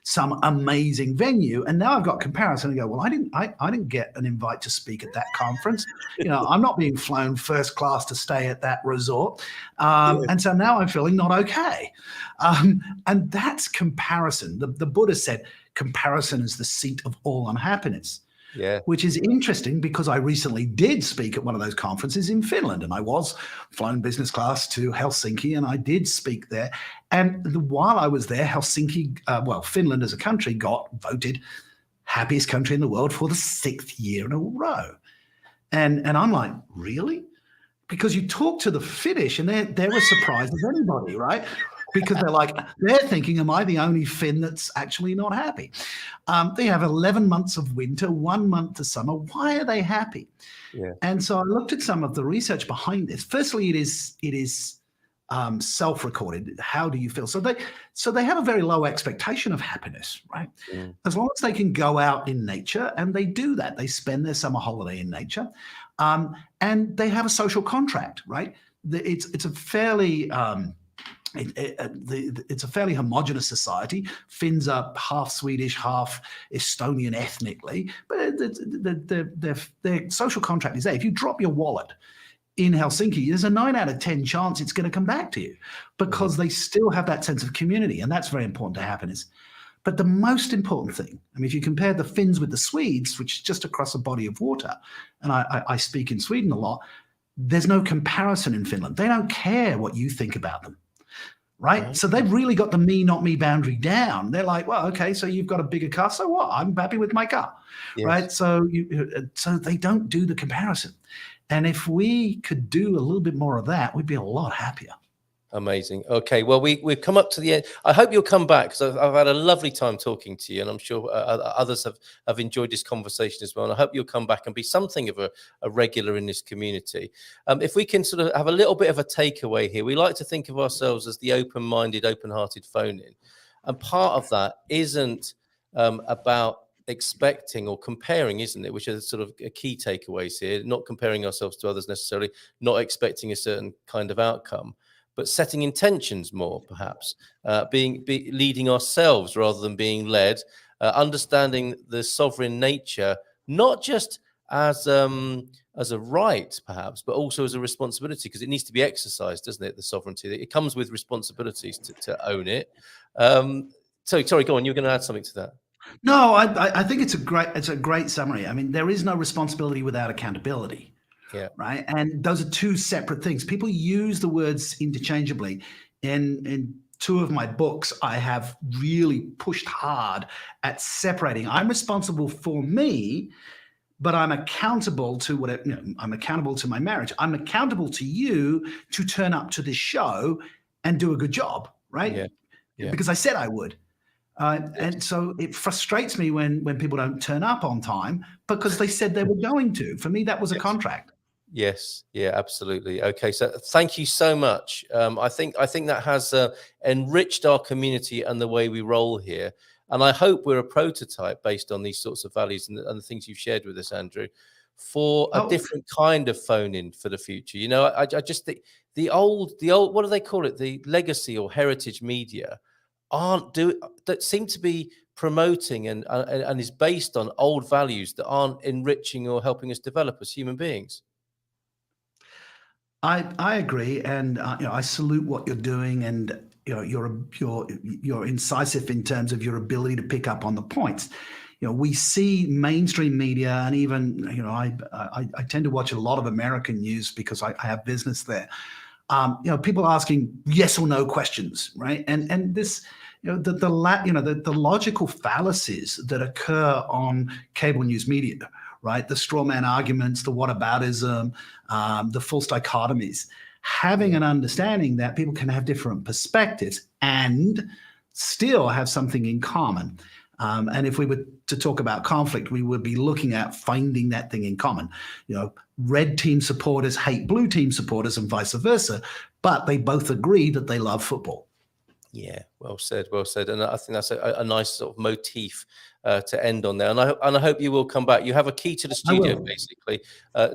some amazing venue. And now I've got comparison and go, well, I didn't get an invite to speak at that conference. I'm not being flown first class to stay at that resort. And so now I'm feeling not okay. And that's comparison. The Buddha said, comparison is the seat of all unhappiness. Yeah. Which is interesting because I recently did speak at one of those conferences in Finland, and I was flown business class to Helsinki and I did speak there. And while I was there, Helsinki, Finland as a country got voted happiest country in the world for the 6th year in a row. And I'm like, really? Because you talk to the Finnish and they're as surprised as anybody, right? Because they're thinking, am I the only Finn that's actually not happy? They have 11 months of winter, 1 month of summer. Why are they happy? Yeah. And so I looked at some of the research behind this. Firstly, it is self-recorded. How do you feel? So they have a very low expectation of happiness, right? Mm. As long as they can go out in nature, and they do that. They spend their summer holiday in nature, and they have a social contract, right? It's a fairly it's a fairly homogenous society. Finns are half Swedish, half Estonian ethnically, but their social contract is there. If you drop your wallet in Helsinki, there's a 9 out of 10 chance it's going to come back to you, because they still have that sense of community, and that's very important to happiness. But the most important thing, I mean, if you compare the Finns with the Swedes, which is just across a body of water, and I speak in Sweden a lot, there's no comparison in Finland. They don't care what you think about them, right? So they've really got the me, not me boundary down. They're like, well, okay, so you've got a bigger car, so what? I'm happy with my car, right? So they don't do the comparison. And if we could do a little bit more of that, we'd be a lot happier. Amazing. Okay, well, we've come up to the end. I hope you'll come back, because I've had a lovely time talking to you, and I'm sure others have enjoyed this conversation as well. And I hope you'll come back and be something of a regular in this community. If we can sort of have a little bit of a takeaway here, we like to think of ourselves as the open-minded, open-hearted phone-in. And part of that isn't about expecting or comparing, isn't it? Which are sort of key takeaways here. Not comparing ourselves to others necessarily, not expecting a certain kind of outcome, but setting intentions more, perhaps, leading ourselves rather than being led, understanding the sovereign nature, not just as a right, perhaps, but also as a responsibility, because it needs to be exercised, doesn't it? The sovereignty, it comes with responsibilities to own it. Sorry, go on. You're going to add something to that. No, I think it's a great summary. I mean, there is no responsibility without accountability. Yeah. Right. And those are two separate things. People use the words interchangeably. In two of my books, I have really pushed hard at separating. I'm responsible for me, but I'm accountable to whatever, I'm accountable to my marriage. I'm accountable to you to turn up to this show and do a good job. Right. Yeah. Because I said I would. And so it frustrates me when people don't turn up on time because they said they were going to. For me, that was a contract. Yes. Yeah, absolutely. Okay. So thank you so much. I think that has enriched our community and the way we roll here. And I hope we're a prototype based on these sorts of values and the things you've shared with us, Andrew, for a different kind of phone-in for the future. I just think the old, what do they call it? The legacy or heritage media that seem to be promoting and is based on old values that aren't enriching or helping us develop as human beings. I agree, and I salute what you're doing, and you're incisive in terms of your ability to pick up on the points. We see mainstream media, and even I tend to watch a lot of American news because I have business there. People asking yes or no questions, right? And this, the logical fallacies that occur on cable news media, right? The straw man arguments, the whataboutism, the false dichotomies. Having an understanding that people can have different perspectives and still have something in common. And if we were to talk about conflict, we would be looking at finding that thing in common. Red team supporters hate blue team supporters and vice versa, but they both agree that they love football. Yeah, well said. And I think that's a nice sort of motif to end on there. And I hope you will come back. You have a key to the studio, basically.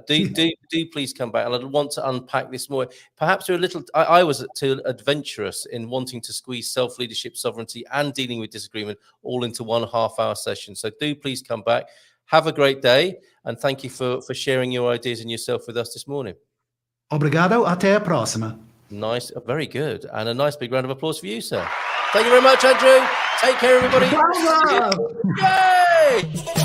Do please come back. And I want to unpack this more. Perhaps you're a little. I was too adventurous in wanting to squeeze self-leadership, sovereignty, and dealing with disagreement all into 1.5 hour session. So do please come back. Have a great day, and thank you for sharing your ideas and yourself with us this morning. Obrigado. Até a próxima. Nice, very good, and a nice big round of applause for you, sir. Thank you very much, Andrew. Take care, everybody. Bravo! Yay!